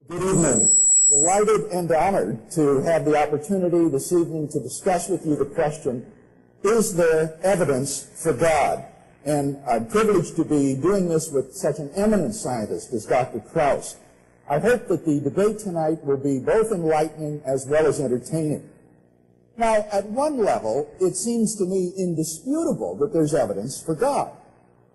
Good evening. Delighted and honored to have the opportunity this evening to discuss with you the question, is there evidence for God? And I'm privileged to be doing this with such an eminent scientist as Dr. Krauss. I hope that the debate tonight will be both enlightening as well as entertaining. Now, at one level, it seems to me indisputable that there's evidence for God.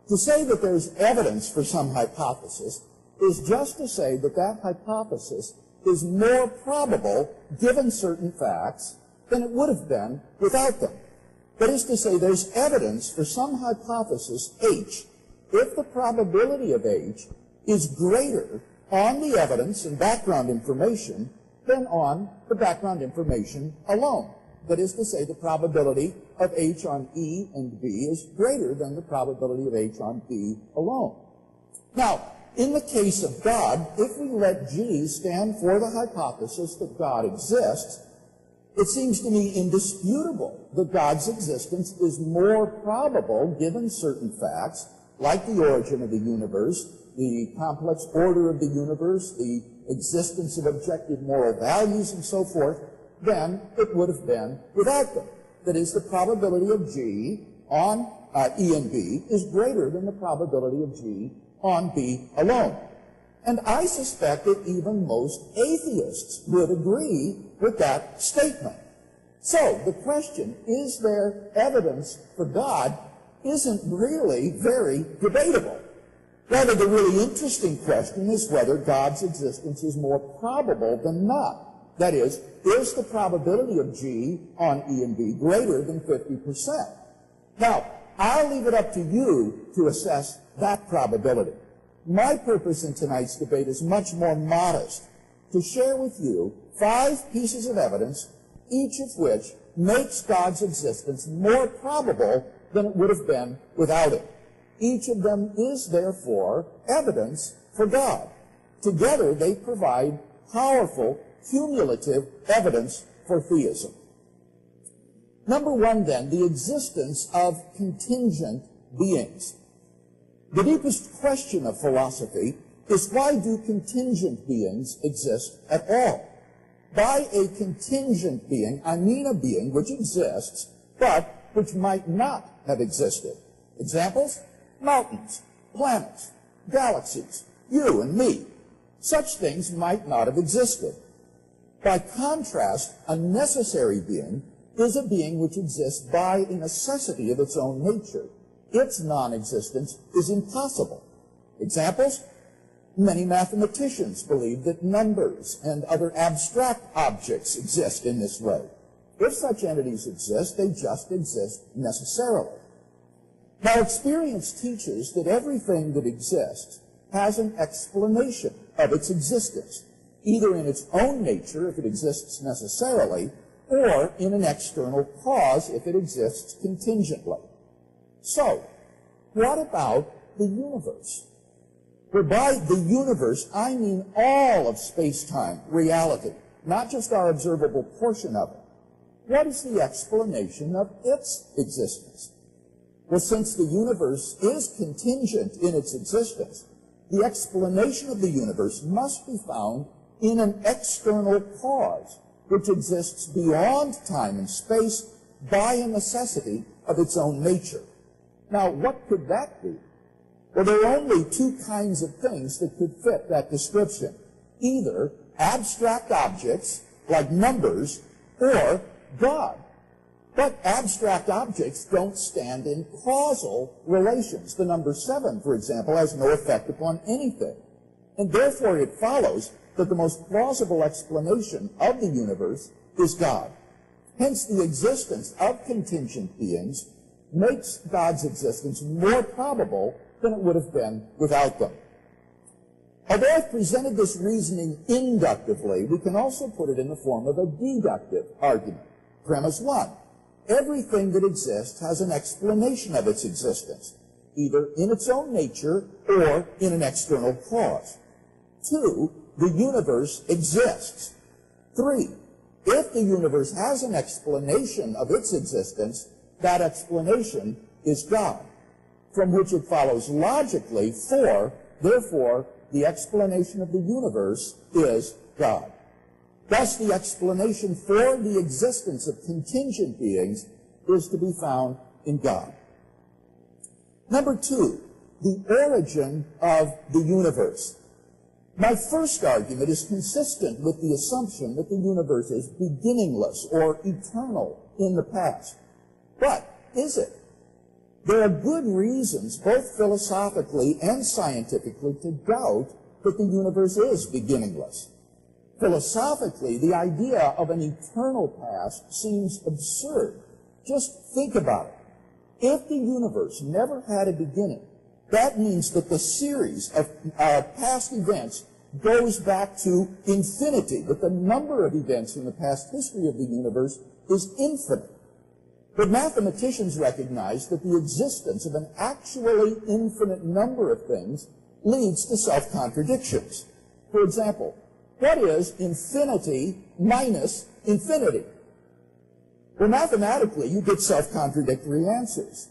To say that there's evidence for some hypothesis is just to say that that hypothesis is more probable given certain facts than it would have been without them. That is to say, there's evidence for some hypothesis, H, if the probability of H is greater on the evidence and background information than on the background information alone. That is to say, the probability of H on E and B is greater than the probability of H on B alone. Now, in the case of God, if we let G stand for the hypothesis that God exists, it seems to me indisputable that God's existence is more probable given certain facts, like the origin of the universe, the complex order of the universe, the existence of objective moral values, and so forth, than it would have been without them. That is, the probability of G on E and B is greater than the probability of G on B alone. And I suspect that even most atheists would agree with that statement. So the question, is there evidence for God, isn't really very debatable. Rather, the really interesting question is whether God's existence is more probable than not. That is the probability of G on E and B greater than 50%? Now, I'll leave it up to you to assess that probability. My purpose in tonight's debate is much more modest, to share with you 5 pieces of evidence, each of which makes God's existence more probable than it would have been without it. Each of them is, therefore, evidence for God. Together, they provide powerful, cumulative evidence for theism. Number 1, then, the existence of contingent beings. The deepest question of philosophy is, why do contingent beings exist at all? By a contingent being, I mean a being which exists, but which might not have existed. Examples? Mountains, planets, galaxies, you and me. Such things might not have existed. By contrast, a necessary being is a being which exists by a necessity of its own nature. Its non-existence is impossible. Examples? Many mathematicians believe that numbers and other abstract objects exist in this way. If such entities exist, they just exist necessarily. Now, experience teaches that everything that exists has an explanation of its existence, either in its own nature, if it exists necessarily, or in an external cause, if it exists contingently. So, what about the universe? For by the universe, I mean all of space-time, reality, not just our observable portion of it. What is the explanation of its existence? Well, since the universe is contingent in its existence, the explanation of the universe must be found in an external cause, which exists beyond time and space by a necessity of its own nature. Now, what could that be? Well, there are only 2 kinds of things that could fit that description. Either abstract objects, like numbers, or God. But abstract objects don't stand in causal relations. The number 7, for example, has no effect upon anything. And therefore it follows that the most plausible explanation of the universe is God. Hence, the existence of contingent beings makes God's existence more probable than it would have been without them. Although I've presented this reasoning inductively, we can also put it in the form of a deductive argument. Premise 1. Everything that exists has an explanation of its existence, either in its own nature or in an external cause. 2. The universe exists. 3. If the universe has an explanation of its existence, that explanation is God, from which it follows logically, 4, therefore, the explanation of the universe is God. Thus, the explanation for the existence of contingent beings is to be found in God. Number two, the origin of the universe. My first argument is consistent with the assumption that the universe is beginningless or eternal in the past. But is it? There are good reasons, both philosophically and scientifically, to doubt that the universe is beginningless. Philosophically, the idea of an eternal past seems absurd. Just think about it. If the universe never had a beginning, that means that the series of past events goes back to infinity, that the number of events in the past history of the universe is infinite. But mathematicians recognize that the existence of an actually infinite number of things leads to self-contradictions. For example, what is infinity minus infinity? Well, mathematically, you get self-contradictory answers.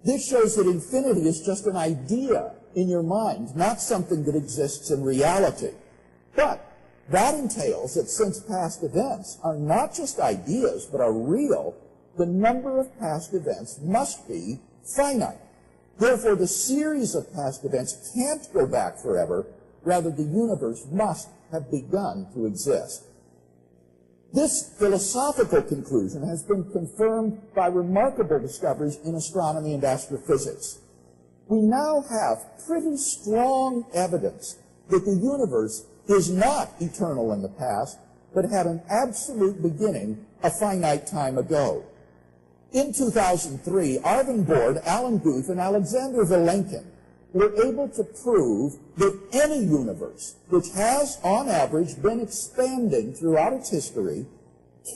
This shows that infinity is just an idea in your mind, not something that exists in reality. But that entails that since past events are not just ideas, but are real, the number of past events must be finite. Therefore, the series of past events can't go back forever. Rather, the universe must have begun to exist. This philosophical conclusion has been confirmed by remarkable discoveries in astronomy and astrophysics. We now have pretty strong evidence that the universe is not eternal in the past, but had an absolute beginning a finite time ago. In 2003, Arvin Bord, Alan Guth, and Alexander Vilenkin were able to prove that any universe which has, on average, been expanding throughout its history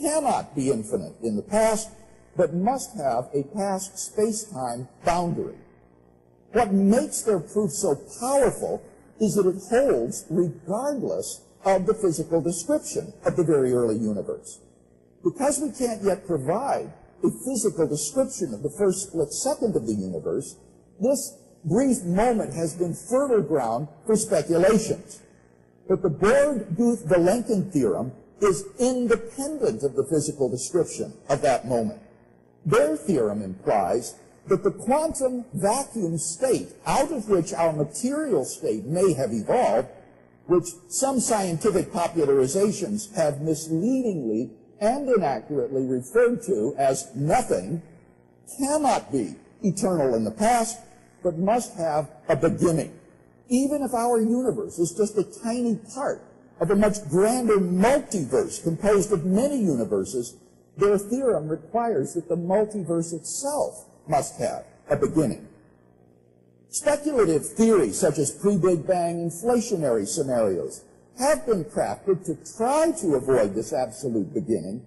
cannot be infinite in the past, but must have a past space-time boundary. What makes their proof so powerful is that it holds regardless of the physical description of the very early universe. Because we can't yet provide a physical description of the first split second of the universe, this brief moment has been fertile ground for speculations. But the Bord-Guth-Vilenkin theorem is independent of the physical description of that moment. Their theorem implies that the quantum vacuum state out of which our material state may have evolved, which some scientific popularizations have misleadingly and inaccurately referred to as nothing, cannot be eternal in the past, but must have a beginning. Even if our universe is just a tiny part of a much grander multiverse composed of many universes, their theorem requires that the multiverse itself must have a beginning. Speculative theories such as pre-Big Bang inflationary scenarios have been crafted to try to avoid this absolute beginning,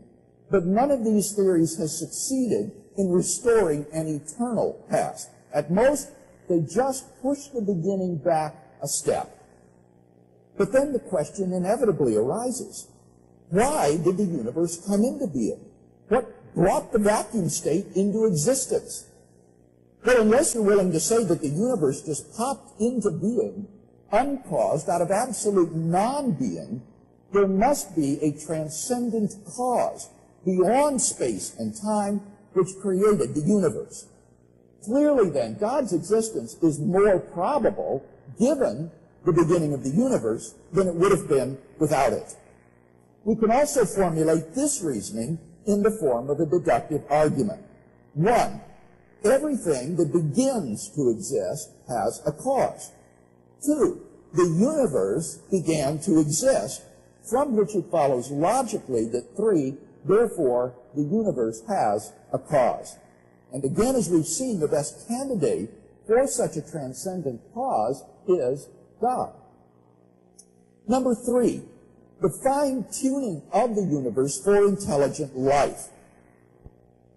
but none of these theories has succeeded in restoring an eternal past. At most, they just push the beginning back a step. But then the question inevitably arises, why did the universe come into being? What brought the vacuum state into existence? Well, unless you're willing to say that the universe just popped into being, uncaused, out of absolute non-being, there must be a transcendent cause beyond space and time which created the universe. Clearly, then, God's existence is more probable given the beginning of the universe than it would have been without it. We can also formulate this reasoning in the form of a deductive argument. 1. Everything that begins to exist has a cause. 2. The universe began to exist, from which it follows logically that 3. Therefore, the universe has a cause. And again, as we've seen, the best candidate for such a transcendent cause is God. Number 3, the fine-tuning of the universe for intelligent life.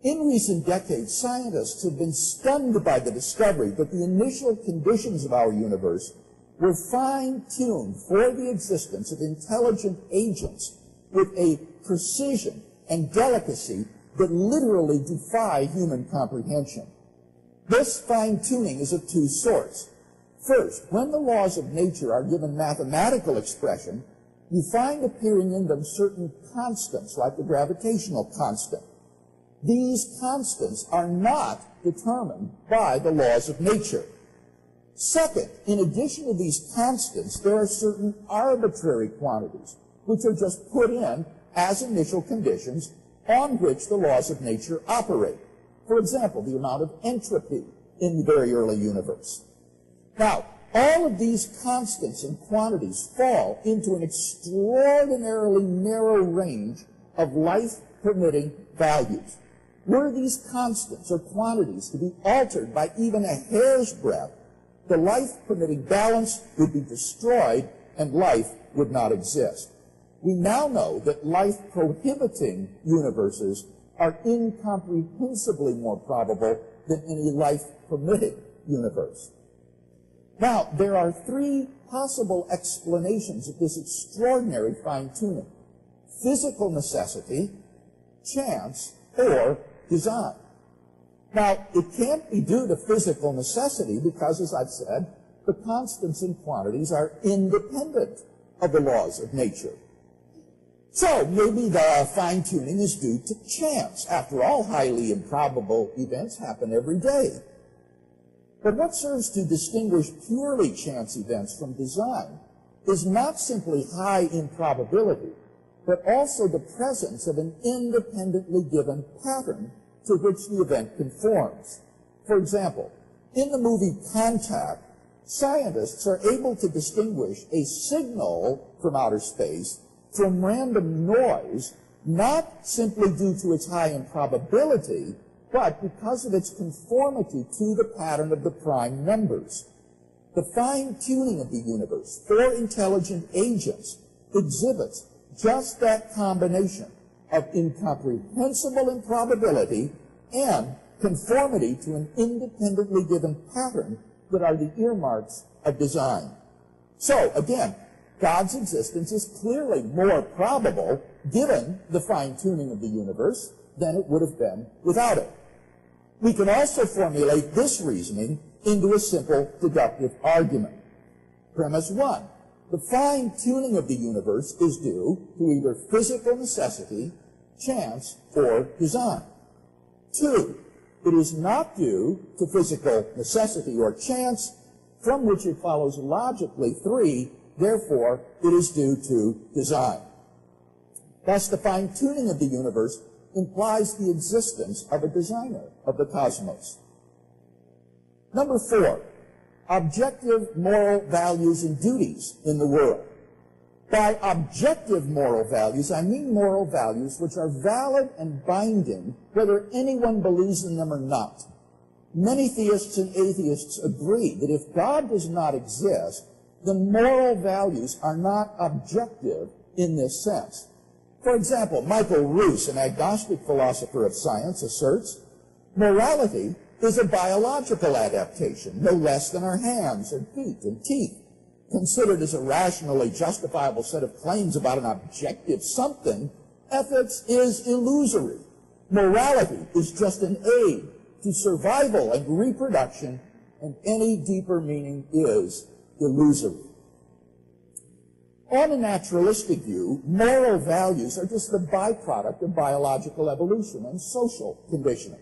In recent decades, scientists have been stunned by the discovery that the initial conditions of our universe were fine-tuned for the existence of intelligent agents with a precision and delicacy that literally defy human comprehension. This fine-tuning is of two sorts. First, when the laws of nature are given mathematical expression, you find appearing in them certain constants, like the gravitational constant. These constants are not determined by the laws of nature. Second, in addition to these constants, there are certain arbitrary quantities, which are just put in as initial conditions on which the laws of nature operate. For example, the amount of entropy in the very early universe. Now, all of these constants and quantities fall into an extraordinarily narrow range of life-permitting values. Were these constants or quantities to be altered by even a hair's breadth, the life-permitting balance would be destroyed and life would not exist. We now know that life-prohibiting universes are incomprehensibly more probable than any life-permitting universe. Now, there are three possible explanations of this extraordinary fine-tuning: physical necessity, chance, or design. Now, it can't be due to physical necessity because, as I've said, the constants and quantities are independent of the laws of nature. So maybe the fine-tuning is due to chance. After all, highly improbable events happen every day. But what serves to distinguish purely chance events from design is not simply high improbability, but also the presence of an independently given pattern to which the event conforms. For example, in the movie Contact, scientists are able to distinguish a signal from outer space from random noise, not simply due to its high improbability, but because of its conformity to the pattern of the prime numbers. The fine-tuning of the universe for intelligent agents exhibits just that combination of incomprehensible improbability and conformity to an independently given pattern that are the earmarks of design. So, again, God's existence is clearly more probable given the fine-tuning of the universe than it would have been without it. We can also formulate this reasoning into a simple deductive argument. Premise 1. The fine-tuning of the universe is due to either physical necessity, chance, or design. 2. It is not due to physical necessity or chance, from which it follows logically. 3. Therefore, it is due to design. Thus, the fine-tuning of the universe implies the existence of a designer of the cosmos. Number 4, objective moral values and duties in the world. By objective moral values, I mean moral values which are valid and binding whether anyone believes in them or not. Many theists and atheists agree that if God does not exist, then moral values are not objective in this sense. For example, Michael Ruse, an agnostic philosopher of science, asserts, morality is a biological adaptation, no less than our hands and feet and teeth. Considered as a rationally justifiable set of claims about an objective something, ethics is illusory. Morality is just an aid to survival and reproduction, and any deeper meaning is illusory. On a naturalistic view, moral values are just the byproduct of biological evolution and social conditioning.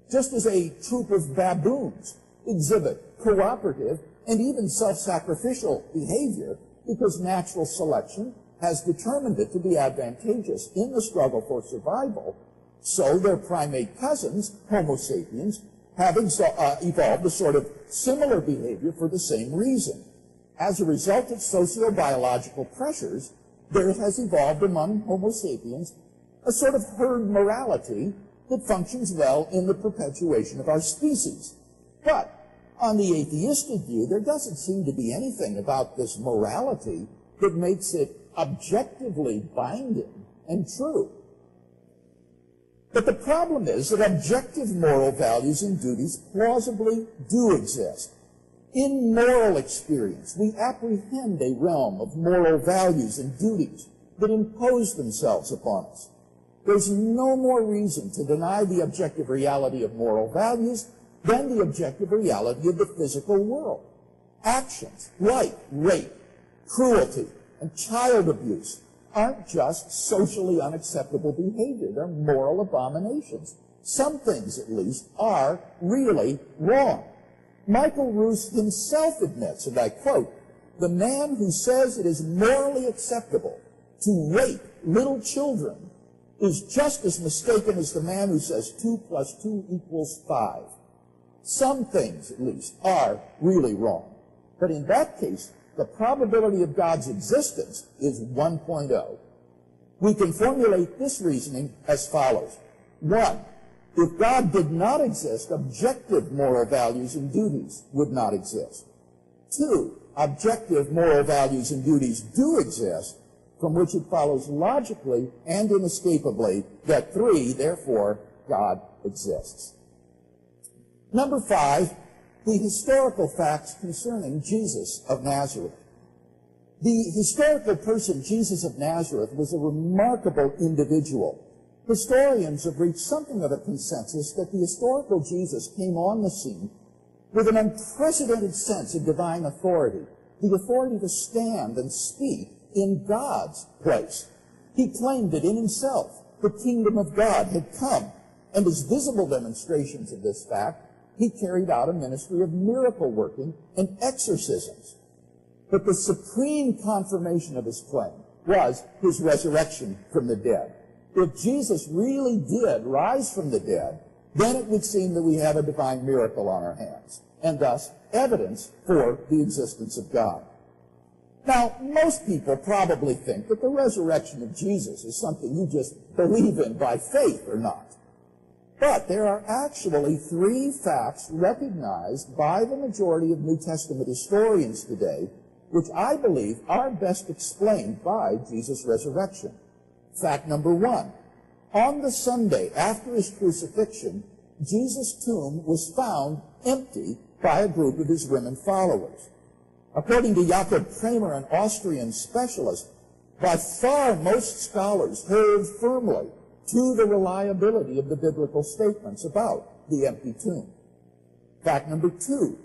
Just as a troop of baboons exhibit cooperative and even self-sacrificial behavior because natural selection has determined it to be advantageous in the struggle for survival, so their primate cousins, Homo sapiens, have evolved a sort of similar behavior for the same reason. As a result of socio-biological pressures, there has evolved among Homo sapiens a sort of herd morality that functions well in the perpetuation of our species. But on the atheistic view, there doesn't seem to be anything about this morality that makes it objectively binding and true. But the problem is that objective moral values and duties plausibly do exist. In moral experience, we apprehend a realm of moral values and duties that impose themselves upon us. There's no more reason to deny the objective reality of moral values than the objective reality of the physical world. Actions like rape, cruelty, and child abuse aren't just socially unacceptable behavior. They're moral abominations. Some things, at least, are really wrong. Michael Ruse himself admits, and I quote, "The man who says it is morally acceptable to rape little children is just as mistaken as the man who says 2 + 2 = 5. Some things, at least, are really wrong. But in that case, the probability of God's existence is 1.0. We can formulate this reasoning as follows. 1. If God did not exist, objective moral values and duties would not exist. 2. Objective moral values and duties do exist, from which it follows logically and inescapably that 3, therefore, God exists. Number 5, the historical facts concerning Jesus of Nazareth. The historical person, Jesus of Nazareth, was a remarkable individual. Historians have reached something of a consensus that the historical Jesus came on the scene with an unprecedented sense of divine authority, the authority to stand and speak in God's place. He claimed that in himself the kingdom of God had come, and as visible demonstrations of this fact, he carried out a ministry of miracle working and exorcisms. But the supreme confirmation of his claim was his resurrection from the dead. If Jesus really did rise from the dead, then it would seem that we have a divine miracle on our hands, and thus evidence for the existence of God. Now, most people probably think that the resurrection of Jesus is something you just believe in by faith or not. But there are actually 3 facts recognized by the majority of New Testament historians today, which I believe are best explained by Jesus' resurrection. Fact number 1, on the Sunday after his crucifixion, Jesus' tomb was found empty by a group of his women followers. According to Jakob Kramer, an Austrian specialist, by far most scholars hold firmly to the reliability of the biblical statements about the empty tomb. Fact number 2,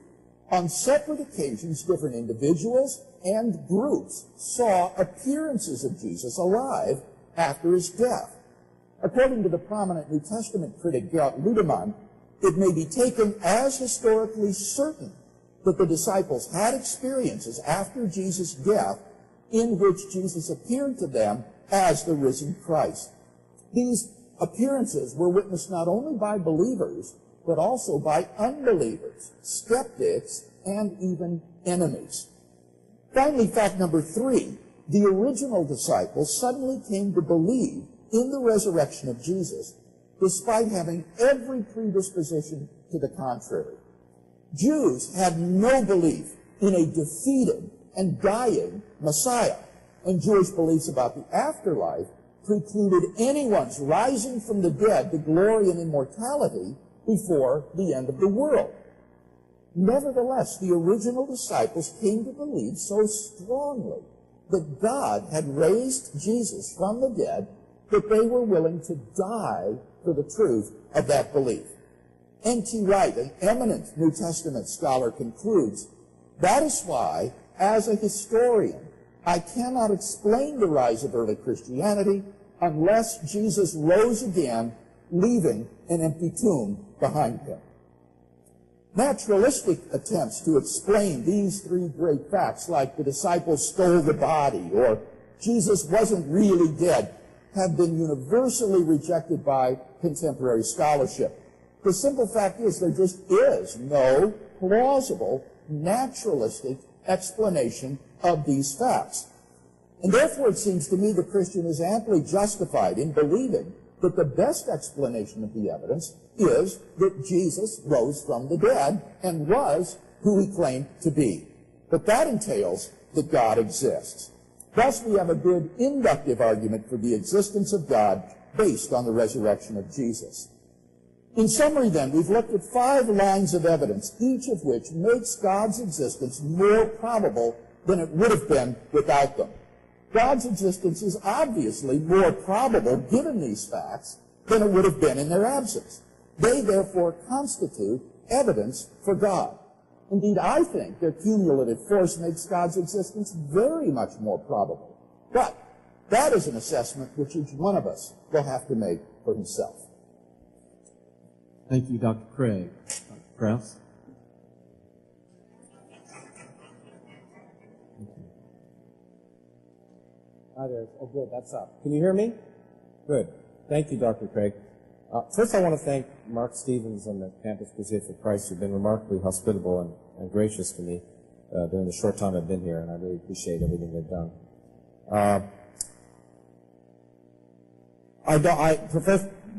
on separate occasions, different individuals and groups saw appearances of Jesus alive after his death. According to the prominent New Testament critic Gert Ludemann, it may be taken as historically certain that the disciples had experiences after Jesus' death in which Jesus appeared to them as the risen Christ. These appearances were witnessed not only by believers, but also by unbelievers, skeptics, and even enemies. Finally, fact number 3, the original disciples suddenly came to believe in the resurrection of Jesus, despite having every predisposition to the contrary. Jews had no belief in a defeated and dying Messiah, and Jewish beliefs about the afterlife precluded anyone's rising from the dead to glory and immortality before the end of the world. Nevertheless, the original disciples came to believe so strongly that God had raised Jesus from the dead that they were willing to die for the truth of that belief. N.T. Wright, an eminent New Testament scholar, concludes, that is why, as a historian, I cannot explain the rise of early Christianity unless Jesus rose again, leaving an empty tomb behind him. Naturalistic attempts to explain these 3 great facts, like the disciples stole the body or Jesus wasn't really dead, have been universally rejected by contemporary scholarship. The simple fact is there just is no plausible, naturalistic explanation of these facts. And therefore, it seems to me the Christian is amply justified in believing that the best explanation of the evidence is that Jesus rose from the dead and was who he claimed to be. But that entails that God exists. Thus, we have a good inductive argument for the existence of God based on the resurrection of Jesus. In summary, then, we've looked at 5 lines of evidence, each of which makes God's existence more probable than it would have been without them. God's existence is obviously more probable given these facts than it would have been in their absence. They, therefore, constitute evidence for God. Indeed, I think their cumulative force makes God's existence very much more probable. But that is an assessment which each one of us will have to make for himself. Thank you, Dr. Craig. Dr. Krauss? Hi there. Oh, good. That's up. Can you hear me? Good. Thank you, Dr. Craig. First, I want to thank Mark Stevens and the Campus Crusade for Christ, who've been remarkably hospitable and gracious to me during the short time I've been here, and I really appreciate everything they've done.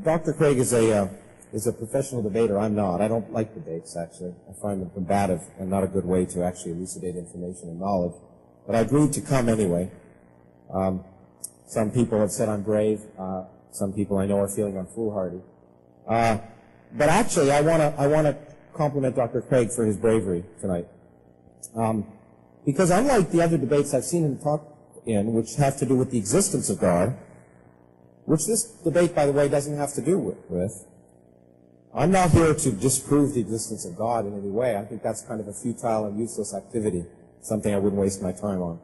Dr. Craig is a professional debater. I'm not. I don't like debates, actually. I find them combative and not a good way to actually elucidate information and knowledge. But I agreed to come anyway. Some people have said I'm brave. Some people I know are feeling I'm foolhardy. But actually, I want to compliment Dr. Craig for his bravery tonight. Because unlike the other debates I've seen him talk in, which have to do with the existence of God, which this debate, by the way, doesn't have to do with, I'm not here to disprove the existence of God in any way. I think that's kind of a futile and useless activity, something I wouldn't waste my time on.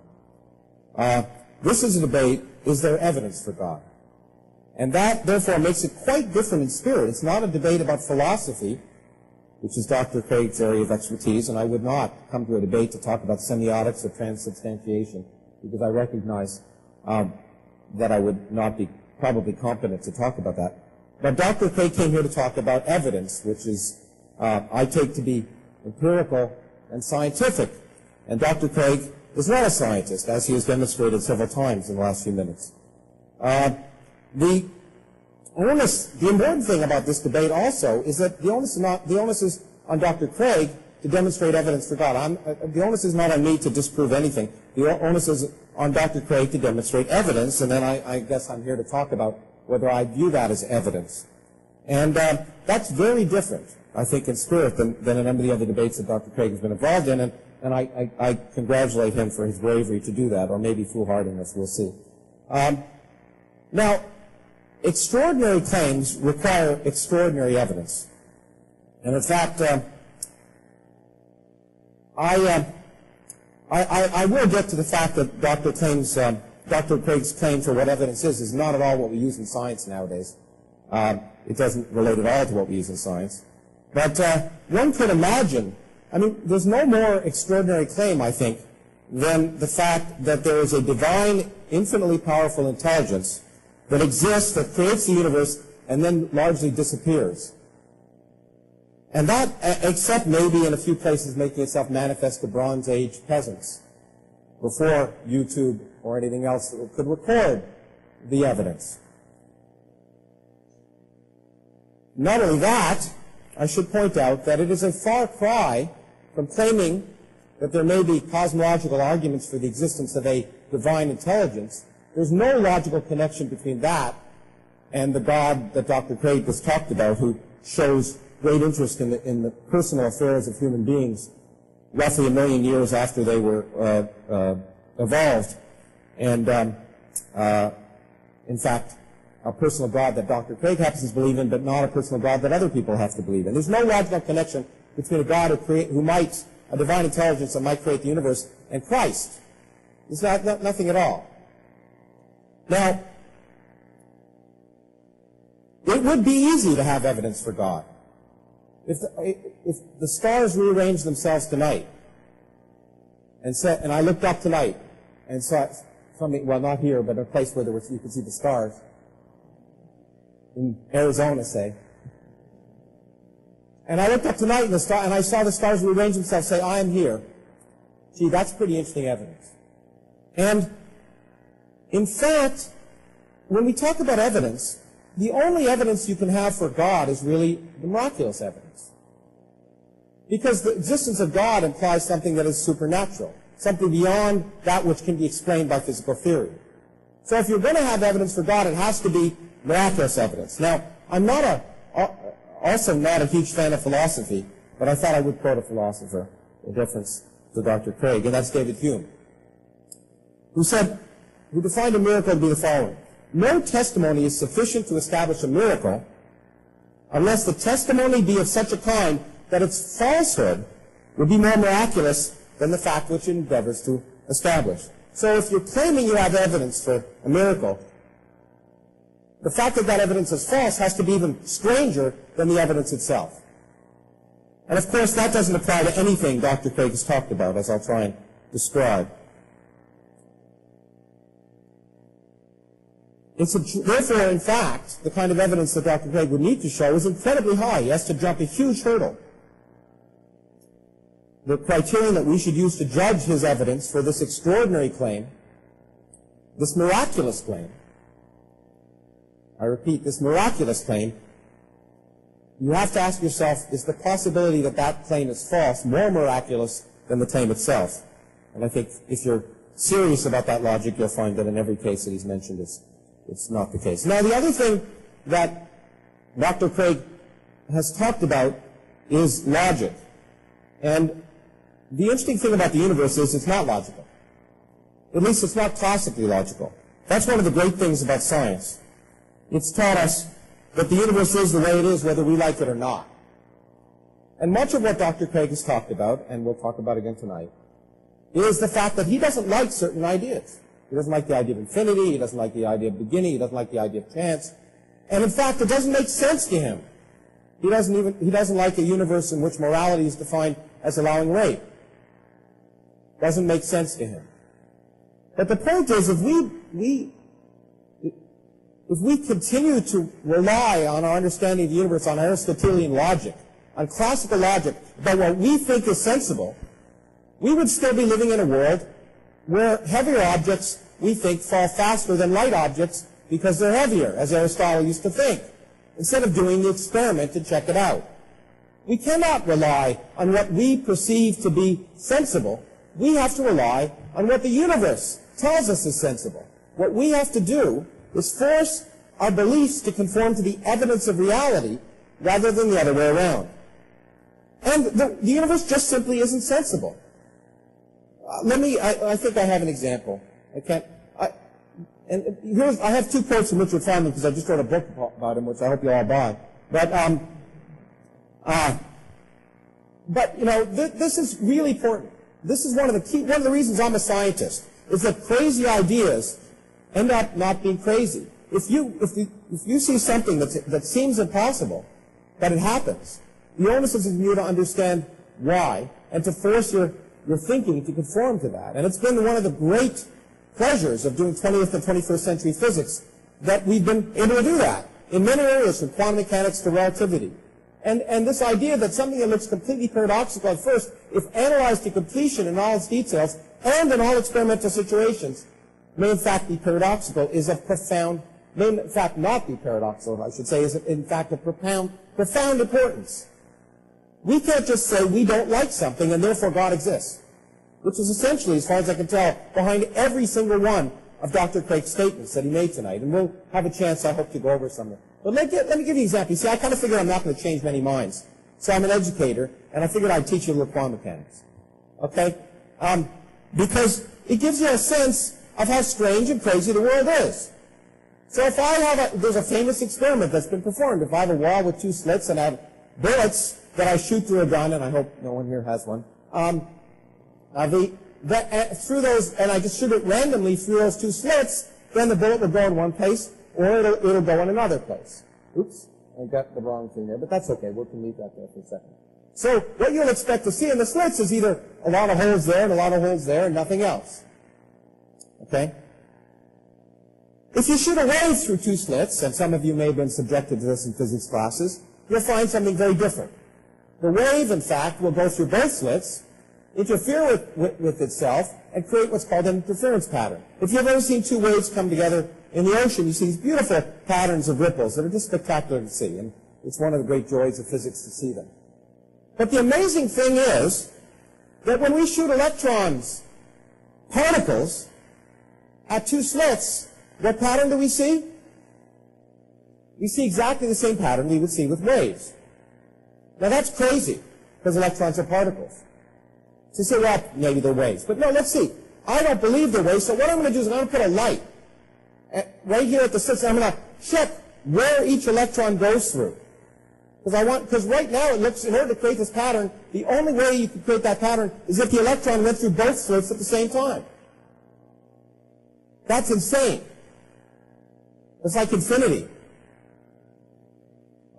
This is a debate, is there evidence for God? And that, therefore, makes it quite different in spirit. It's not a debate about philosophy, which is Dr. Craig's area of expertise, and I would not come to a debate to talk about semiotics or transubstantiation, because I recognize that I would not be probably competent to talk about that. But Dr. Craig came here to talk about evidence, which is, I take to be empirical and scientific. And Dr. Craig is not a scientist, as he has demonstrated several times in the last few minutes. The important thing about this debate also is that the onus is on Dr. Craig to demonstrate evidence for God. The onus is not on me to disprove anything. The onus is on Dr. Craig to demonstrate evidence, and then I guess I'm here to talk about whether I view that as evidence. And that's very different, I think, in spirit than a number of the other debates that Dr. Craig has been involved in, and I congratulate him for his bravery to do that, or maybe foolhardiness, we'll see. Now, extraordinary claims require extraordinary evidence. And in fact, I will get to the fact that Dr. Craig's claim for what evidence is not at all what we use in science nowadays. It doesn't relate at all to what we use in science. But one could imagine, I mean, there's no more extraordinary claim, I think, than the fact that there is a divine, infinitely powerful intelligence that exists, that creates the universe, and then largely disappears. And that, except maybe in a few places making itself manifest to Bronze Age peasants, before YouTube or anything else that could record the evidence. Not only that, I should point out that it is a far cry from claiming that there may be cosmological arguments for the existence of a divine intelligence. There's no logical connection between that and the God that Dr. Craig just talked about, who shows great interest in the personal affairs of human beings roughly 1 million years after they were evolved. And in fact, a personal God that Dr. Craig happens to believe in, but not a personal God that other people have to believe in. There's no logical connection between a God who might, a divine intelligence that might create the universe, and Christ. There's nothing at all. Now, it would be easy to have evidence for God. If the stars rearranged themselves tonight, and I looked up tonight and saw something, well, not here, but a place where you could see the stars, in Arizona, say. And I looked up tonight and I saw the stars rearrange themselves, say, I am here. Gee, that's pretty interesting evidence. And in fact, when we talk about evidence, the only evidence you can have for God is really the miraculous evidence. Because the existence of God implies something that is supernatural, something beyond that which can be explained by physical theory. So if you're going to have evidence for God, it has to be miraculous evidence. Now, I'm also not a huge fan of philosophy, but I thought I would quote a philosopher, in difference to Dr. Craig, and that's David Hume, who defined a miracle to be the following: no testimony is sufficient to establish a miracle unless the testimony be of such a kind that its falsehood would be more miraculous than the fact which it endeavors to establish. So if you're claiming you have evidence for a miracle, the fact that that evidence is false has to be even stranger than the evidence itself. And of course, that doesn't apply to anything Dr. Craig has talked about, as I'll try and describe. Therefore, in fact, the kind of evidence that Dr. Craig would need to show is incredibly high. He has to jump a huge hurdle. The criterion that we should use to judge his evidence for this extraordinary claim, this miraculous claim, I repeat, this miraculous claim, you have to ask yourself, is the possibility that that claim is false more miraculous than the claim itself? And I think if you're serious about that logic, you'll find that in every case that he's mentioned, it's not the case. Now, the other thing that Dr. Craig has talked about is logic. And the interesting thing about the universe is it's not logical. At least it's not classically logical. That's one of the great things about science. It's taught us that the universe is the way it is, whether we like it or not. And much of what Dr. Craig has talked about, and we'll talk about again tonight, is the fact that he doesn't like certain ideas. He doesn't like the idea of infinity, he doesn't like the idea of beginning, he doesn't like the idea of chance. And in fact, it doesn't make sense to him. He doesn't like a universe in which morality is defined as allowing rape. Doesn't make sense to him. But the point is, if we continue to rely on our understanding of the universe on Aristotelian logic, on classical logic, about what we think is sensible, we would still be living in a world where heavier objects, we think, fall faster than light objects because they're heavier, as Aristotle used to think, instead of doing the experiment to check it out. We cannot rely on what we perceive to be sensible. We have to rely on what the universe tells us is sensible. What we have to do is force our beliefs to conform to the evidence of reality rather than the other way around. And the universe just simply isn't sensible. I think I have an example. I have two quotes from Richard Feynman because I just wrote a book about him, which I hope you all buy. But you know, this is really important. This is one of the reasons I'm a scientist, is that crazy ideas end up not being crazy. If you see something that seems impossible, but it happens, the onus is on you to understand why and to force your thinking to conform to that. And it's been one of the great pleasures of doing 20th and 21st century physics that we've been able to do that in many areas, from quantum mechanics to relativity. And this idea that something that looks completely paradoxical at first, if analyzed to completion in all its details and in all experimental situations, may in fact be paradoxical, is of profound, may in fact not be paradoxical, I should say, is in fact of profound importance. We can't just say we don't like something and therefore God exists, which is essentially, as far as I can tell, behind every single one of Dr. Craig's statements that he made tonight. And we'll have a chance, I hope, to go over some of them. But let me give you an example. You see, I kind of figured I'm not going to change many minds. So I'm an educator, and I figured I'd teach you a little quantum mechanics. Okay? Because it gives you a sense of how strange and crazy the world is. So if there's a famous experiment that's been performed. If I have a wall with two slits and I have bullets that I shoot through a gun, and I hope no one here has one, through those, and I just shoot it randomly through those two slits, then the bullet will go in one place, or it'll go in another place. Oops, I got the wrong thing there, but that's okay. We can leave that there for a second. So what you'll expect to see in the slits is either a lot of holes there and a lot of holes there and nothing else. Okay? If you shoot a wave through two slits, and some of you may have been subjected to this in physics classes, you'll find something very different. The wave, in fact, will go through both slits, interfere with itself, and create what's called an interference pattern. If you've ever seen two waves come together in the ocean, you see these beautiful patterns of ripples that are just spectacular to see, and it's one of the great joys of physics to see them. But the amazing thing is that when we shoot electrons, particles, at two slits, what pattern do we see? We see exactly the same pattern we would see with waves. Now that's crazy, because electrons are particles. So you say, well, maybe they're waves. But no, let's see. I don't believe they're waves, so what I'm going to do is I'm going to put a light right here at the slits, and I'm going to check where each electron goes through. Because right now it looks, in order to create this pattern, the only way you can create that pattern is if the electron went through both slits at the same time. That's insane. It's like infinity.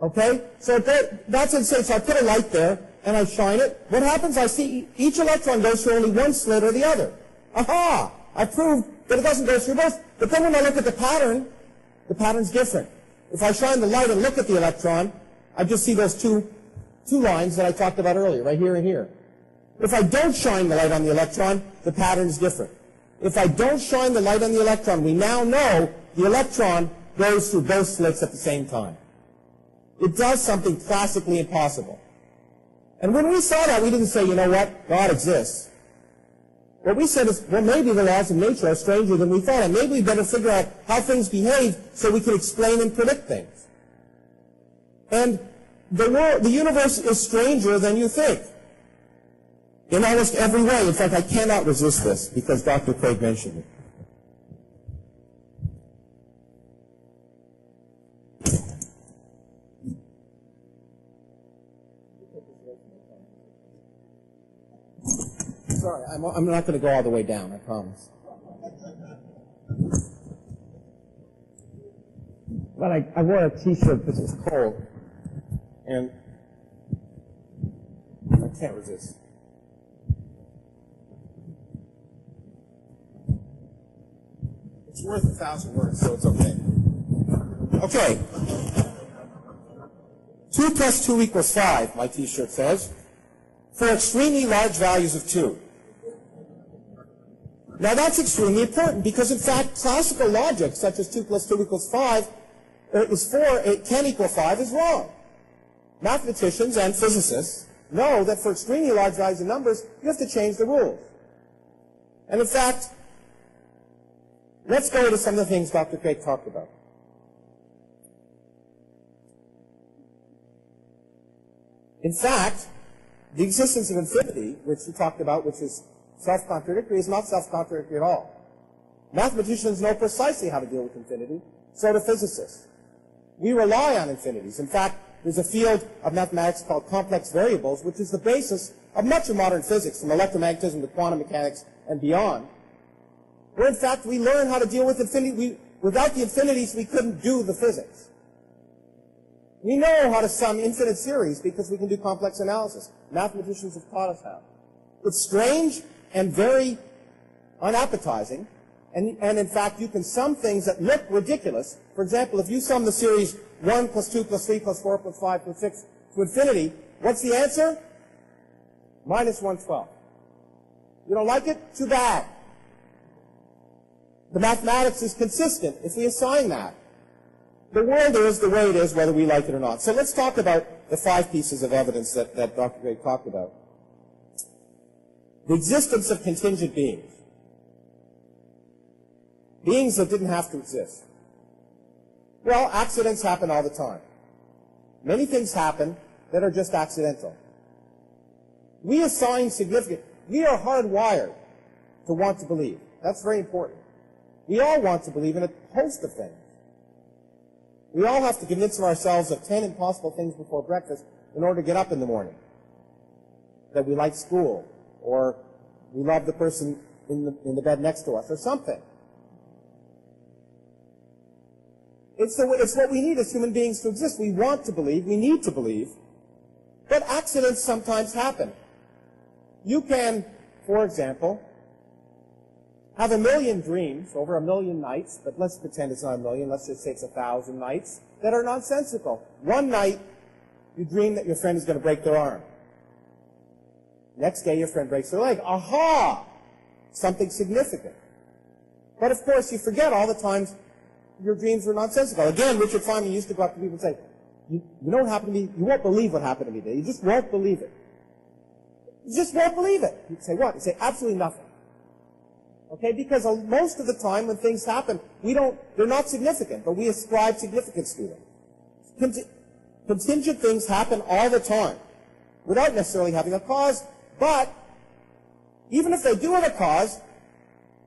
Okay? So that's insane. So I put a light there, and I shine it. What happens? I see each electron goes through only one slit or the other. Aha! I proved that it doesn't go through both. But then when I look at the pattern's different. If I shine the light and look at the electron, I just see those two lines that I talked about earlier, right here and here. If I don't shine the light on the electron, the pattern's different. If I don't shine the light on the electron, we now know the electron goes through both slits at the same time. It does something classically impossible. And when we saw that, we didn't say, you know what, God exists. What we said is, well, maybe the laws of nature are stranger than we thought, and maybe we better figure out how things behave so we can explain and predict things. And the universe is stranger than you think. In almost every way. In fact, I cannot resist this because Dr. Craig mentioned it. Sorry, I'm not going to go all the way down, I promise. But I wore a T-shirt because it was cold, and I can't resist. It's worth 1,000 words, so it's okay. Okay. 2 plus 2 equals 5, my T-shirt says, for extremely large values of 2. Now that's extremely important because, in fact, classical logic, such as 2 plus 2 equals 5, is 4, it can equal 5, is wrong. Mathematicians and physicists know that for extremely large values of numbers, you have to change the rules. And in fact, let's go to some of the things Dr. Craig talked about. In fact, the existence of infinity, which he talked about, which is self-contradictory, is not self-contradictory at all. Mathematicians know precisely how to deal with infinity, so do physicists. We rely on infinities. In fact, there's a field of mathematics called complex variables, which is the basis of much of modern physics, from electromagnetism to quantum mechanics and beyond, where in fact we learn how to deal with infinity. Without the infinities, we couldn't do the physics. We know how to sum infinite series because we can do complex analysis. Mathematicians have taught us how. It's strange and very unappetizing, and in fact you can sum things that look ridiculous. For example, if you sum the series 1 plus 2 plus 3 plus 4 plus 5 plus 6 to infinity, what's the answer? Minus 112. You don't like it? Too bad. The mathematics is consistent if we assign that. The world is the way it is, whether we like it or not. So let's talk about the 5 pieces of evidence that Dr. Craig talked about. The existence of contingent beings. Beings that didn't have to exist. Well, accidents happen all the time. Many things happen that are just accidental. We assign significance. We are hardwired to want to believe. That's very important. We all want to believe in a host of things. We all have to convince ourselves of 10 impossible things before breakfast in order to get up in the morning. That we like school, or we love the person in the bed next to us, or something. It's what we need as human beings to exist. We want to believe, we need to believe, but accidents sometimes happen. You can, for example, have 1,000,000 dreams over 1,000,000 nights, but let's pretend it's not 1,000,000, let's just say it's 1,000 nights, that are nonsensical. One night, you dream that your friend is going to break their arm. Next day, your friend breaks their leg. Aha! Something significant. But of course, you forget all the times your dreams were nonsensical. Again, Richard Feynman used to go up to people and say, you know what happened to me? You won't believe what happened to me today. You just won't believe it. You just won't believe it. You'd say, what? You'd say, absolutely nothing. Okay, because most of the time when things happen, they're not significant, but we ascribe significance to them. Contingent things happen all the time, without necessarily having a cause, but even if they do have a cause,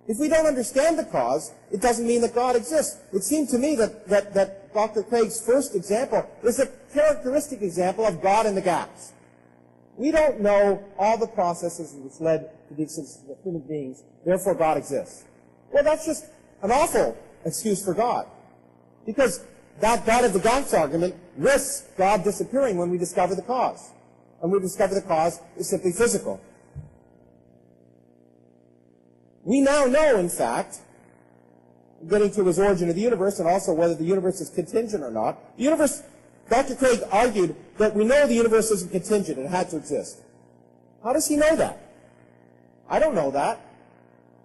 If we don't understand the cause, it doesn't mean that God exists. It seemed to me that Dr. Craig's first example is a characteristic example of God in the gaps. We don't know all the processes which led to the existence of human beings, therefore God exists. Well, that's just an awful excuse for God. Because that God of the gaps argument risks God disappearing when we discover the cause. And we discover the cause is simply physical. We now know, in fact, getting to his origin of the universe and also whether the universe is contingent or not, the universe, Dr. Craig argued that we know the universe isn't contingent, it had to exist. How does he know that? I don't know that.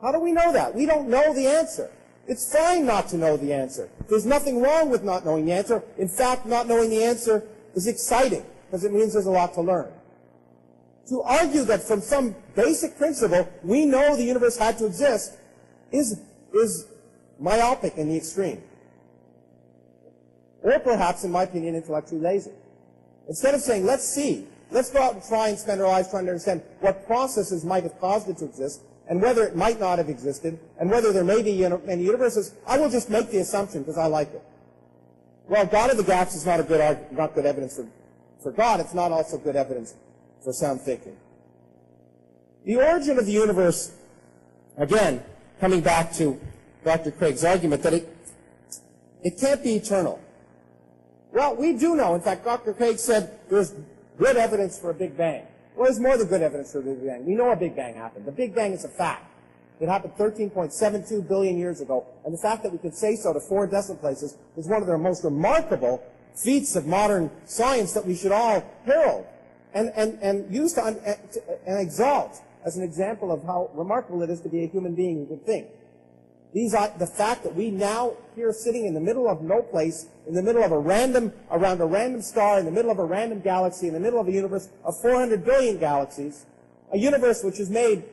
How do we know that? We don't know the answer. It's fine not to know the answer. There's nothing wrong with not knowing the answer. In fact, not knowing the answer is exciting because it means there's a lot to learn. To argue that from some basic principle we know the universe had to exist is myopic in the extreme. Or perhaps, in my opinion, intellectually lazy. Instead of saying, let's go out and try and spend our lives trying to understand what processes might have caused it to exist, and whether it might not have existed, and whether there may be many universes, I will just make the assumption because I like it. Well, God of the gaps is not good evidence for God. It's not also good evidence for sound thinking. The origin of the universe, again, coming back to Dr. Craig's argument that it can't be eternal. Well, we do know. In fact, Dr. Craig said there's good evidence for a Big Bang. Well, there's more than good evidence for a Big Bang. We know a Big Bang happened. The Big Bang is a fact. It happened 13.72 billion years ago, and the fact that we can say so to 4 decimal places is one of the most remarkable feats of modern science that we should all herald and use and exalt as an example of how remarkable it is to be a human being who can think. The fact that we now, here sitting in the middle of no place, in the middle of around a random star, in the middle of a random galaxy, in the middle of a universe of 400 billion galaxies, a universe which is made,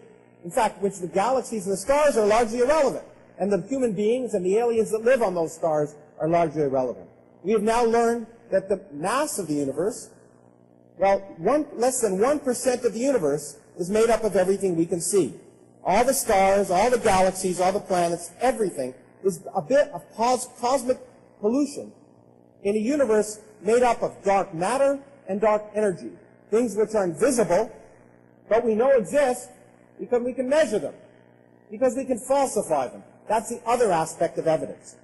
in fact, which the galaxies and the stars are largely irrelevant, and the human beings and the aliens that live on those stars are largely irrelevant. We have now learned that the mass of the universe, well, less than 1% of the universe is made up of everything we can see. All the stars, all the galaxies, all the planets, everything is a bit of cosmic pollution in a universe made up of dark matter and dark energy, things which are invisible, but we know exist because we can measure them, because we can falsify them. That's the other aspect of evidence.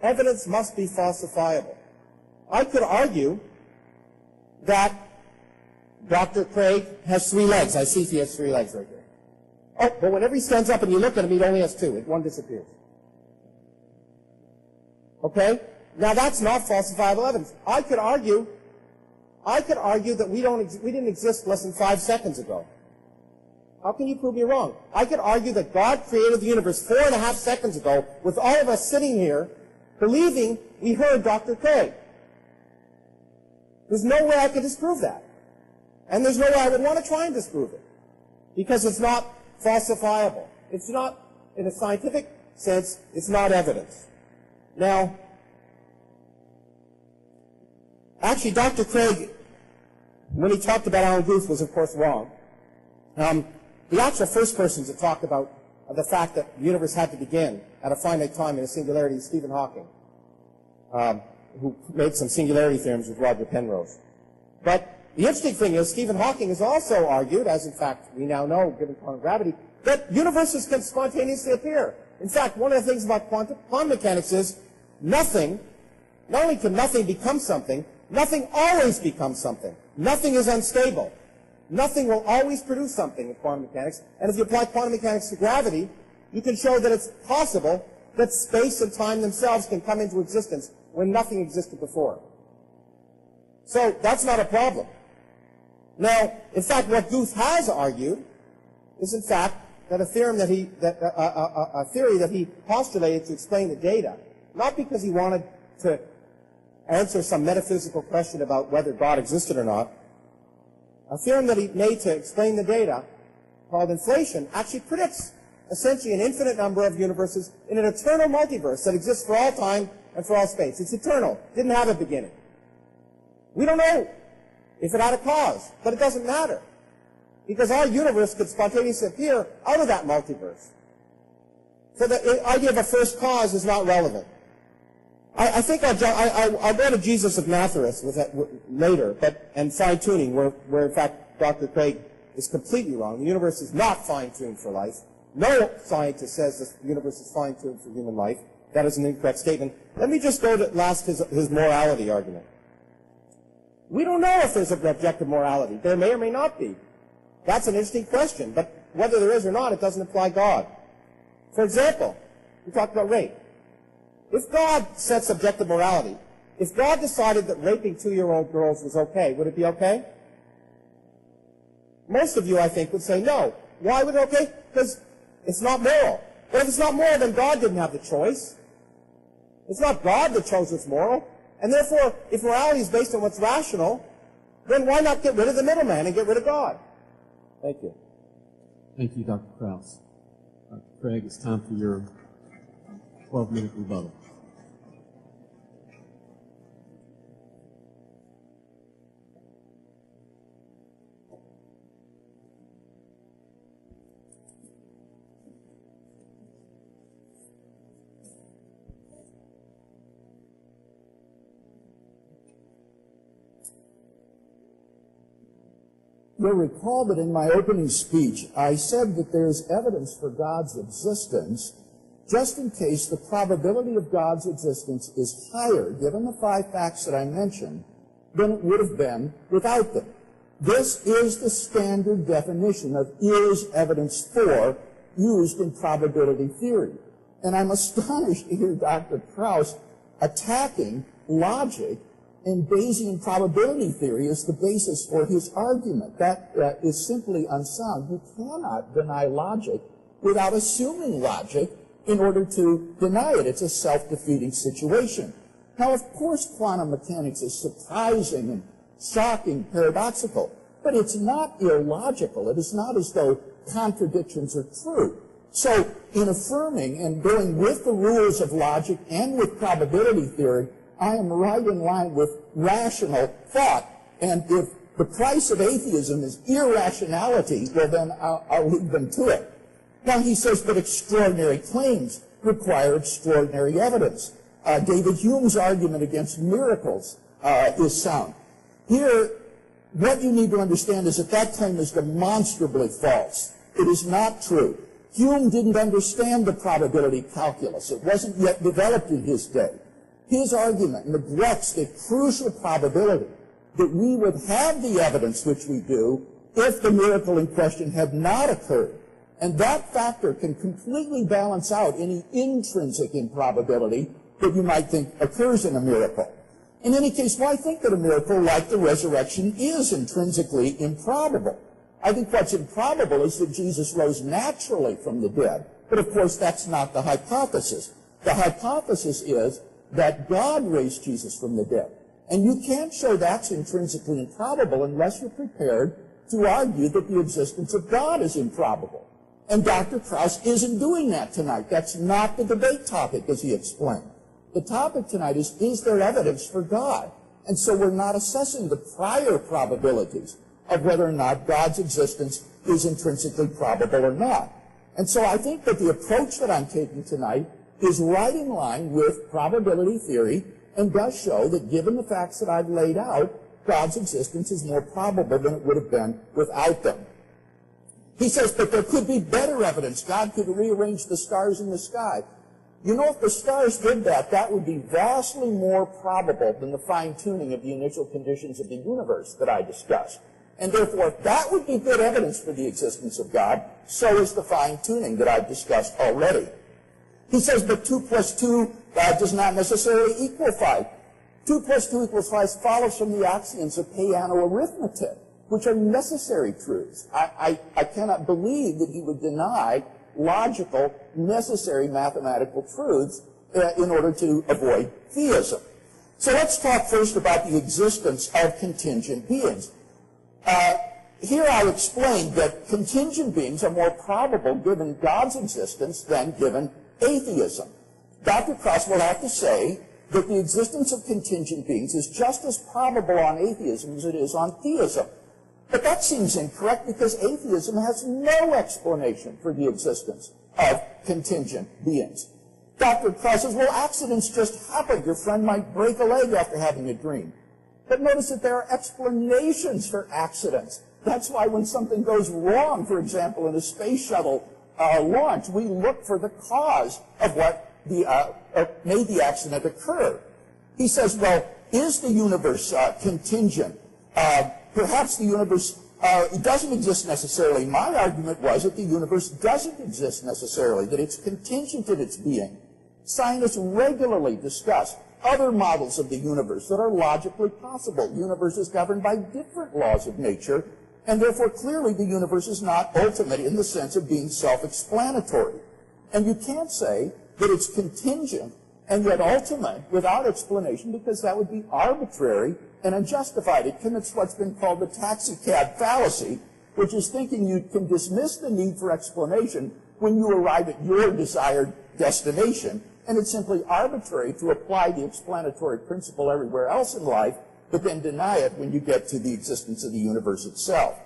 Evidence must be falsifiable. I could argue that Dr. Craig has 3 legs. I see he has 3 legs right here. Oh, but whenever he stands up and you look at him, he only has 2. One disappears. Okay? Now that's not falsifiable evidence. I could argue that we didn't exist less than 5 seconds ago. How can you prove me wrong? I could argue that God created the universe 4.5 seconds ago with all of us sitting here believing we heard Dr. Craig. There's no way I could disprove that. And there's no way I would want to try and disprove it. Because it's not falsifiable. It's not, in a scientific sense, it's not evidence. Now, actually, Dr. Craig, when he talked about Alan Guth, was of course wrong. The actual first person to talk about the fact that the universe had to begin at a finite time in a singularity is Stephen Hawking, who made some singularity theorems with Roger Penrose. But the interesting thing is, Stephen Hawking has also argued, as in fact we now know, given quantum gravity, that universes can spontaneously appear. In fact, one of the things about quantum mechanics is nothing, not only can nothing become something, nothing always becomes something. Nothing is unstable. Nothing will always produce something in quantum mechanics. And if you apply quantum mechanics to gravity, you can show that it's possible that space and time themselves can come into existence when nothing existed before. So that's not a problem. Now, in fact, what Guth has argued is, in fact, that a theorem that a theory that he postulated to explain the data, not because he wanted to answer some metaphysical question about whether God existed or not, a theorem that he made to explain the data, called inflation, actually predicts essentially an infinite number of universes in an eternal multiverse that exists for all time and for all space. It's eternal. Didn't have a beginning. We don't know if it had a cause, but it doesn't matter, because our universe could spontaneously appear out of that multiverse. So the idea of a first cause is not relevant. I think I'll go to Jesus of Nazareth with that later, and fine-tuning, where in fact Dr. Craig is completely wrong. The universe is not fine-tuned for life. No scientist says the universe is fine-tuned for human life. That is an incorrect statement. Let me just go to his morality argument. We don't know if there's an objective morality. There may or may not be. That's an interesting question, but whether there is or not, it doesn't imply God. For example, we talked about rape. If God sets objective morality, if God decided that raping 2-year-old girls was okay, would it be okay? Most of you, I think, would say no. Why would it be okay? Because it's not moral. But if it's not moral, then God didn't have the choice. It's not God that chose what's moral. And therefore, if morality is based on what's rational, then why not get rid of the middleman and get rid of God? Thank you. Thank you, Dr. Krauss. Dr. Craig, it's time for your 12-minute rebuttal. You'll recall that in my opening speech, I said that there's evidence for God's existence just in case the probability of God's existence is higher, given the 5 facts that I mentioned, than it would have been without them. This is the standard definition of is evidence for used in probability theory. And I'm astonished to hear Dr. Krauss attacking logic and Bayesian probability theory as the basis for his argument. That is simply unsound. You cannot deny logic without assuming logic in order to deny it. It's a self-defeating situation. Now, of course, quantum mechanics is surprising and shocking, paradoxical, but it's not illogical. It is not as though contradictions are true. So, in affirming and going with the rules of logic and with probability theory, I am right in line with rational thought. And if the price of atheism is irrationality, well, then I'll leave them to it. Now, he says that extraordinary claims require extraordinary evidence. David Hume's argument against miracles is sound. Here, what you need to understand is that that claim is demonstrably false. It is not true. Hume didn't understand the probability calculus. It wasn't yet developed in his day. His argument neglects the crucial probability that we would have the evidence which we do if the miracle in question had not occurred. And that factor can completely balance out any intrinsic improbability that you might think occurs in a miracle. In any case, why think that a miracle like the resurrection is intrinsically improbable? I think what's improbable is that Jesus rose naturally from the dead. But of course, that's not the hypothesis. The hypothesis is that God raised Jesus from the dead. And you can't show that's intrinsically improbable unless you're prepared to argue that the existence of God is improbable. And Dr. Krauss isn't doing that tonight. That's not the debate topic, as he explained. The topic tonight is there evidence for God? And so we're not assessing the prior probabilities of whether or not God's existence is intrinsically probable or not. And so I think that the approach that I'm taking tonight is right in line with probability theory and does show that given the facts that I've laid out, God's existence is more probable than it would have been without them. He says, but there could be better evidence. God could rearrange the stars in the sky. You know, if the stars did that, that would be vastly more probable than the fine-tuning of the initial conditions of the universe that I discussed. And therefore, if that would be good evidence for the existence of God, so is the fine-tuning that I've discussed already. He says, but 2 plus 2 does not necessarily equal 5. 2 plus 2 equals 5 follows from the axioms of Peano arithmetic, which are necessary truths. I cannot believe that he would deny logical, necessary mathematical truths in order to avoid theism. So let's talk first about the existence of contingent beings. Here I'll explain that contingent beings are more probable given God's existence than given atheism. Dr. Krauss will have to say that the existence of contingent beings is just as probable on atheism as it is on theism. But that seems incorrect because atheism has no explanation for the existence of contingent beings. Dr. Krauss says, well, accidents just happen. Your friend might break a leg after having a dream. But notice that there are explanations for accidents. That's why when something goes wrong, for example, in a space shuttle launch, we look for the cause of what made the accident occur. He says, well, is the universe contingent? Perhaps the universe doesn't exist necessarily. My argument was that the universe doesn't exist necessarily, that it's contingent in its being. Scientists regularly discuss other models of the universe that are logically possible. The universe is governed by different laws of nature, and therefore clearly the universe is not ultimate in the sense of being self-explanatory. And you can't say that it's contingent and yet ultimate without explanation, because that would be arbitrary and unjustified. It commits what's been called the taxicab fallacy, which is thinking you can dismiss the need for explanation when you arrive at your desired destination, and it's simply arbitrary to apply the explanatory principle everywhere else in life, but then deny it when you get to the existence of the universe itself.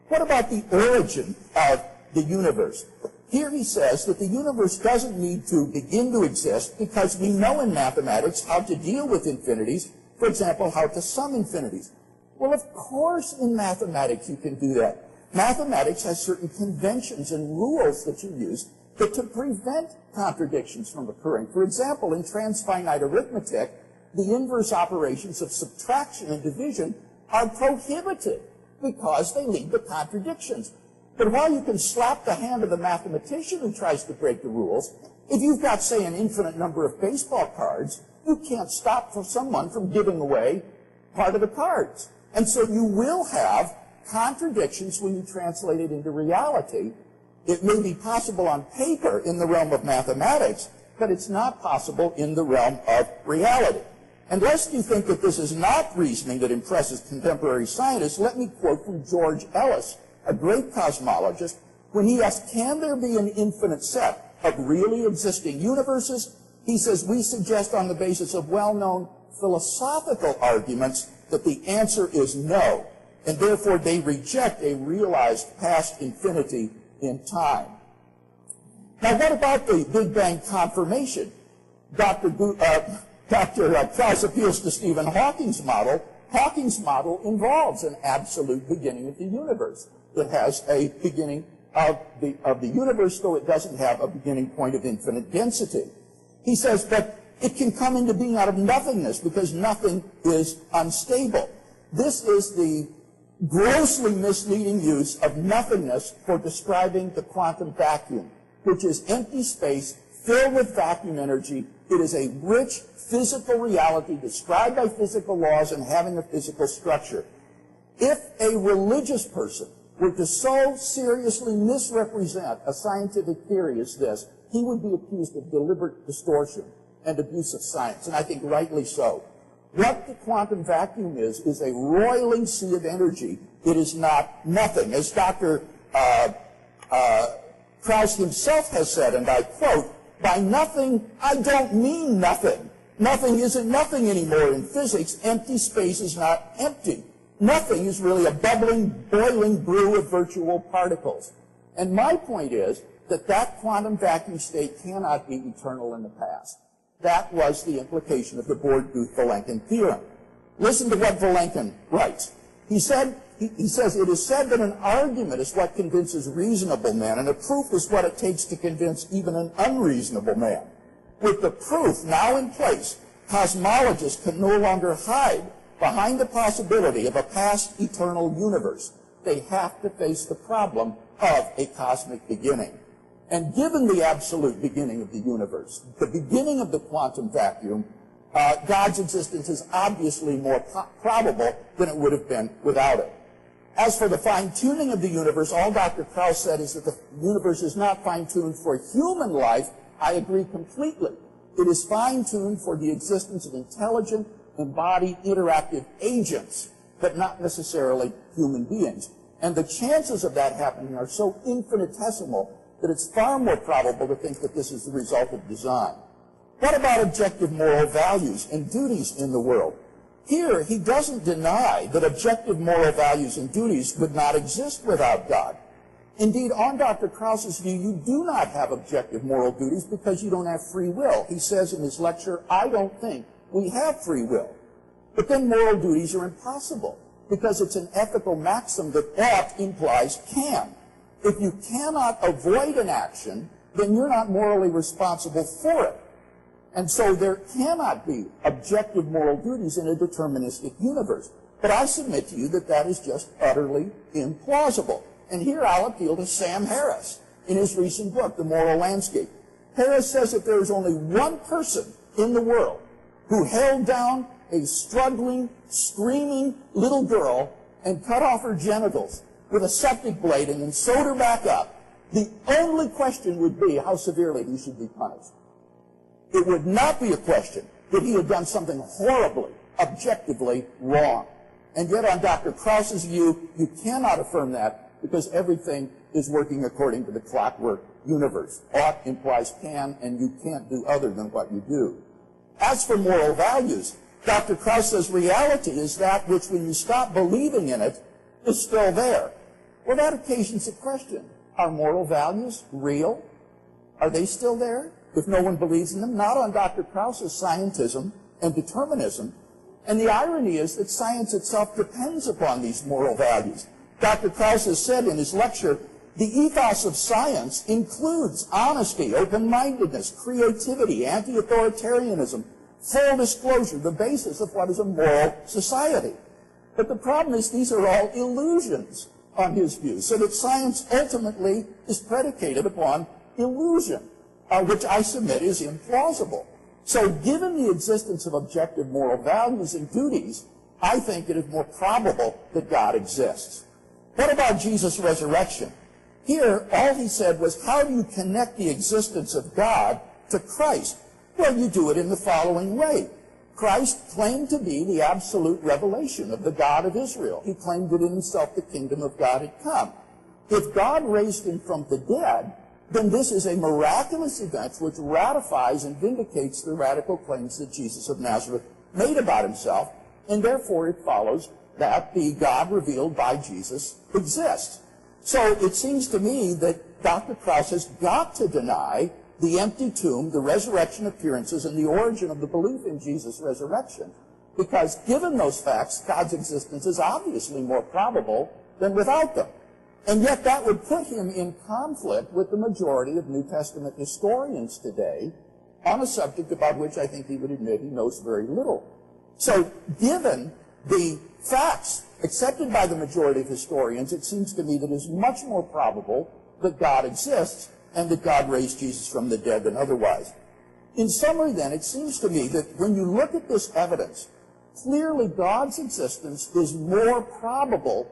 What about the origin of the universe? Here he says that the universe doesn't need to begin to exist because we know in mathematics how to deal with infinities, for example, how to sum infinities. Well, of course in mathematics you can do that. Mathematics has certain conventions and rules that you use to prevent contradictions from occurring. For example, in transfinite arithmetic, the inverse operations of subtraction and division are prohibited because they lead to contradictions. But while you can slap the hand of the mathematician who tries to break the rules, if you've got, say, an infinite number of baseball cards, you can't stop someone from giving away part of the cards. And so you will have contradictions when you translate it into reality. It may be possible on paper in the realm of mathematics, but it's not possible in the realm of reality. And lest you think that this is not reasoning that impresses contemporary scientists, let me quote from George Ellis, a great cosmologist, when he asked, can there be an infinite set of really existing universes? He says, we suggest on the basis of well-known philosophical arguments that the answer is no, and therefore they reject a realized past infinity in time. Now, what about the Big Bang confirmation? Dr. Krauss appeals to Stephen Hawking's model. Hawking's model involves an absolute beginning of the universe. It has a beginning of the universe, though it doesn't have a beginning point of infinite density. He says, but it can come into being out of nothingness because nothing is unstable. This is the grossly misleading use of nothingness for describing the quantum vacuum, which is empty space filled with vacuum energy. It is a rich physical reality described by physical laws and having a physical structure. If a religious person were to so seriously misrepresent a scientific theory as this, he would be accused of deliberate distortion and abuse of science, and I think rightly so. What the quantum vacuum is a roiling sea of energy. It is not nothing. As Dr. Krauss himself has said, and I quote, by nothing, I don't mean nothing. Nothing isn't nothing anymore in physics. Empty space is not empty. Nothing is really a bubbling, boiling brew of virtual particles. And my point is that that quantum vacuum state cannot be eternal in the past. That was the implication of the Born-Guth-Vilenkin theorem. Listen to what Vilenkin writes. He says, it is said that an argument is what convinces reasonable men, and a proof is what it takes to convince even an unreasonable man. With the proof now in place, cosmologists can no longer hide behind the possibility of a past eternal universe. They have to face the problem of a cosmic beginning. And given the absolute beginning of the universe, the beginning of the quantum vacuum, God's existence is obviously more probable than it would have been without it. As for the fine-tuning of the universe, all Dr. Krauss said is that the universe is not fine-tuned for human life. I agree completely. It is fine-tuned for the existence of intelligent, embodied, interactive agents, but not necessarily human beings. And the chances of that happening are so infinitesimal that it's far more probable to think that this is the result of design. What about objective moral values and duties in the world? Here, he doesn't deny that objective moral values and duties would not exist without God. Indeed, on Dr. Krauss's view, you do not have objective moral duties because you don't have free will. He says in his lecture, I don't think we have free will. But then moral duties are impossible because it's an ethical maxim that ought implies can. If you cannot avoid an action, then you're not morally responsible for it. And so there cannot be objective moral duties in a deterministic universe. But I submit to you that that is just utterly implausible. And here I'll appeal to Sam Harris in his recent book, The Moral Landscape. Harris says that there is only one person in the world who held down a struggling, screaming little girl and cut off her genitals with a septic blade and then sewed her back up. The only question would be how severely he should be punished. It would not be a question that he had done something horribly, objectively wrong. And yet on Dr. Krauss's view, you cannot affirm that because everything is working according to the clockwork universe. Ought implies can, and you can't do other than what you do. As for moral values, Dr. Krauss says reality is that which, when you stop believing in it, is still there. Well, that occasions a question. Are moral values real? Are they still there if no one believes in them? Not on Dr. Krauss's scientism and determinism. And the irony is that science itself depends upon these moral values. Dr. Krauss has said in his lecture, the ethos of science includes honesty, open-mindedness, creativity, anti-authoritarianism, full disclosure, the basis of what is a moral society. But the problem is these are all illusions on his view, so that science ultimately is predicated upon illusion, which I submit is implausible. So given the existence of objective moral values and duties, I think it is more probable that God exists. What about Jesus' resurrection? Here, all he said was, how do you connect the existence of God to Christ? Well, you do it in the following way. Christ claimed to be the absolute revelation of the God of Israel. He claimed that in himself the kingdom of God had come. If God raised him from the dead, then this is a miraculous event which ratifies and vindicates the radical claims that Jesus of Nazareth made about himself, and therefore it follows that the God revealed by Jesus exists. So it seems to me that Dr. Krauss has got to deny the empty tomb, the resurrection appearances, and the origin of the belief in Jesus' resurrection. Because given those facts, God's existence is obviously more probable than without them. And yet that would put him in conflict with the majority of New Testament historians today on a subject about which I think he would admit he knows very little. So given the facts accepted by the majority of historians, it seems to me that it is much more probable that God exists and that God raised Jesus from the dead than otherwise. In summary, then, it seems to me that when you look at this evidence, clearly God's existence is more probable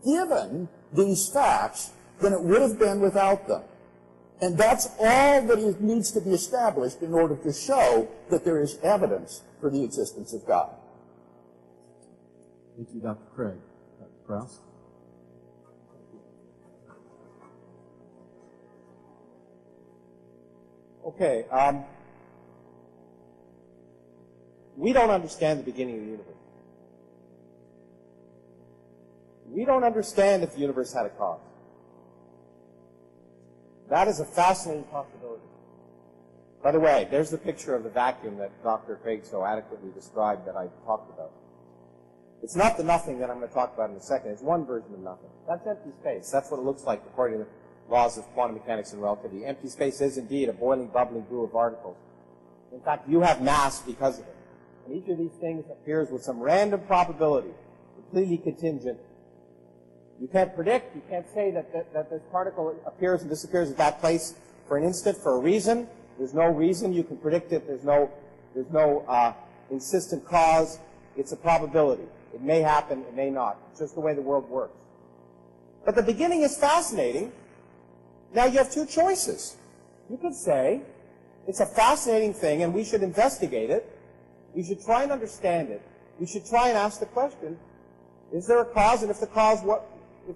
given these facts than it would have been without them. And that's all that needs to be established in order to show that there is evidence for the existence of God. Thank you, Dr. Craig. Dr. Krauss? Okay, we don't understand the beginning of the universe. We don't understand if the universe had a cause. That is a fascinating possibility. By the way, there's the picture of the vacuum that Dr. Craig so adequately described that I talked about. It's not the nothing that I'm going to talk about in a second. It's one version of nothing. That's empty space. That's what it looks like according to the laws of quantum mechanics and relativity. Empty space is indeed a boiling, bubbling brew of particles. In fact, you have mass because of it. And each of these things appears with some random probability, completely contingent. You can't predict, you can't say that this particle appears and disappears at that place for an instant for a reason. There's no reason you can predict it. There's no insistent cause. It's a probability. It may happen, it may not. It's just the way the world works. But the beginning is fascinating. Now you have two choices. You could say, it's a fascinating thing and we should investigate it. We should try and understand it. We should try and ask the question, is there a cause? And if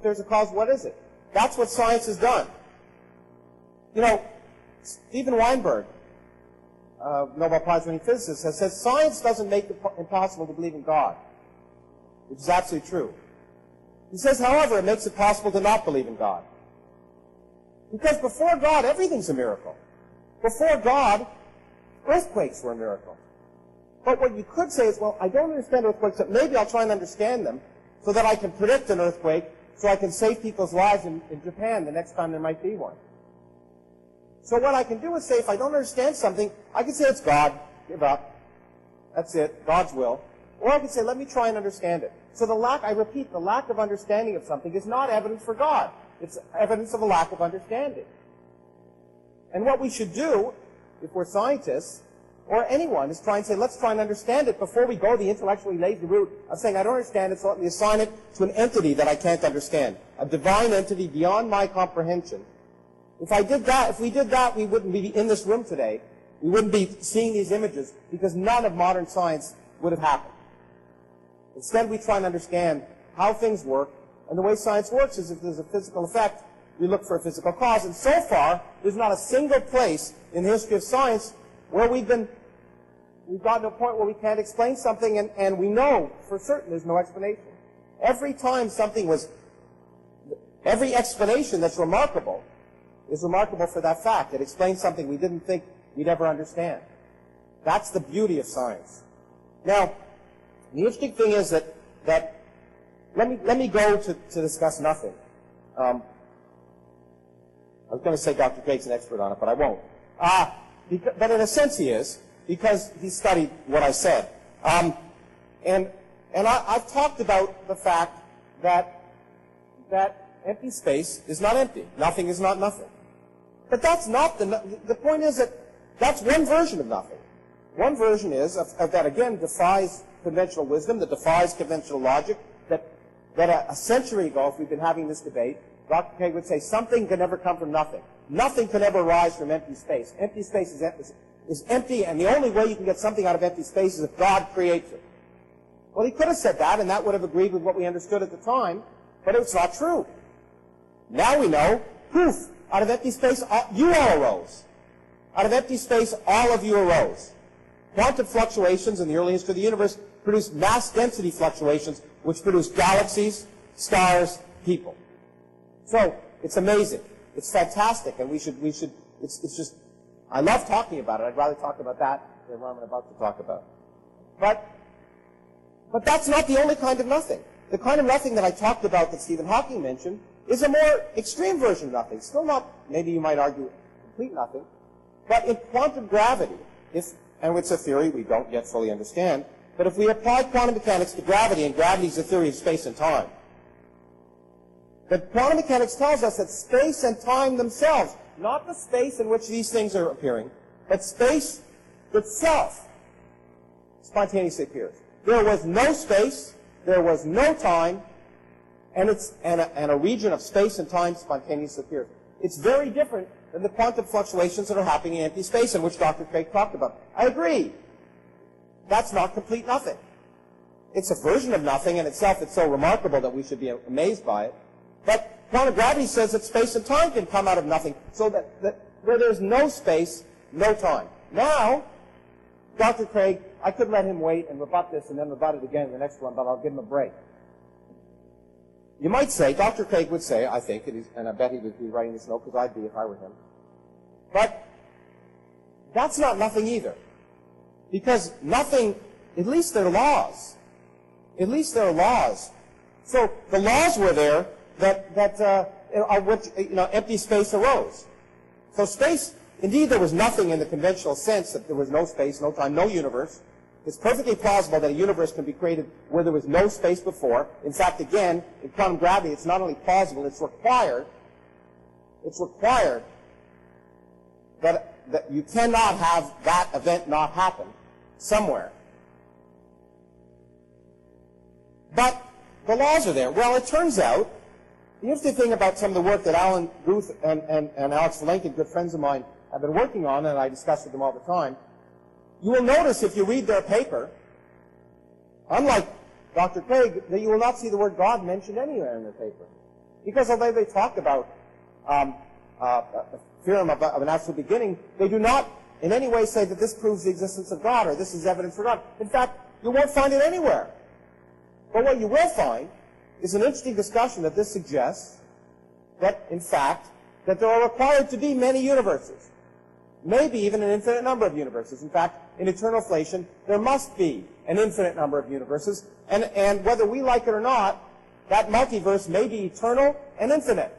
there's a cause, what is it? That's what science has done. You know, Steven Weinberg, Nobel Prize-winning physicist, has said science doesn't make it impossible to believe in God, which is absolutely true. He says, however, it makes it possible to not believe in God. Because before God, everything's a miracle. Before God, earthquakes were a miracle. But what you could say is, well, I don't understand earthquakes, but maybe I'll try and understand them so that I can predict an earthquake, so I can save people's lives in Japan the next time there might be one. So what I can do is say, if I don't understand something, I can say it's God, give up. That's it, God's will. Or I can say, let me try and understand it. So I repeat, the lack of understanding of something is not evidence for God. It's evidence of a lack of understanding. And what we should do, if we're scientists, or anyone, is try and say, let's try and understand it before we go the intellectually lazy route of saying, I don't understand it, so let me assign it to an entity that I can't understand, a divine entity beyond my comprehension. If we did that, we wouldn't be in this room today. We wouldn't be seeing these images, because none of modern science would have happened. Instead, we try and understand how things work, and the way science works is if there's a physical effect, we look for a physical cause. And so far, there's not a single place in the history of science where we've gotten to a point where we can't explain something, and we know for certain there's no explanation. Every explanation that's remarkable is remarkable for that fact. It explains something we didn't think we'd ever understand. That's the beauty of science. Now, the interesting thing is that let me go to discuss nothing. I was going to say Dr. Craig's an expert on it, but I won't. But in a sense he is, because he studied what I said. And I've talked about the fact that empty space is not empty. Nothing is not nothing. But that's not the point is that that's one version of nothing. One version is that, again, defies conventional wisdom, that defies conventional logic, that a century ago, if we'd been having this debate, Dr. Craig would say something can never come from nothing. Nothing can ever rise from empty space. Empty space is empty, and the only way you can get something out of empty space is if God creates it. Well, he could have said that, and that would have agreed with what we understood at the time, but it's not true. Now we know, poof, out of empty space, you all arose. Out of empty space, all of you arose. Quantum fluctuations in the early history of the universe produced mass density fluctuations, which produced galaxies, stars, people. So, it's amazing. It's fantastic, and it's just, I love talking about it. I'd rather talk about that than what I'm about to talk about. But that's not the only kind of nothing. The kind of nothing that I talked about that Stephen Hawking mentioned is a more extreme version of nothing. Still not, maybe you might argue, complete nothing. But in quantum gravity, and it's a theory we don't yet fully understand, but if we apply quantum mechanics to gravity, and gravity is a theory of space and time, but quantum mechanics tells us that space and time themselves, not the space in which these things are appearing, but space itself spontaneously appears. There was no space, there was no time, and a region of space and time spontaneously appears. It's very different than the quantum fluctuations that are happening in empty space, in which Dr. Craig talked about. I agree. That's not complete nothing. It's a version of nothing, and itself it's so remarkable that we should be amazed by it. But quantum gravity says that space and time can come out of nothing, so that where there's no space, no time. Now, Dr. Craig, I could let him wait and rebut this and then rebut it again in the next one, but I'll give him a break. You might say, Dr. Craig would say, I think, and I bet he would be writing this note, because I'd be if I were him, but that's not nothing either. Because nothing, at least there are laws. At least there are laws. So the laws were there that which empty space arose. So space, indeed there was nothing in the conventional sense that there was no space, no time, no universe. It's perfectly plausible that a universe can be created where there was no space before. In fact, again, in quantum gravity, it's not only plausible, it's required. It's required that you cannot have that event not happen somewhere. But the laws are there. Well, it turns out, the interesting thing about some of the work that Alan Guth and Alex Valenkin, good friends of mine, have been working on, and I discuss with them all the time, you will notice if you read their paper, unlike Dr. Craig, that you will not see the word God mentioned anywhere in their paper. Because although they talk about a theorem of an absolute beginning, they do not in any way say that this proves the existence of God or this is evidence for God. In fact, you won't find it anywhere. But what you will find is an interesting discussion that this suggests that, in fact, that there are required to be many universes, maybe even an infinite number of universes. In fact, in eternal inflation, there must be an infinite number of universes, and whether we like it or not, that multiverse may be eternal and infinite.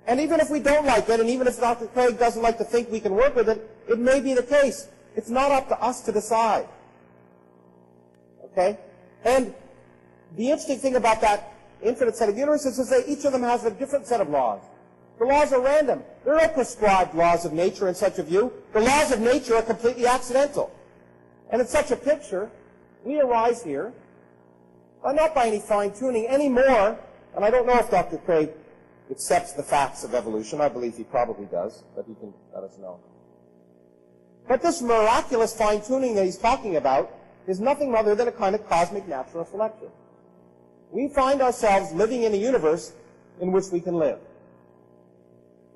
And even if we don't like it, and even if Dr. Craig doesn't like to think we can work with it, it may be the case. It's not up to us to decide. Okay? And the interesting thing about that infinite set of universes is that each of them has a different set of laws. The laws are random. There are no prescribed laws of nature in such a view. The laws of nature are completely accidental. And in such a picture, we arise here, not by any fine-tuning anymore, and I don't know if Dr. Craig accepts the facts of evolution. I believe he probably does, but he can let us know. But this miraculous fine-tuning that he's talking about is nothing other than a kind of cosmic natural selection. We find ourselves living in a universe in which we can live.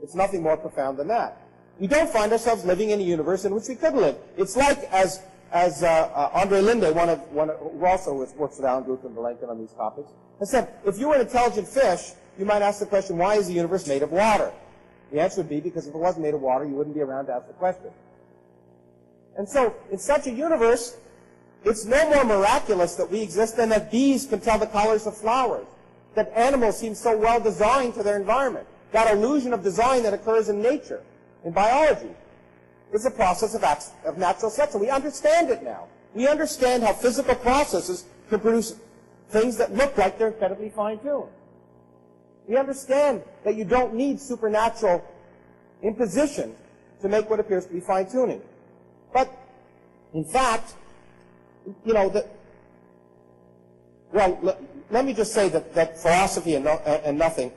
It's nothing more profound than that. We don't find ourselves living in a universe in which we could live. It's like, as Andre Linde, who also works with Alan Guth and Vilenkin on these topics, has said, if you were an intelligent fish, you might ask the question, why is the universe made of water? The answer would be, because if it wasn't made of water, you wouldn't be around to ask the question. And so, in such a universe, it's no more miraculous that we exist than that bees can tell the colors of flowers, that animals seem so well designed to their environment. That illusion of design that occurs in nature, in biology, is a process of natural selection. We understand it now. We understand how physical processes can produce things that look like they're incredibly fine-tuned. We understand that you don't need supernatural imposition to make what appears to be fine-tuning. But, in fact, you know, let me just say that philosophy and nothing,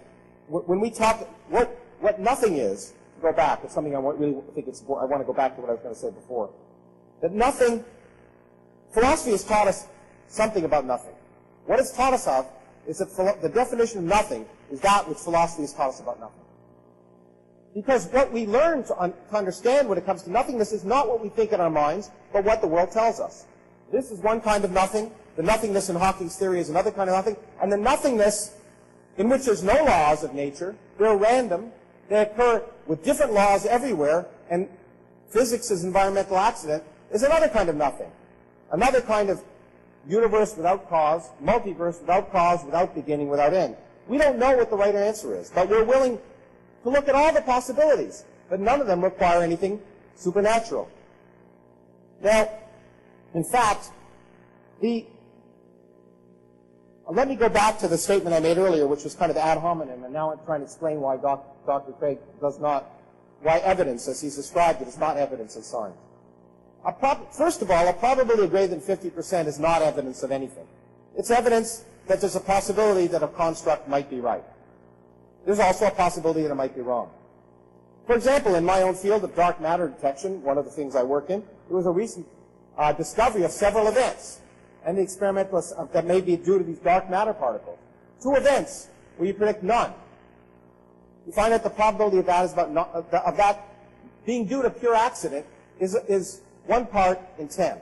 when we talk, what nothing is, to go back, it's something I really think it's important. I want to go back to what I was going to say before. That nothing, philosophy has taught us something about nothing. What it's taught us of is that the definition of nothing is that which philosophy has taught us about nothing. Because what we learn to understand when it comes to nothingness is not what we think in our minds, but what the world tells us. This is one kind of nothing. The nothingness in Hawking's theory is another kind of nothing. And the nothingness in which there's no laws of nature, they're random, they occur with different laws everywhere, and physics is environmental accident, is another kind of nothing. Another kind of universe without cause, multiverse without cause, without beginning, without end. We don't know what the right answer is, but we're willing to look at all the possibilities, but none of them require anything supernatural. Now, in fact, let me go back to the statement I made earlier, which was kind of ad hominem, and now I'm trying to explain why Dr. Craig why evidence, as he's described it, is not evidence of science. First of all, a probability of greater than 50% is not evidence of anything. It's evidence that there's a possibility that a construct might be right. There's also a possibility that it might be wrong. For example, in my own field of dark matter detection, one of the things I work in, there was a recent discovery of several events, and the experimentalists that may be due to these dark matter particles. 2 events where you predict none. You find that the probability of that is of that being due to pure accident is 1 part in 10.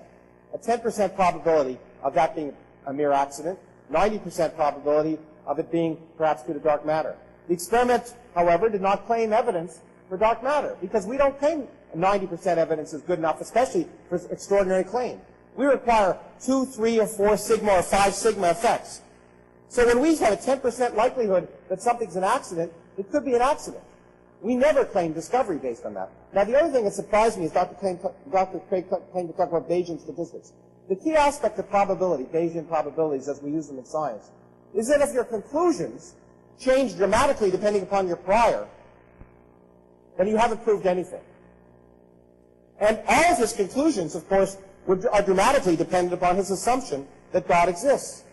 A 10% probability of that being a mere accident, 90% probability of it being perhaps due to dark matter. The experiment, however, did not claim evidence for dark matter, because we don't claim 90% evidence is good enough, especially for extraordinary claim. We require 2, 3, or 4 sigma or 5 sigma effects. So when we have a 10% likelihood that something's an accident, it could be an accident. We never claim discovery based on that. Now, the other thing that surprised me is Dr. Craig claimed to talk about Bayesian statistics. The key aspect of probability, Bayesian probabilities as we use them in science, is that if your conclusions change dramatically depending upon your prior, then you haven't proved anything. And all of his conclusions, of course, are dramatically dependent upon his assumption that God exists.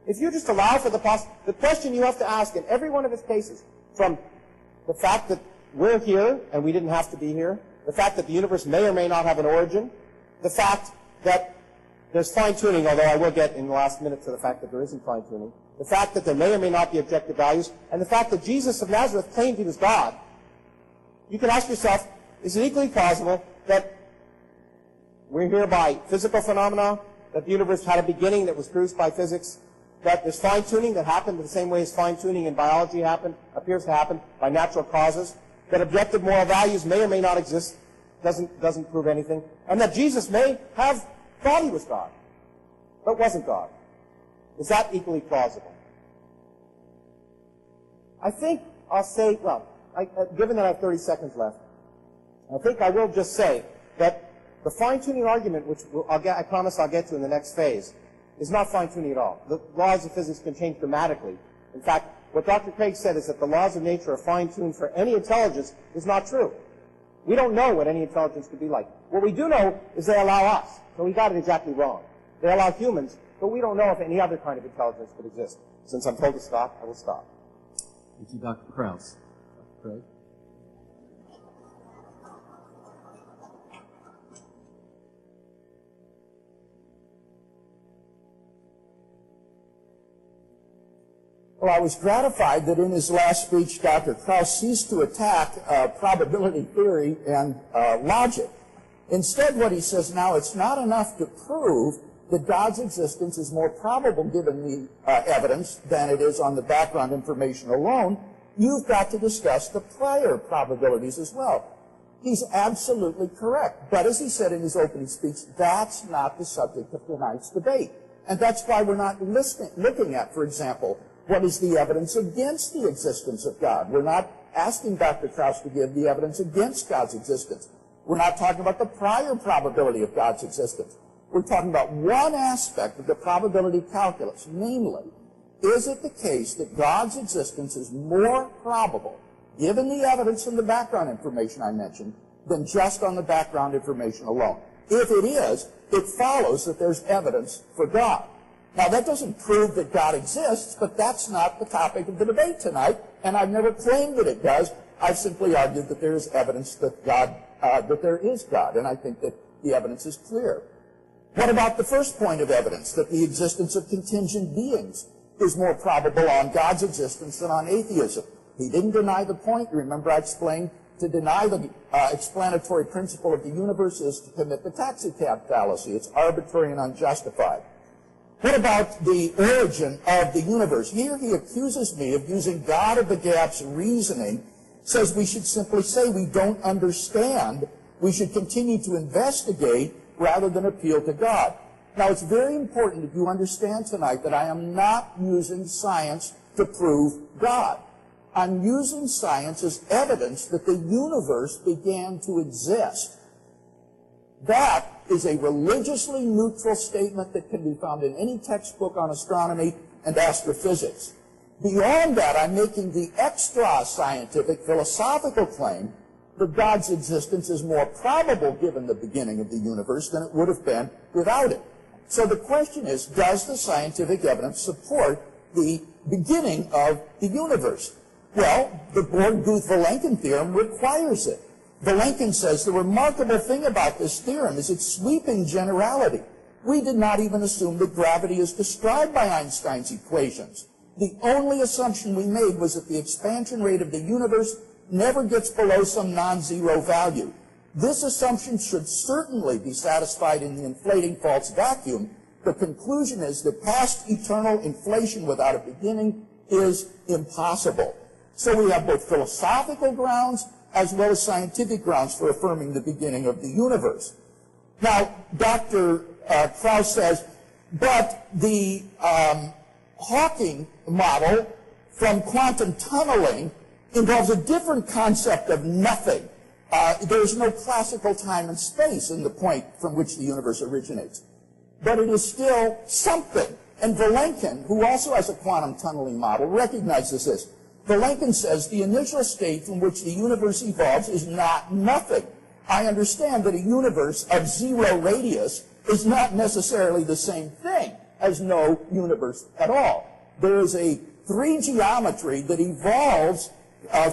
If you just allow for the question you have to ask in every one of his cases, from the fact that we're here and we didn't have to be here, the fact that the universe may or may not have an origin, the fact that there's fine-tuning, although I will get in the last minute to the fact that there isn't fine-tuning, the fact that there may or may not be objective values, and the fact that Jesus of Nazareth claimed he was God, you can ask yourself, is it equally plausible that we're here by physical phenomena, that the universe had a beginning that was produced by physics, that there's fine-tuning that happened the same way as fine-tuning in biology appears to happen by natural causes, that objective moral values may or may not exist doesn't prove anything, and that Jesus may have thought he was God, but wasn't God. Is that equally plausible? I think I'll say, well, given that I have 30 seconds left, I think I will just say that the fine-tuning argument, which I promise I'll get to in the next phase, is not fine-tuning at all. The laws of physics can change dramatically. In fact, what Dr. Craig said is that the laws of nature are fine-tuned for any intelligence is not true. We don't know what any intelligence could be like. What we do know is they allow us. So he got it exactly wrong. They allow humans, but we don't know if any other kind of intelligence could exist. Since I'm told to stop, I will stop. Thank you, Dr. Krauss. Dr. Craig? Well, I was gratified that in his last speech, Dr. Krauss ceased to attack probability theory and logic. Instead, what he says now, it's not enough to prove that God's existence is more probable given the evidence than it is on the background information alone. You've got to discuss the prior probabilities as well. He's absolutely correct. But as he said in his opening speech, that's not the subject of tonight's debate. And that's why we're not looking at, for example, what is the evidence against the existence of God? We're not asking Dr. Krauss to give the evidence against God's existence. We're not talking about the prior probability of God's existence. We're talking about one aspect of the probability calculus, namely, is it the case that God's existence is more probable, given the evidence and the background information I mentioned, than just on the background information alone? If it is, it follows that there's evidence for God. Now, that doesn't prove that God exists, but that's not the topic of the debate tonight, and I've never claimed that it does. I've simply argued that there is evidence that that there is God, and I think that the evidence is clear. What about the first point of evidence, that the existence of contingent beings is more probable on God's existence than on atheism? He didn't deny the point. Remember, I explained to deny the explanatory principle of the universe is to commit the taxicab fallacy. It's arbitrary and unjustified. What about the origin of the universe? Here he accuses me of using God of the gaps reasoning, says we should simply say we don't understand. We should continue to investigate rather than appeal to God. Now, it's very important that you understand tonight that I am not using science to prove God. I'm using science as evidence that the universe began to exist. That is a religiously neutral statement that can be found in any textbook on astronomy and astrophysics. Beyond that, I'm making the extra-scientific philosophical claim that God's existence is more probable given the beginning of the universe than it would have been without it. So the question is, does the scientific evidence support the beginning of the universe? Well, the Born-Guth-Vilenkin theorem requires it. Vilenkin says the remarkable thing about this theorem is its sweeping generality. We did not even assume that gravity is described by Einstein's equations. The only assumption we made was that the expansion rate of the universe never gets below some non-zero value. This assumption should certainly be satisfied in the inflating false vacuum. The conclusion is that past eternal inflation without a beginning is impossible. So we have both philosophical grounds as well as scientific grounds for affirming the beginning of the universe. Now, Dr. Krauss says, but the Hawking model from quantum tunneling involves a different concept of nothing. There's no classical time and space in the point from which the universe originates. But it is still something. And Vilenkin, who also has a quantum tunneling model, recognizes this. Vilenkin says the initial state from which the universe evolves is not nothing. I understand that a universe of zero radius is not necessarily the same thing as no universe at all. There is a 3 geometry that evolves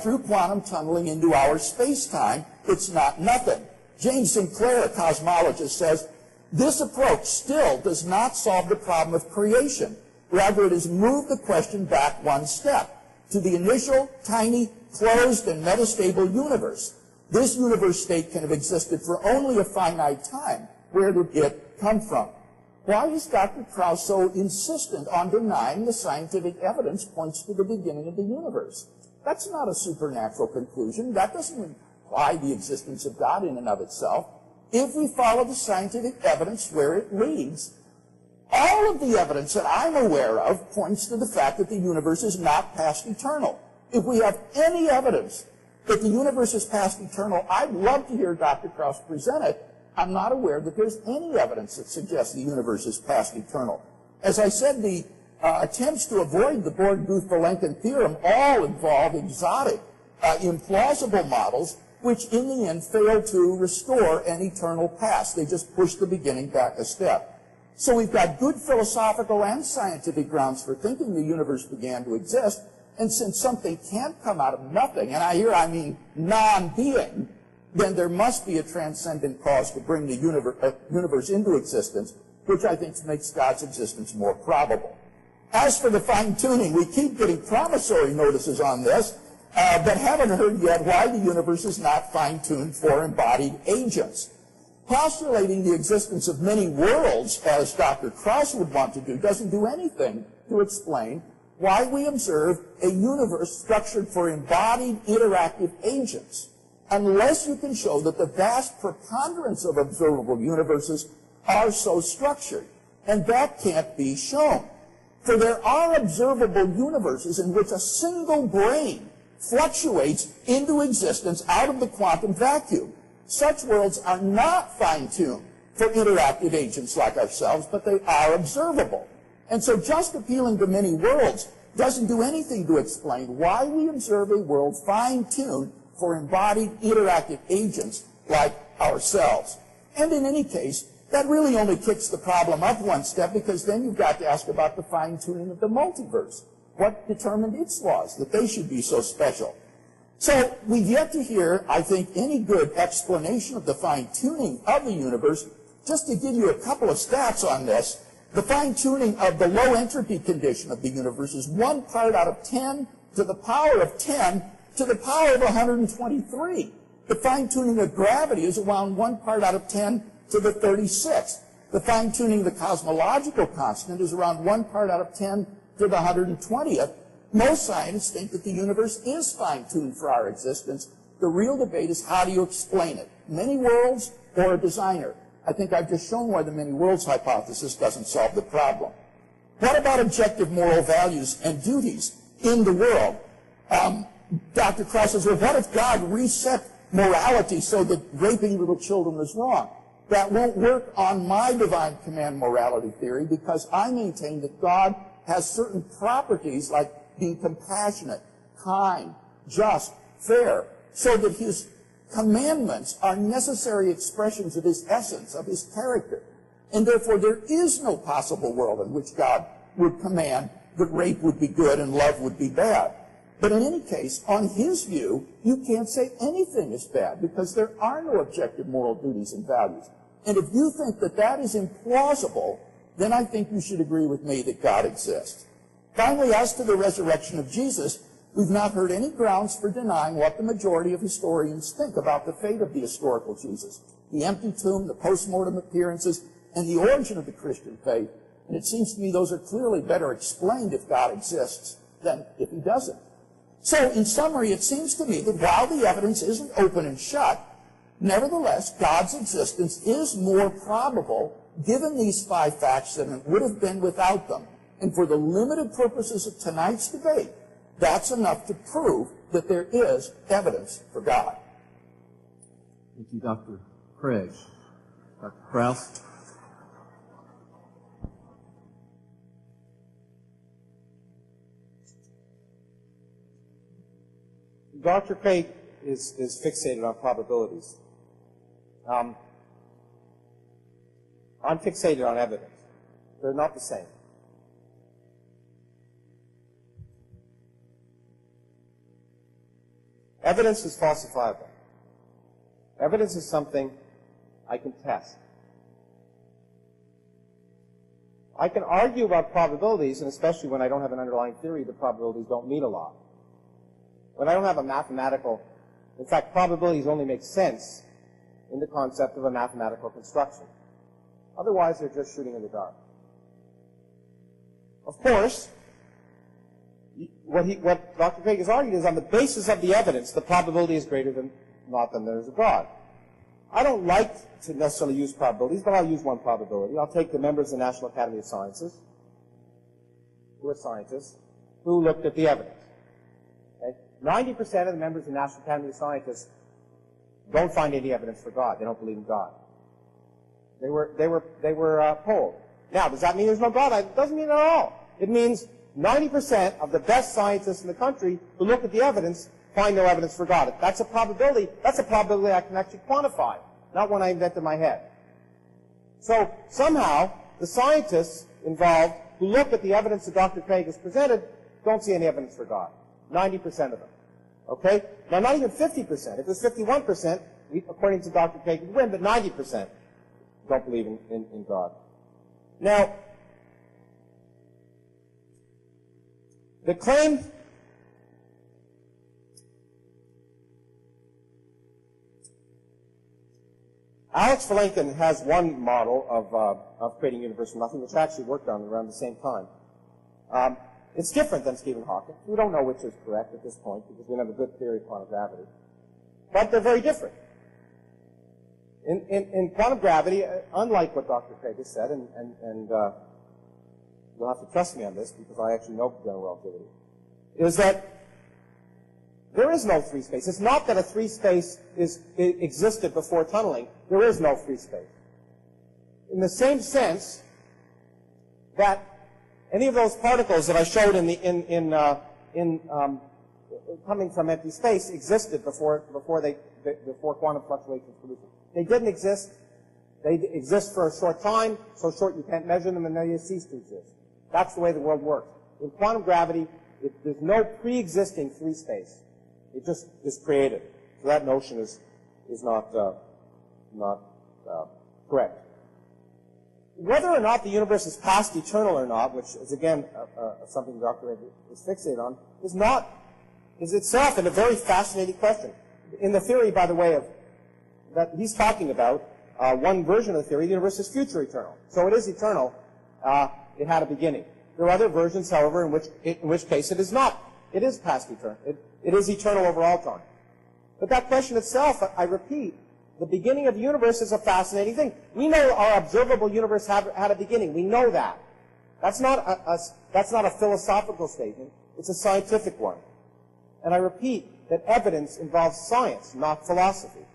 through quantum tunneling into our space-time. It's not nothing. James Sinclair, a cosmologist, says, this approach still does not solve the problem of creation. Rather, it has moved the question back one step to the initial, tiny, closed, and metastable universe. This universe state can have existed for only a finite time. Where did it come from? Why is Dr. Krauss so insistent on denying the scientific evidence points to the beginning of the universe? That's not a supernatural conclusion. That doesn't imply the existence of God in and of itself. If we follow the scientific evidence where it leads, all of the evidence that I'm aware of points to the fact that the universe is not past eternal. If we have any evidence that the universe is past eternal, I'd love to hear Dr. Krauss present it. I'm not aware that there's any evidence that suggests the universe is past eternal. As I said, the attempts to avoid the Born-Guth-Vilenkin theorem all involve exotic, implausible models, which in the end fail to restore an eternal past. They just push the beginning back a step. So we've got good philosophical and scientific grounds for thinking the universe began to exist, and since something can't come out of nothing, and I mean non-being, then there must be a transcendent cause to bring the universe into existence, which I think makes God's existence more probable. As for the fine-tuning, we keep getting promissory notices on this, but haven't heard yet why the universe is not fine-tuned for embodied agents. Postulating the existence of many worlds, as Dr. Krauss would want to do, doesn't do anything to explain why we observe a universe structured for embodied interactive agents, unless you can show that the vast preponderance of observable universes are so structured. And that can't be shown. For there are observable universes in which a single brain fluctuates into existence out of the quantum vacuum. Such worlds are not fine-tuned for interactive agents like ourselves, but they are observable. And so just appealing to many worlds doesn't do anything to explain why we observe a world fine-tuned for embodied interactive agents like ourselves. And in any case, that really only kicks the problem up one step, because then you've got to ask about the fine-tuning of the multiverse. What determined its laws, that they should be so special? So we've yet to hear, I think, any good explanation of the fine-tuning of the universe. Just to give you a couple of stats on this, the fine-tuning of the low entropy condition of the universe is 1 part out of 10 to the power of 10 to the power of 123. The fine-tuning of gravity is around 1 part out of 10 to the 36th. The fine-tuning of the cosmological constant is around 1 part out of 10 to the 120th. Most scientists think that the universe is fine-tuned for our existence. The real debate is, how do you explain it? Many worlds or a designer? I think I've just shown why the many worlds hypothesis doesn't solve the problem. What about objective moral values and duties in the world? Dr. Krauss says, well, what if God reset morality so that raping little children was wrong? That won't work on my divine command morality theory, because I maintain that God has certain properties like being compassionate, kind, just, fair, so that his commandments are necessary expressions of his essence, of his character. And therefore, there is no possible world in which God would command that rape would be good and love would be bad. But in any case, on his view, you can't say anything is bad, because there are no objective moral duties and values. And if you think that that is implausible, then I think you should agree with me that God exists. Finally, as to the resurrection of Jesus, we've not heard any grounds for denying what the majority of historians think about the fate of the historical Jesus, the empty tomb, the post-mortem appearances, and the origin of the Christian faith. And it seems to me those are clearly better explained if God exists than if he doesn't. So, in summary, it seems to me that while the evidence isn't open and shut, nevertheless, God's existence is more probable given these 5 facts than it would have been without them. And for the limited purposes of tonight's debate, that's enough to prove that there is evidence for God. Thank you, Dr. Craig. Dr. Krauss. Dr. Craig is fixated on probabilities. I'm fixated on evidence. They're not the same. Evidence is falsifiable. Evidence is something I can test. I can argue about probabilities, and especially when I don't have an underlying theory, the probabilities don't mean a lot. When I don't have a mathematical, in fact, probabilities only make sense in the concept of a mathematical construction. Otherwise, they're just shooting in the dark. Of course, what Dr. Craig has argued is on the basis of the evidence, the probability is greater than not than there is a God. I don't like to necessarily use probabilities, but I'll use one probability. I'll take the members of the National Academy of Sciences, who are scientists, who looked at the evidence. Okay? 90% of the members of the National Academy of Scientists don't find any evidence for God. They don't believe in God. They were polled. Now, does that mean there's no God? It doesn't mean at all. It means 90% of the best scientists in the country who look at the evidence find no evidence for God. If that's a probability, that's a probability I can actually quantify, not one I invent in my head. So somehow, the scientists involved who look at the evidence that Dr. Craig has presented don't see any evidence for God. 90% of them. Okay? Now, not even 50%. If it was 51%, according to Dr. Craig, we'd win, but 90% don't believe in God. Now, the claim Alex Vilenkin has one model of creating a universe from nothing, which I actually worked on around the same time. It's different than Stephen Hawking. We don't know which is correct at this point because we don't have a good theory of quantum gravity. But they're very different. In quantum gravity, unlike what Dr. Craig has said, and you'll have to trust me on this because I actually know general relativity, is that there is no free space. It's not that a free space existed before tunneling. There is no free space. In the same sense that any of those particles that I showed coming from empty space existed before quantum fluctuations produced them. They didn't exist. They exist for a short time, so short you can't measure them, and then they cease to exist. That's the way the world works. In quantum gravity, there's no pre-existing free space. It just is created. So that notion is not correct. Whether or not the universe is past eternal or not, which is again something Dr. Craig is fixated on, is itself a very fascinating question. In the theory, by the way, that he's talking about, one version of the theory, the universe is future eternal. So it is eternal. It had a beginning. There are other versions, however, in which case it is not. It is past eternal. It is eternal over all time. But that question itself, I repeat, the beginning of the universe is a fascinating thing. We know our observable universe had a beginning. We know that. That's not a philosophical statement. It's a scientific one. And I repeat that evidence involves science, not philosophy.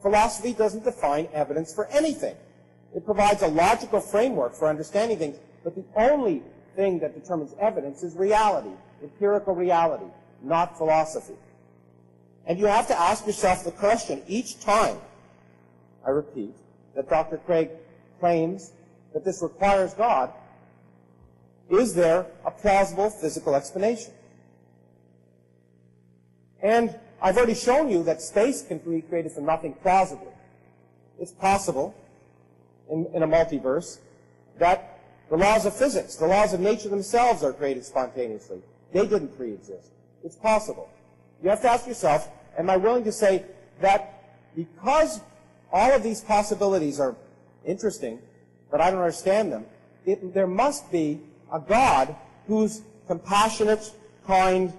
Philosophy doesn't define evidence for anything. It provides a logical framework for understanding things, but the only thing that determines evidence is reality, empirical reality, not philosophy. And you have to ask yourself the question each time, I repeat, that Dr. Craig claims that this requires God, is there a plausible physical explanation? And I've already shown you that space can be created from nothing plausibly. It's possible in a multiverse that the laws of physics, the laws of nature themselves are created spontaneously. They didn't pre-exist. It's possible. You have to ask yourself, am I willing to say that because all of these possibilities are interesting, but I don't understand them, there must be a God who's compassionate, kind,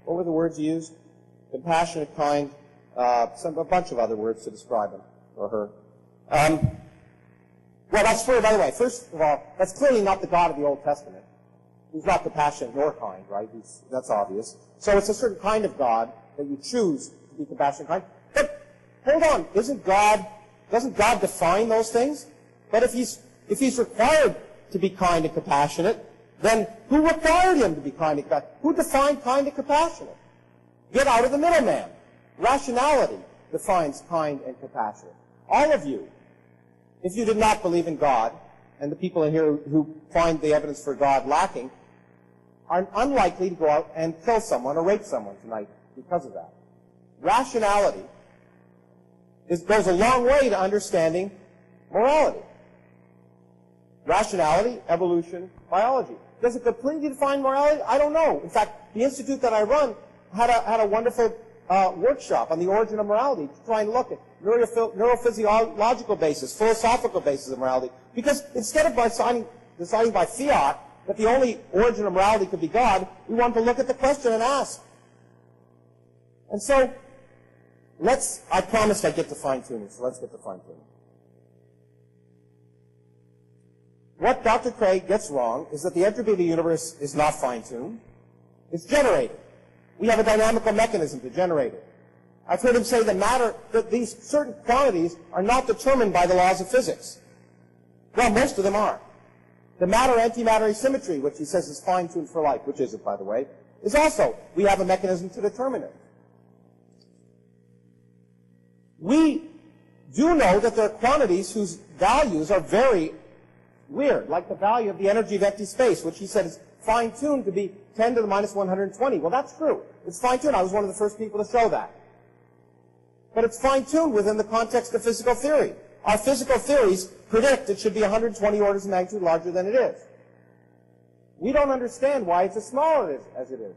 what were the words used? Compassionate, kind, a bunch of other words to describe him or her. Well, that's true, by the way. First of all, that's clearly not the God of the Old Testament. He's not compassionate nor kind, right? That's obvious. So it's a certain kind of God that you choose to be compassionate and kind. But hold on, doesn't God define those things? But if he's required to be kind and compassionate, then who required him to be kind and compassionate? Who defined kind and compassionate? Get out of the middleman. Rationality defines kind and compassionate. All of you, if you did not believe in God, and the people in here who find the evidence for God lacking, are unlikely to go out and kill someone or rape someone tonight because of that. Rationality goes a long way to understanding morality. Rationality, evolution, biology. Does it completely define morality? I don't know. In fact, the institute that I run had a wonderful workshop on the origin of morality to try and look at neurophysiological basis, philosophical basis of morality. Because instead of deciding by fiat that the only origin of morality could be God, we wanted to look at the question and ask. And so, I promised I'd get to fine-tuning, so let's get to fine-tuning. What Dr. Craig gets wrong is that the entropy of the universe is not fine-tuned. It's generated. We have a dynamical mechanism to generate it. I've heard him say that these certain quantities are not determined by the laws of physics. Well, most of them are. The matter-antimatter asymmetry, which he says is fine-tuned for life, which isn't, by the way, is also, we have a mechanism to determine it. We do know that there are quantities whose values are very weird, like the value of the energy of empty space, which he said is fine-tuned to be 10 to the minus 120. Well, that's true. It's fine-tuned. I was one of the first people to show that. But it's fine-tuned within the context of physical theory. Our physical theories predict it should be 120 orders of magnitude larger than it is. We don't understand why it's as small as it is.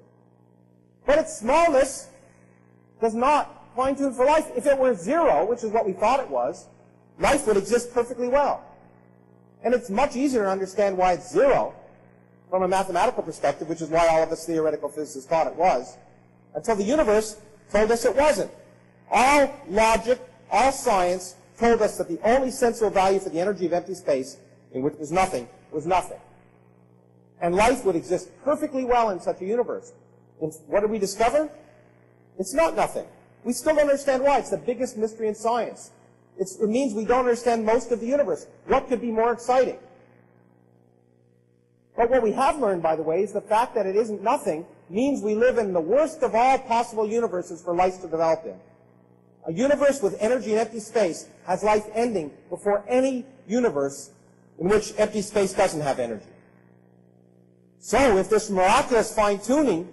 But its smallness does not fine-tune for life. If it were zero, which is what we thought it was, life would exist perfectly well. And it's much easier to understand why it's zero from a mathematical perspective, which is why all of us theoretical physicists thought it was, until the universe told us it wasn't. All logic, all science told us that the only sensible value for the energy of empty space, in which was nothing. And life would exist perfectly well in such a universe. And what did we discover? It's not nothing. We still don't understand why. It's the biggest mystery in science. It means we don't understand most of the universe. What could be more exciting? But what we have learned, by the way, is the fact that it isn't nothing means we live in the worst of all possible universes for life to develop in. A universe with energy and empty space has life ending before any universe in which empty space doesn't have energy. So if this miraculous fine-tuning,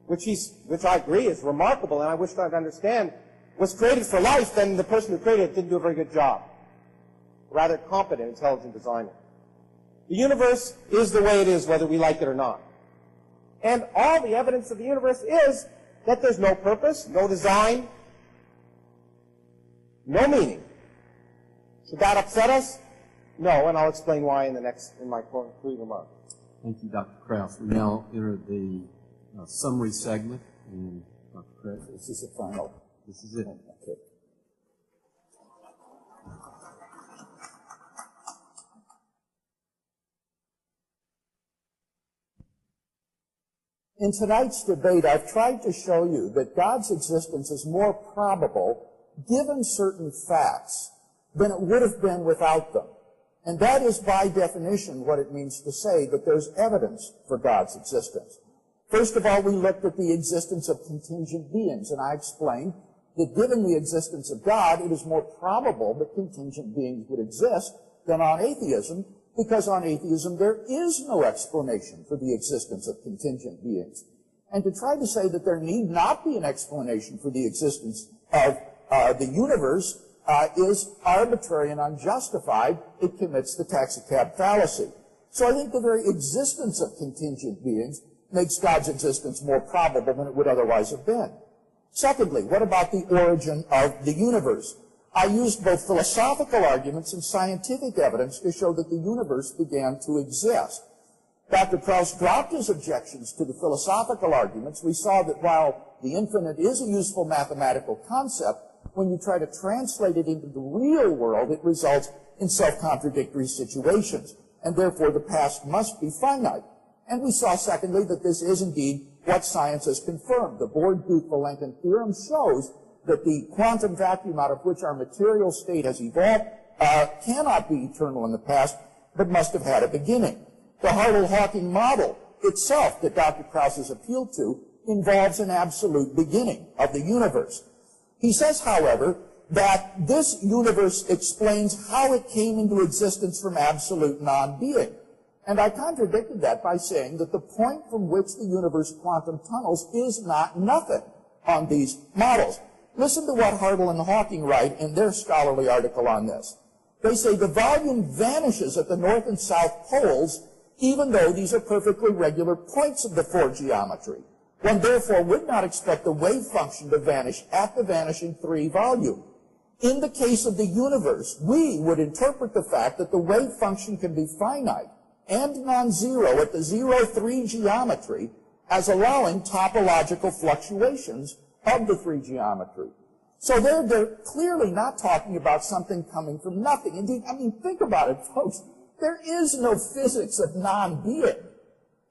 which I agree is remarkable and I wish I'd understand, was created for life, then the person who created it didn't do a very good job. Rather competent, intelligent designer. The universe is the way it is, whether we like it or not. And all the evidence of the universe is that there's no purpose, no design, no meaning. Should that upset us? No, and I'll explain why in my concluding remarks. Thank you, Dr. Krauss. We now enter the summary segment. And Dr. Craig, This is the final. this is it. Okay. In tonight's debate, I've tried to show you that God's existence is more probable given certain facts than it would have been without them. And that is by definition what it means to say that there's evidence for God's existence. First of all, we looked at the existence of contingent beings, and I explained that given the existence of God, it is more probable that contingent beings would exist than on atheism, because on atheism there is no explanation for the existence of contingent beings. And to try to say that there need not be an explanation for the existence of the universe is arbitrary and unjustified. It commits the taxicab fallacy. So I think the very existence of contingent beings makes God's existence more probable than it would otherwise have been. Secondly, what about the origin of the universe? I used both philosophical arguments and scientific evidence to show that the universe began to exist. Dr. Krauss dropped his objections to the philosophical arguments. We saw that while the infinite is a useful mathematical concept, when you try to translate it into the real world, it results in self-contradictory situations, and therefore the past must be finite. And we saw, secondly, that this is indeed what science has confirmed. The Born-Guth-Vilenkin theorem shows that the quantum vacuum out of which our material state has evolved cannot be eternal in the past, but must have had a beginning. The Hartle-Hawking model itself that Dr. Krauss has appealed to involves an absolute beginning of the universe. He says, however, that this universe explains how it came into existence from absolute non-being. And I contradicted that by saying that the point from which the universe quantum tunnels is not nothing on these models. Listen to what Hartle and Hawking write in their scholarly article on this. They say the volume vanishes at the north and south poles, even though these are perfectly regular points of the four geometry. One therefore would not expect the wave function to vanish at the vanishing 3 volume. In the case of the universe, we would interpret the fact that the wave function can be finite and non-zero at the 0-3 geometry as allowing topological fluctuations of the 3 geometry. So they're clearly not talking about something coming from nothing. Indeed, I mean, think about it, folks. There is no physics of non-being.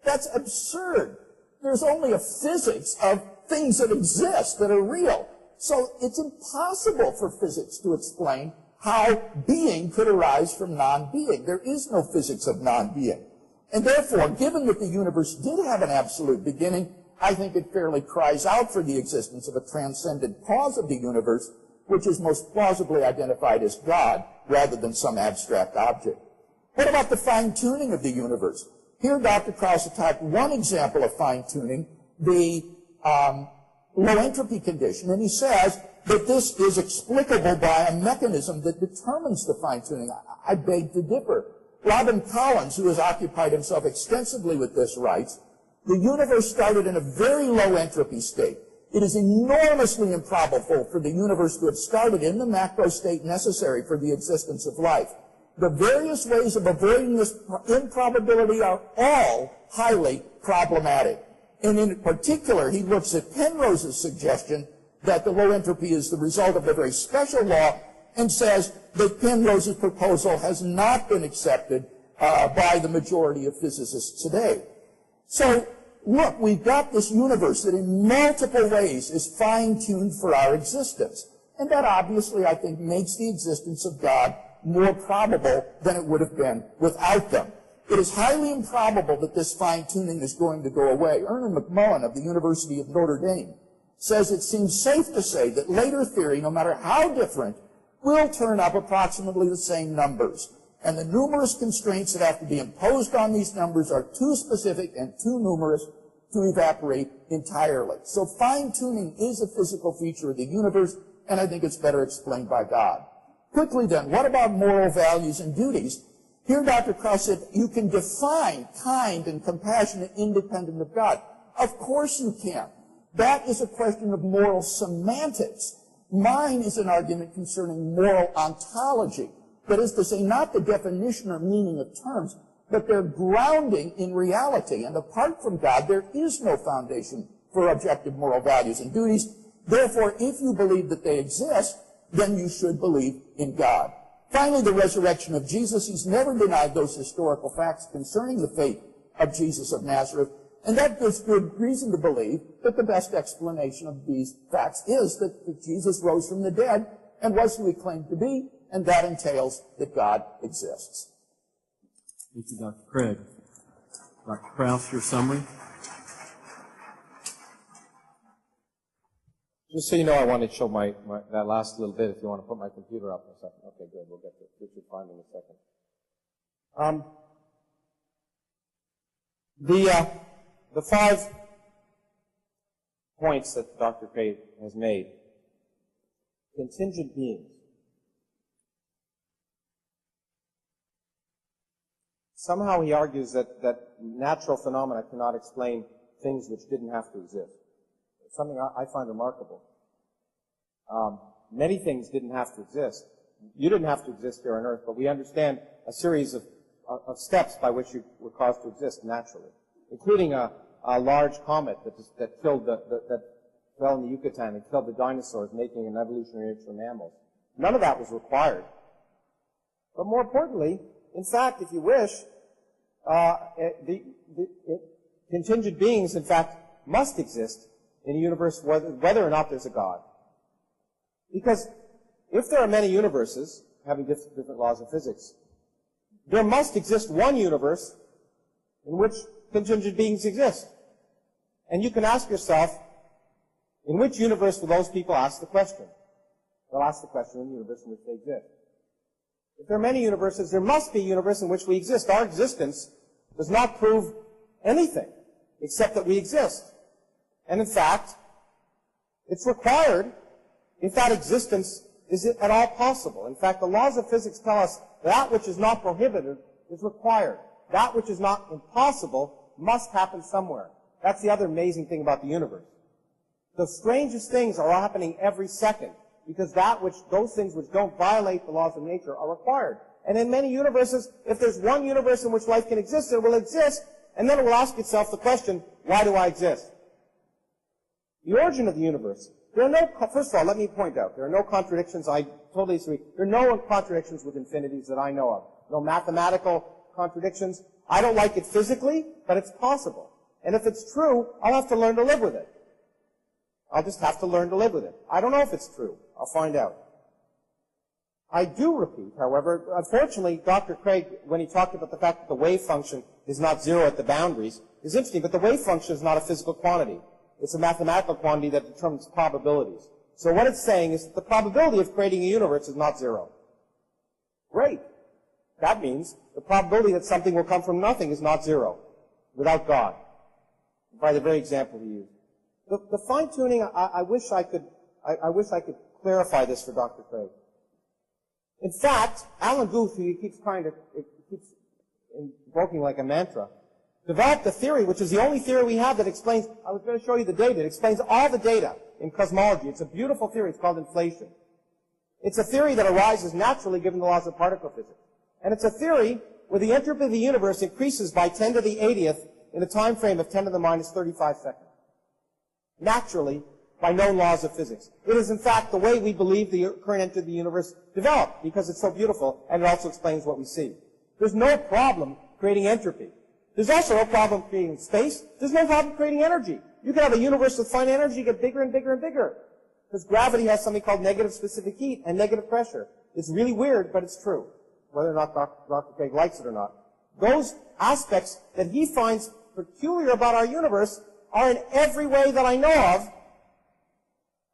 That's absurd. There's only a physics of things that exist, that are real. So it's impossible for physics to explain how being could arise from non-being. There is no physics of non-being. And therefore, given that the universe did have an absolute beginning, I think it fairly cries out for the existence of a transcendent cause of the universe, which is most plausibly identified as God, rather than some abstract object. What about the fine-tuning of the universe? Here, Dr. Krauss attacked one example of fine-tuning, the low entropy condition, and he says that this is explicable by a mechanism that determines the fine-tuning. I beg to differ. Robin Collins, who has occupied himself extensively with this, writes, the universe started in a very low entropy state. It is enormously improbable for the universe to have started in the macro state necessary for the existence of life. The various ways of avoiding this improbability are all highly problematic. And in particular, he looks at Penrose's suggestion that the low entropy is the result of a very special law and says that Penrose's proposal has not been accepted by the majority of physicists today. So, look, we've got this universe that in multiple ways is fine-tuned for our existence. And that obviously, I think, makes the existence of God more probable than it would have been without them. It is highly improbable that this fine-tuning is going to go away. Ernie McMullen of the University of Notre Dame says it seems safe to say that later theory, no matter how different, will turn up approximately the same numbers. And the numerous constraints that have to be imposed on these numbers are too specific and too numerous to evaporate entirely. So fine-tuning is a physical feature of the universe, and I think it's better explained by God. Quickly then, what about moral values and duties? Here Dr. Krauss said you can define kind and compassionate independent of God. Of course you can. That is a question of moral semantics. Mine is an argument concerning moral ontology. That is to say, not the definition or meaning of terms, but their grounding in reality. And apart from God, there is no foundation for objective moral values and duties. Therefore, if you believe that they exist, then you should believe in God. Finally, the resurrection of Jesus. He's never denied those historical facts concerning the fate of Jesus of Nazareth. And that gives good reason to believe that the best explanation of these facts is that Jesus rose from the dead and was who he claimed to be, and that entails that God exists. Thank you, Dr. Craig. Dr. Krauss, your summary. Just so you know, I wanted to show that last little bit if you want to put my computer up in a second. Okay, good. We'll get to Richard Fine in a second. The 5 points that Dr. Craig has made. Contingent beings. Somehow he argues that natural phenomena cannot explain things which didn't have to exist. It's something I find remarkable. Many things didn't have to exist. You didn't have to exist here on Earth, but we understand a series of steps by which you were caused to exist naturally, including a large comet that killed that fell in the Yucatan and killed the dinosaurs, making an evolutionary age for mammals. None of that was required. But more importantly, in fact, if you wish, contingent beings, in fact, must exist in a universe whether or not there's a God. Because if there are many universes having different laws of physics, there must exist one universe in which contingent beings exist. And you can ask yourself, in which universe will those people ask the question? They'll ask the question in the universe in which they exist. If there are many universes, there must be a universe in which we exist. Our existence does not prove anything except that we exist. And in fact, it's required if that existence is at all possible. In fact, the laws of physics tell us that which is not prohibited is required. That which is not impossible must happen somewhere. That's the other amazing thing about the universe. The strangest things are happening every second because those things which don't violate the laws of nature are required. And in many universes, if there's one universe in which life can exist, it will exist, and then it will ask itself the question, why do I exist? The origin of the universe. There are no, first of all, let me point out, there are no contradictions. I totally agree. There are no contradictions with infinities that I know of. No mathematical contradictions. I don't like it physically, but it's possible. And if it's true, I'll have to learn to live with it. I'll just have to learn to live with it. I don't know if it's true. I'll find out. I do repeat, however, unfortunately, Dr. Craig, when he talked about the fact that the wave function is not zero at the boundaries, is interesting, but the wave function is not a physical quantity. It's a mathematical quantity that determines probabilities. So what it's saying is that the probability of creating a universe is not zero. Great. That means the probability that something will come from nothing is not zero without God. By the very example he used. The fine-tuning, I wish I could clarify this for Dr. Craig. In fact, Alan Guth, who he keeps invoking like a mantra, developed a theory, which is the only theory we have that explains, I was going to show you the data, it explains all the data in cosmology. It's a beautiful theory. It's called inflation. It's a theory that arises naturally given the laws of particle physics. And it's a theory where the entropy of the universe increases by 10 to the 80th in a time frame of 10 to the minus 35 seconds. Naturally, by known laws of physics. It is, in fact, the way we believe the current entropy of the universe developed, because it's so beautiful, and it also explains what we see. There's no problem creating entropy. There's also no problem creating space. There's no problem creating energy. You can have a universe with fine energy get bigger and bigger and bigger. Because gravity has something called negative specific heat and negative pressure. It's really weird, but it's true, whether or not Dr. Craig likes it or not. Those aspects that he finds peculiar about our universe are in every way that I know of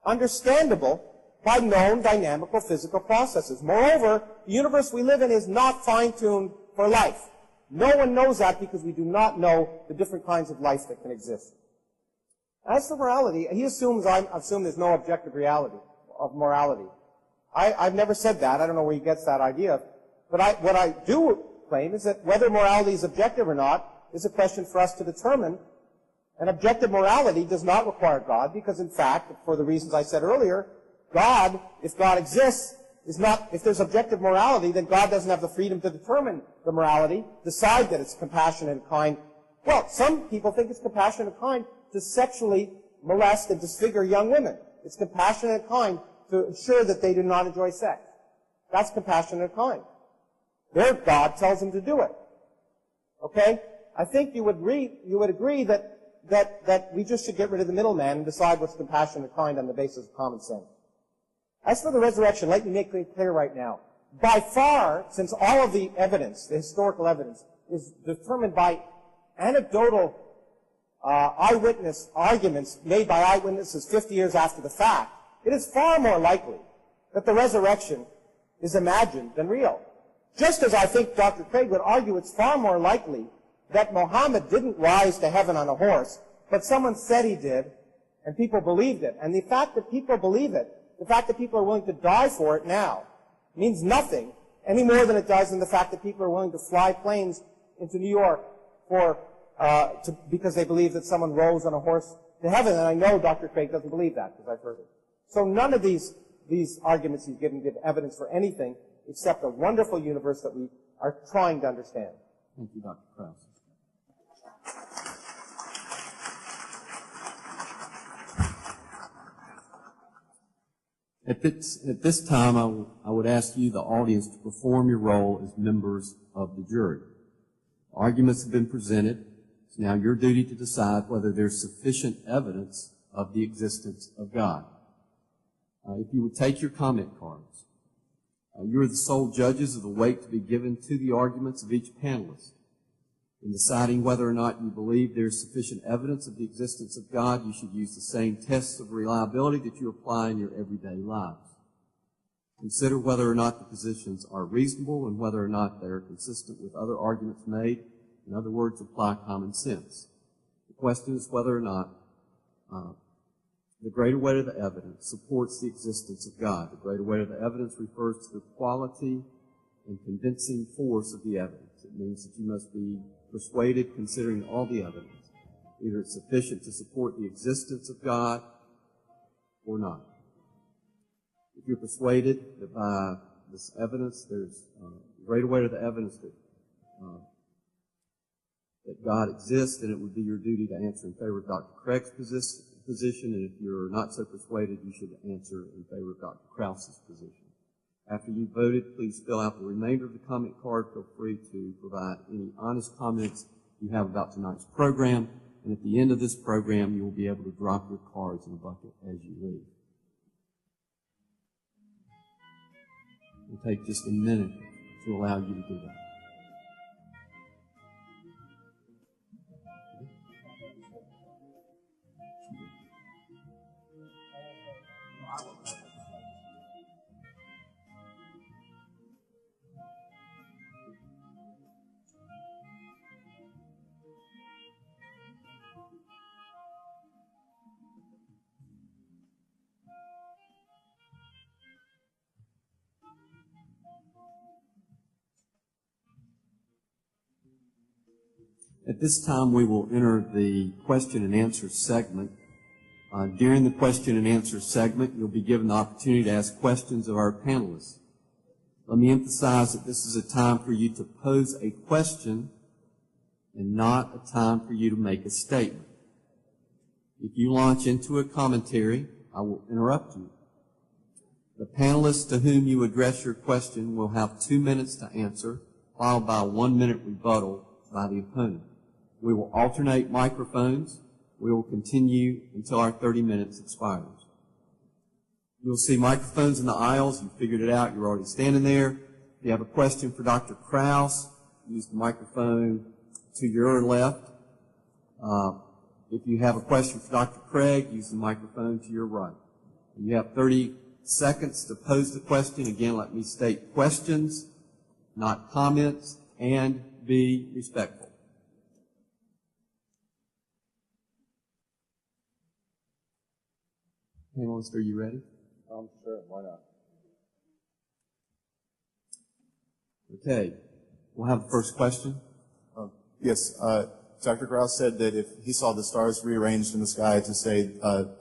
understandable by known dynamical physical processes. Moreover, the universe we live in is not fine-tuned for life. No one knows that because we do not know the different kinds of life that can exist. As for morality, he assumes I assume there's no objective reality of morality. I've never said that. I don't know where he gets that idea. But what I do claim is that whether morality is objective or not is a question for us to determine. And objective morality does not require God because, in fact, for the reasons I said earlier, God, if God exists, is not, if there's objective morality, then God doesn't have the freedom to determine the morality, decide that it's compassionate and kind. Well, some people think it's compassionate and kind to sexually molest and disfigure young women. It's compassionate and kind to ensure that they do not enjoy sex. That's compassionate and kind. Their God tells them to do it. Okay? I think you would agree that we just should get rid of the middleman and decide what's compassionate and kind on the basis of common sense. As for the resurrection, let me make it clear right now. By far, since all of the evidence, the historical evidence, is determined by anecdotal eyewitness arguments made by eyewitnesses 50 years after the fact, it is far more likely that the resurrection is imagined than real. Just as I think Dr. Craig would argue it's far more likely that Muhammad didn't rise to heaven on a horse, but someone said he did, and people believed it. And the fact that people believe it, the fact that people are willing to die for it now, means nothing any more than it does in the fact that people are willing to fly planes into New York because they believe that someone rose on a horse to heaven. And I know Dr. Craig doesn't believe that because I've heard it. So none of these arguments he's given give evidence for anything except a wonderful universe that we are trying to understand. Thank you, Dr. Krauss. At this time, I would ask you, the audience, to perform your role as members of the jury. Arguments have been presented. It's now your duty to decide whether there's sufficient evidence of the existence of God. If you would take your comment cards. You are the sole judges of the weight to be given to the arguments of each panelist. In deciding whether or not you believe there is sufficient evidence of the existence of God, you should use the same tests of reliability that you apply in your everyday lives. Consider whether or not the positions are reasonable and whether or not they are consistent with other arguments made. In other words, apply common sense. The question is whether or not the greater weight of the evidence supports the existence of God. The greater weight of the evidence refers to the quality and convincing force of the evidence. It means that you must be persuaded, considering all the evidence. Either it's sufficient to support the existence of God or not. If you're persuaded that by this evidence there's greater weight of the evidence that God exists, then it would be your duty to answer in favor of Dr. Craig's position, and if you're not so persuaded, you should answer in favor of Dr. Krauss's position. After you've voted, please fill out the remainder of the comment card. Feel free to provide any honest comments you have about tonight's program, and at the end of this program, you will be able to drop your cards in a bucket as you leave. It'll take just a minute to allow you to do that. At this time, we will enter the question and answer segment. During the question and answer segment, you'll be given the opportunity to ask questions of our panelists. Let me emphasize that this is a time for you to pose a question and not a time for you to make a statement. If you launch into a commentary, I will interrupt you. The panelists to whom you address your question will have 2 minutes to answer, followed by a 1-minute rebuttal by the opponent. We will alternate microphones. We will continue until our 30 minutes expires. You'll see microphones in the aisles. You figured it out. You're already standing there. If you have a question for Dr. Krauss, use the microphone to your left. If you have a question for Dr. Craig, use the microphone to your right. You have 30 seconds to pose the question. Again, let me state questions, not comments, and be respectful. Panelists, are you ready? Sure, why not? Okay, we'll have the first question. Yes, Dr. Krauss said that if he saw the stars rearranged in the sky to say,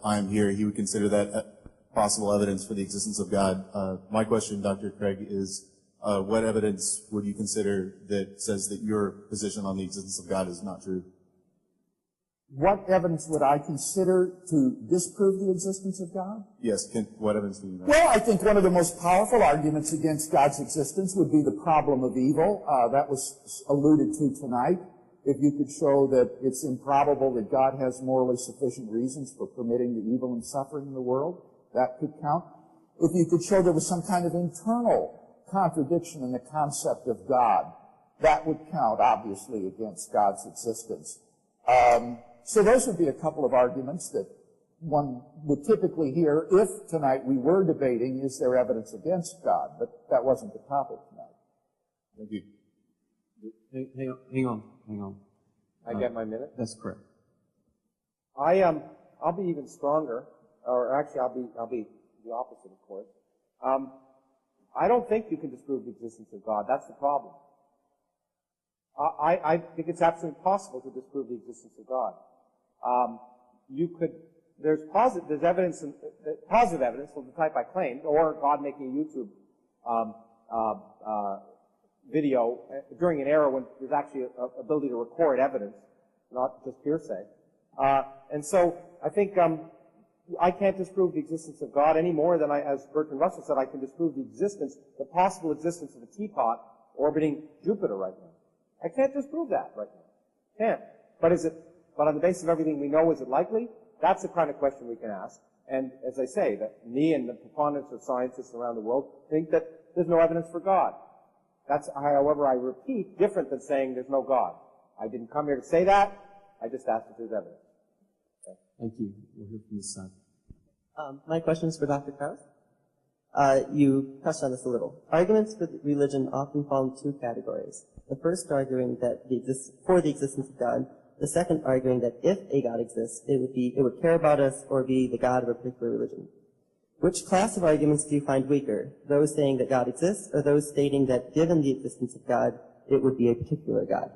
I am here, he would consider that possible evidence for the existence of God. My question, Dr. Craig, is what evidence would you consider that says that your position on the existence of God is not true? What evidence would I consider to disprove the existence of God? Yes, what evidence do you know? Well, I think one of the most powerful arguments against God's existence would be the problem of evil. That was alluded to tonight. If you could show that it's improbable that God has morally sufficient reasons for permitting the evil and suffering in the world, that could count. If you could show there was some kind of internal contradiction in the concept of God, that would count, obviously, against God's existence. So those would be a couple of arguments that one would typically hear if tonight we were debating, is there evidence against God? But that wasn't the topic tonight. Thank you. Hang on. I get my minute? That's correct. I'll be even stronger, or actually I'll be the opposite, of course. I don't think you can disprove the existence of God. That's the problem. I think it's absolutely impossible to disprove the existence of God. There's evidence, positive evidence of the type I claimed, or God making a YouTube video during an era when there's actually an ability to record evidence, not just hearsay. And so I think I can't disprove the existence of God any more than as Bertrand Russell said, I can disprove the possible existence of a teapot orbiting Jupiter right now. I can't disprove that right now. Can't. But on the basis of everything we know, is it likely? That's the kind of question we can ask. And as I say, that me and the preponderance of scientists around the world think that there's no evidence for God. That's, however, I repeat, different than saying there's no God. I didn't come here to say that. I just asked if there's evidence. Okay. Thank you. We'll hear from this side. My question is for Dr. Krauss. You touched on this a little. Arguments for religion often fall into two categories. The first arguing that for the existence of God. The second arguing that if a God exists, it would care about us or be the God of a particular religion. Which class of arguments do you find weaker? Those saying that God exists, or those stating that given the existence of God, it would be a particular God?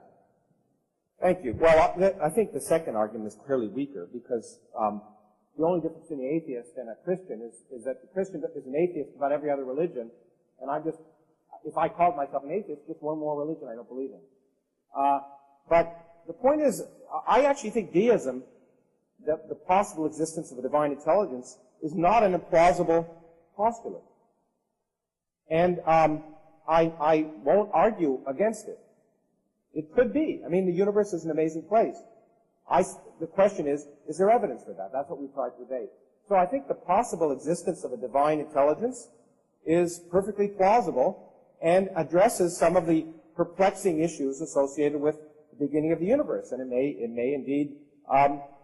Thank you. Well, I think the second argument is clearly weaker because the only difference between the atheist and a Christian is that the Christian is an atheist about every other religion, and if I called myself an atheist, just one more religion I don't believe in. But the point is, I actually think deism, the possible existence of a divine intelligence, is not an implausible postulate. And I won't argue against it. It could be. I mean, the universe is an amazing place. The question is there evidence for that? That's what we tried to debate. So I think the possible existence of a divine intelligence is perfectly plausible and addresses some of the perplexing issues associated with the beginning of the universe. And it may indeed,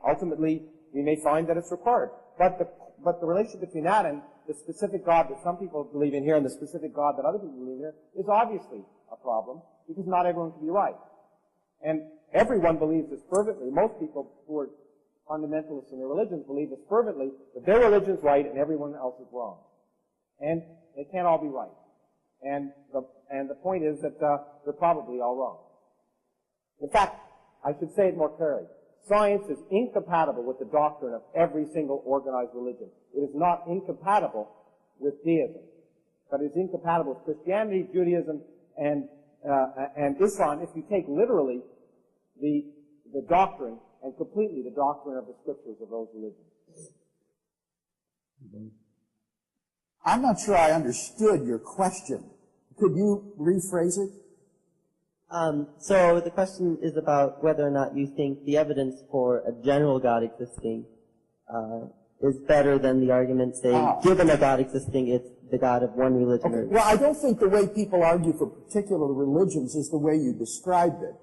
ultimately, we may find that it's required. But the relationship between that and the specific God that some people believe in here and the specific God that other people believe in here is obviously a problem, because not everyone can be right. And everyone believes this fervently. Most people who are fundamentalists in their religions believe this fervently, that their religion is right and everyone else is wrong. And they can't all be right. And the point is that they're probably all wrong. In fact, I should say it more clearly. Science is incompatible with the doctrine of every single organized religion. It is not incompatible with deism, but it is incompatible with Christianity, Judaism, and Islam if you take literally the doctrine and completely the doctrine of the scriptures of those religions. I'm not sure I understood your question. Could you rephrase it? So the question is about whether or not you think the evidence for a general God existing is better than the argument saying, given a God existing, it's the God of one religion. Okay. Well, I don't think the way people argue for particular religions is the way you described it.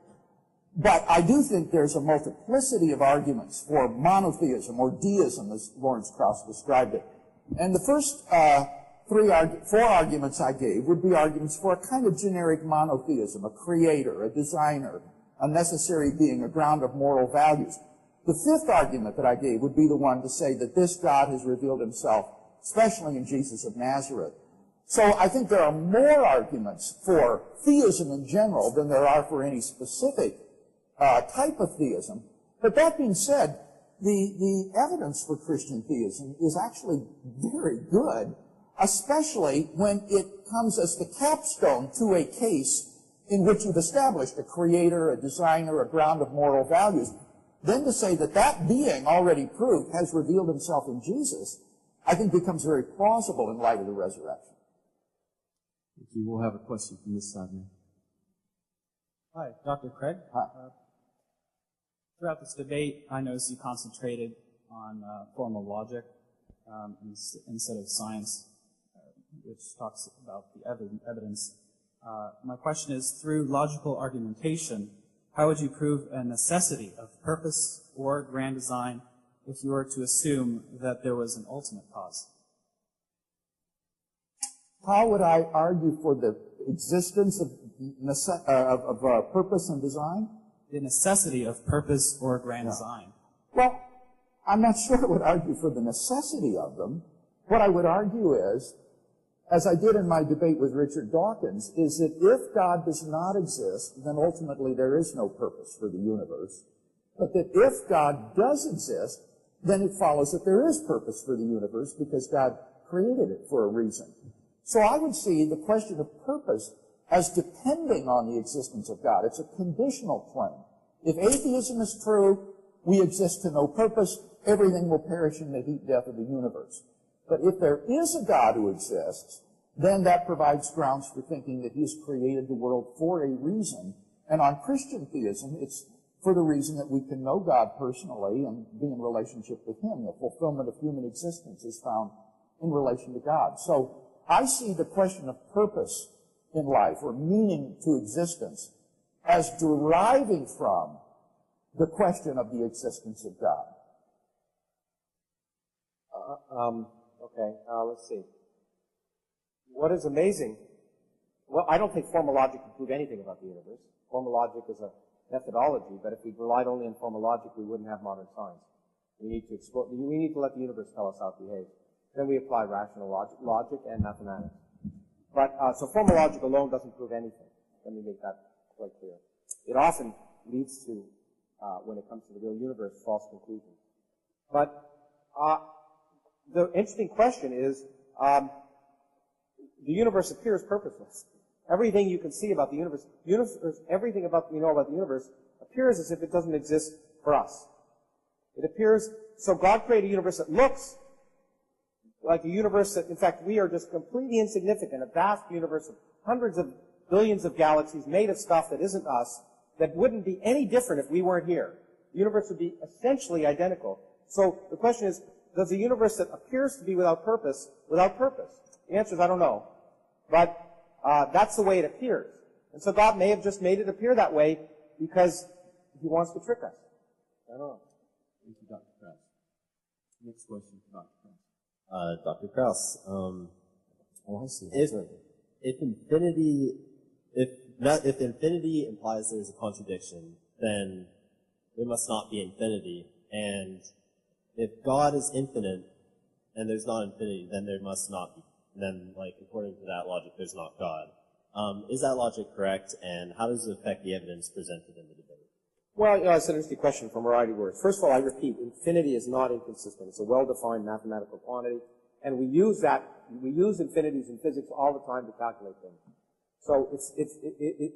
But I do think there's a multiplicity of arguments for monotheism or deism, as Lawrence Krauss described it. And the first four arguments I gave would be arguments for a kind of generic monotheism, a creator, a designer, a necessary being, a ground of moral values. The fifth argument that I gave would be the one to say that this God has revealed himself, especially in Jesus of Nazareth. So I think there are more arguments for theism in general than there are for any specific type of theism. But that being said, the evidence for Christian theism is actually very good, especially when it comes as the capstone to a case in which you've established a creator, a designer, a ground of moral values. Then to say that that being already proved has revealed himself in Jesus, I think becomes very plausible in light of the resurrection. Thank you. We'll have a question from this side now. Hi, Dr. Craig. Hi. Throughout this debate, I noticed you concentrated on formal logic instead of science, which talks about the evidence. My question is, through logical argumentation, how would you prove a necessity of purpose or grand design if you were to assume that there was an ultimate cause? How would I argue for the existence of purpose and design? The necessity of purpose or grand design. Well, I'm not sure I would argue for the necessity of them. What I would argue is, as I did in my debate with Richard Dawkins, is that if God does not exist, then ultimately there is no purpose for the universe. But that if God does exist, then it follows that there is purpose for the universe because God created it for a reason. So I would see the question of purpose as depending on the existence of God. It's a conditional claim. If atheism is true, we exist to no purpose, everything will perish in the heat death of the universe. But if there is a God who exists, then that provides grounds for thinking that he has created the world for a reason. And on Christian theism, it's for the reason that we can know God personally and be in relationship with him. The fulfillment of human existence is found in relation to God. So I see the question of purpose in life, or meaning to existence, as deriving from the question of the existence of God. Let's see. What is amazing? Well, I don't think formal logic can prove anything about the universe. Formal logic is a methodology, but if we relied only on formal logic, we wouldn't have modern science. We need to explore. We need to let the universe tell us how it behaves. Then we apply rational logic and mathematics. But so formal logic alone doesn't prove anything. Let me make that quite clear. It often leads to, when it comes to the real universe, false conclusions. But the interesting question is, the universe appears purposeless. Everything you can see about the universe, everything about we know about the universe appears as if it doesn't exist for us. It appears, so God created a universe that looks like a universe that, in fact, we are just completely insignificant, a vast universe of hundreds of billions of galaxies made of stuff that isn't us, that wouldn't be any different if we weren't here. The universe would be essentially identical. So the question is, does a universe that appears to be without purpose? The answer is, I don't know. But that's the way it appears. And so God may have just made it appear that way because he wants to trick us. I don't know. Thank you, Dr. Krauss. Next question for Dr. Krauss. Dr. Krauss, if infinity implies there's a contradiction, then there must not be infinity. And if God is infinite and there's not infinity, then there must not be. Then, like, according to that logic, there's not God. Is that logic correct? And how does it affect the evidence presented in the debate? Well, it's an interesting question from a variety of words. First of all, I repeat, infinity is not inconsistent. It's a well-defined mathematical quantity, and we use infinities in physics all the time to calculate things. So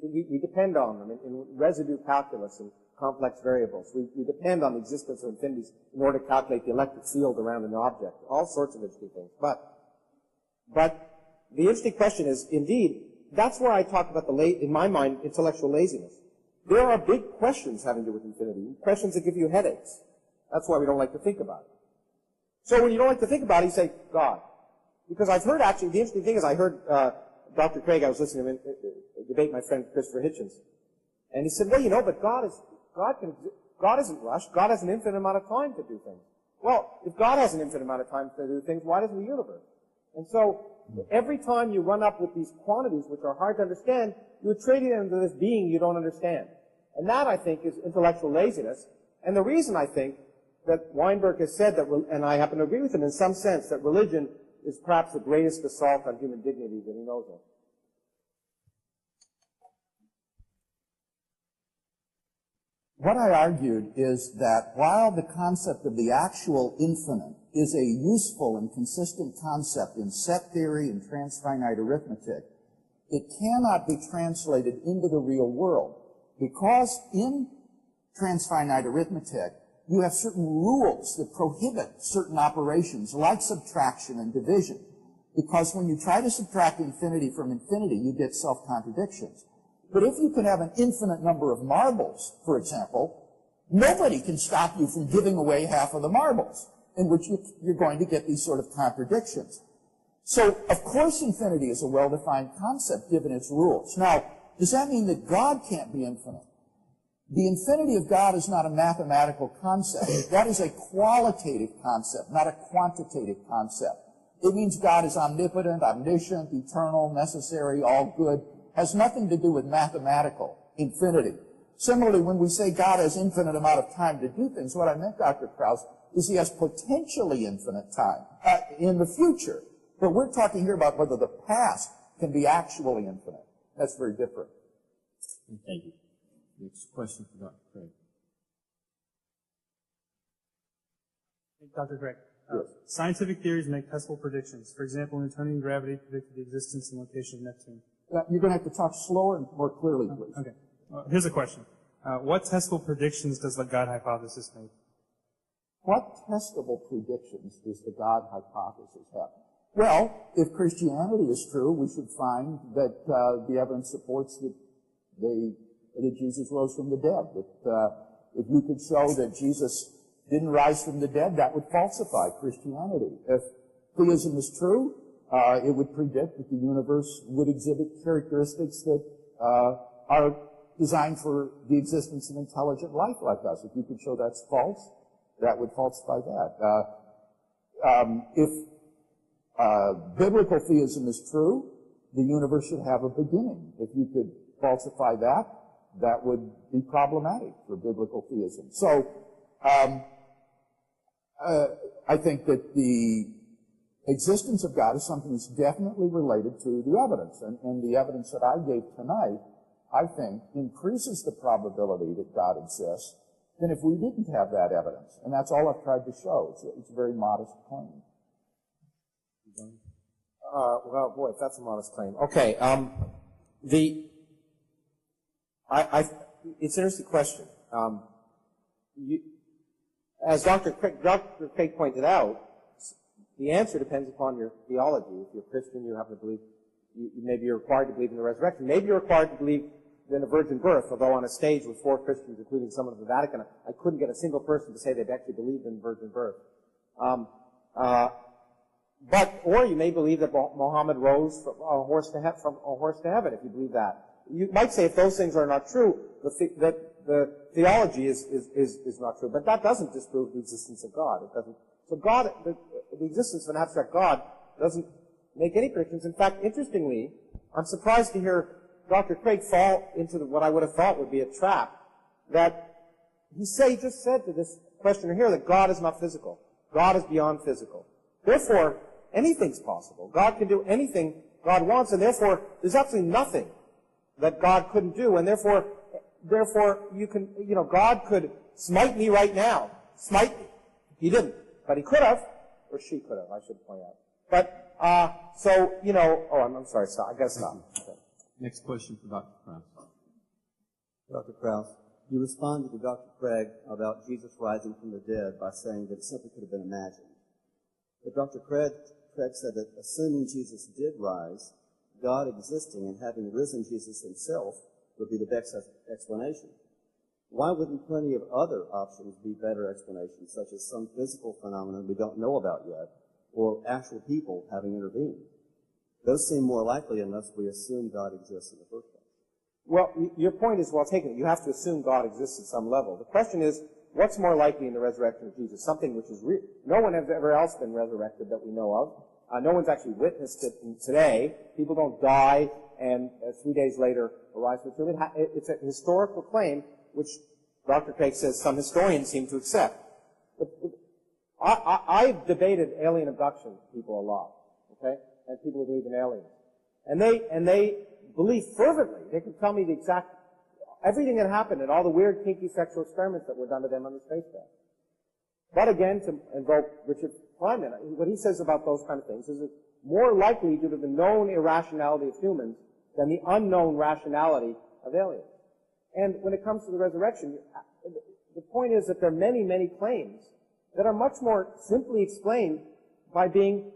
we depend on them in residue calculus and complex variables. We depend on the existence of infinities in order to calculate the electric field around an object, all sorts of interesting things. But the interesting question is, indeed, that's where I talk about in my mind, intellectual laziness. There are big questions having to do with infinity, questions that give you headaches. That's why we don't like to think about it. So when you don't like to think about it, you say, God. Because I've heard, actually, the interesting thing is I heard Dr. Craig, I was listening to him debate my friend Christopher Hitchens. And he said, well, but God isn't rushed. God has an infinite amount of time to do things. Well, if God has an infinite amount of time to do things, why doesn't the universe? And so every time you run up with these quantities which are hard to understand, you're trading them into this being you don't understand. And that, I think, is intellectual laziness. And the reason, I think, that Weinberg has said that, and I happen to agree with him in some sense, that religion is perhaps the greatest assault on human dignity that he knows of. What I argued is that while the concept of the actual infinite is a useful and consistent concept in set theory and transfinite arithmetic, it cannot be translated into the real world, because in transfinite arithmetic, you have certain rules that prohibit certain operations like subtraction and division, because when you try to subtract infinity from infinity, you get self-contradictions. But if you can have an infinite number of marbles, for example, nobody can stop you from giving away half of the marbles, in which you're going to get these sort of contradictions. So, of course, infinity is a well-defined concept given its rules. Now, does that mean that God can't be infinite? The infinity of God is not a mathematical concept. That is a qualitative concept, not a quantitative concept. It means God is omnipotent, omniscient, eternal, necessary, all good. Has nothing to do with mathematical infinity. Similarly, when we say God has infinite amount of time to do things, what I meant, Dr. Krauss, is he has potentially infinite time in the future. But we're talking here about whether the past can be actually infinite. That's very different. Thank you. Next question for Dr. Craig. Dr. Craig. Yes. Scientific theories make testable predictions. For example, Newtonian gravity predicted the existence and location of Neptune. You're going to have to talk slower and more clearly, please. Okay. Here's a question. What testable predictions does the God hypothesis make? What testable predictions does the God hypothesis have? Well, if Christianity is true, we should find that the evidence supports that Jesus rose from the dead. That if you could show that Jesus didn't rise from the dead, that would falsify Christianity. If theism is true, it would predict that the universe would exhibit characteristics that are designed for the existence of intelligent life like us. If you could show that's false, that would falsify that. If biblical theism is true, the universe should have a beginning. If you could falsify that, that would be problematic for biblical theism. So I think that the existence of God is something that's definitely related to the evidence. And the evidence that I gave tonight, I think, increases the probability that God exists than if we didn't have that evidence. And that's all I've tried to show. It's a very modest claim. Well, boy, if that's a modest claim. Okay, It's an interesting question. As Dr. Craig pointed out, the answer depends upon your theology. If you're a Christian, you happen to believe, maybe you're required to believe in the resurrection. Maybe you're required to believe in a virgin birth, although on a stage with 4 Christians, including some of the Vatican, I couldn't get a single person to say they'd actually believed in virgin birth. Or you may believe that Muhammad rose from a horse to heaven, if you believe that. You might say if those things are not true, that the theology is not true. But that doesn't disprove the existence of God. It doesn't. So God, the existence of an abstract God doesn't make any predictions. In fact, interestingly, I'm surprised to hear Dr. Craig fall into what I would have thought would be a trap, that he just said to this questioner here that God is not physical. God is beyond physical. Therefore, anything's possible. God can do anything God wants, and therefore, there's absolutely nothing that God couldn't do, and therefore, God could smite me right now. Smite me. He didn't, but he could have, or she could have, I should point out. But, I'm sorry, stop. I gotta stop. Okay. Next question for Dr. Krauss. Dr. Krauss, you responded to Dr. Craig about Jesus rising from the dead by saying that it simply could have been imagined. But Dr. Craig said that assuming Jesus did rise, God existing and having risen Jesus himself would be the best explanation. Why wouldn't plenty of other options be better explanations, such as some physical phenomenon we don't know about yet, or actual people having intervened? Those seem more likely unless we assume God exists in the first place. Well, your point is well taken. You have to assume God exists at some level. The question is, what's more likely in the resurrection of Jesus? Something which is real. No one has ever else been resurrected that we know of. No one's actually witnessed it today. People don't die and 3 days later arise from the tomb. It's a historical claim which Dr. Craig says some historians seem to accept. I've debated alien abduction people a lot, okay, and people who believe in aliens. And they believe fervently. They can tell me the exact, everything that happened and all the weird, kinky sexual experiments that were done to them on the spacecraft. But again, to invoke Richard Feynman, what he says about those kind of things is it's more likely due to the known irrationality of humans than the unknown rationality of aliens. And when it comes to the resurrection, the point is that there are many, many claims that are much more simply explained by being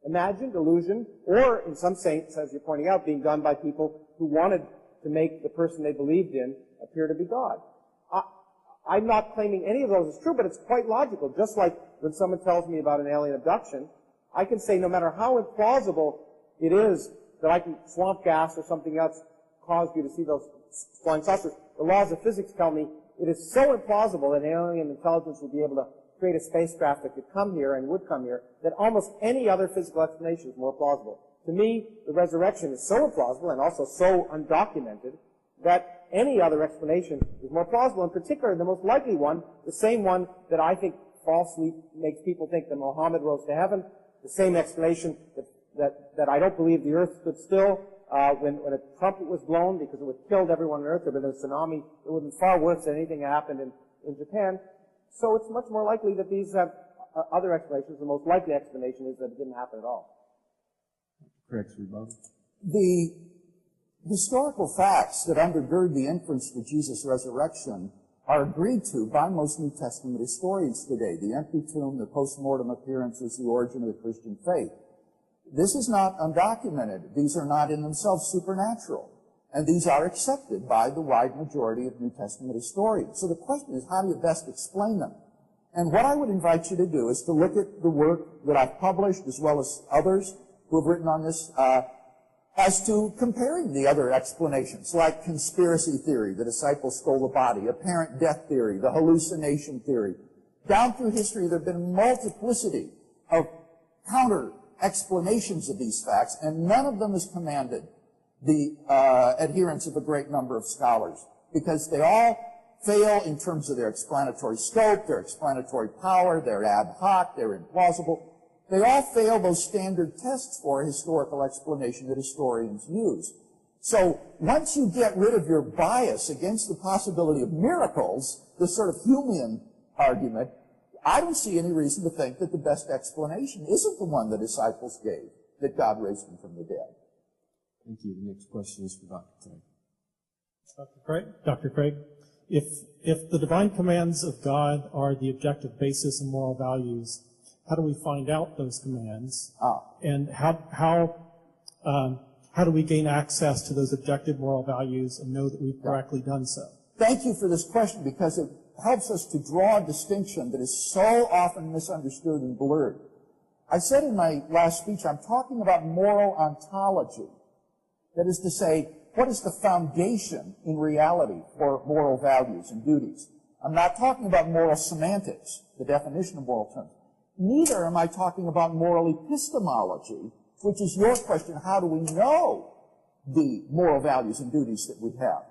imagined, illusion, or in some sense, as you're pointing out, being done by people who wanted to make the person they believed in appear to be God. I'm not claiming any of those is true, but it's quite logical. Just like when someone tells me about an alien abduction, I can say no matter how implausible it is that I can swamp gas or something else cause you to see those flying saucers, the laws of physics tell me it is so implausible that alien intelligence will be able to create a spacecraft that could come here and would come here that almost any other physical explanation is more plausible. To me, the resurrection is so implausible and also so undocumented that any other explanation is more plausible. In particular, the most likely one, the same one that I think falsely makes people think that Muhammad rose to heaven, the same explanation that I don't believe the earth stood still when a trumpet was blown because it would have killed everyone on earth. There would have been a tsunami. It would have been far worse than anything that happened in Japan. So it's much more likely that these have other explanations. The most likely explanation is that it didn't happen at all. Correct, rebuttal. The historical facts that undergird the inference for Jesus' resurrection are agreed to by most New Testament historians today. The empty tomb, the post-mortem appearances, the origin of the Christian faith. This is not undocumented. These are not in themselves supernatural. And these are accepted by the wide majority of New Testament historians. So the question is, how do you best explain them? And what I would invite you to do is to look at the work that I've published, as well as others who have written on this, as to comparing the other explanations, like conspiracy theory, the disciples stole the body, apparent death theory, the hallucination theory. Down through history, there have been a multiplicity of counter explanations of these facts, and none of them has commanded the adherence of a great number of scholars, because they all fail in terms of their explanatory scope, their explanatory power, they're ad hoc, they're implausible. They all fail those standard tests for historical explanation that historians use. So once you get rid of your bias against the possibility of miracles, the sort of Humean argument, I don't see any reason to think that the best explanation isn't the one the disciples gave, that God raised him from the dead. Thank you. The next question is for Dr. Craig. Dr. Craig, if the divine commands of God are the objective basis in moral values, how do we find out those commands? And how do we gain access to those objective moral values and know that we've correctly done so? Thank you for this question, because it helps us to draw a distinction that is so often misunderstood and blurred. I said in my last speech, I'm talking about moral ontology. That is to say, what is the foundation in reality for moral values and duties? I'm not talking about moral semantics, the definition of moral terms. Neither am I talking about moral epistemology, which is your question, how do we know the moral values and duties that we have?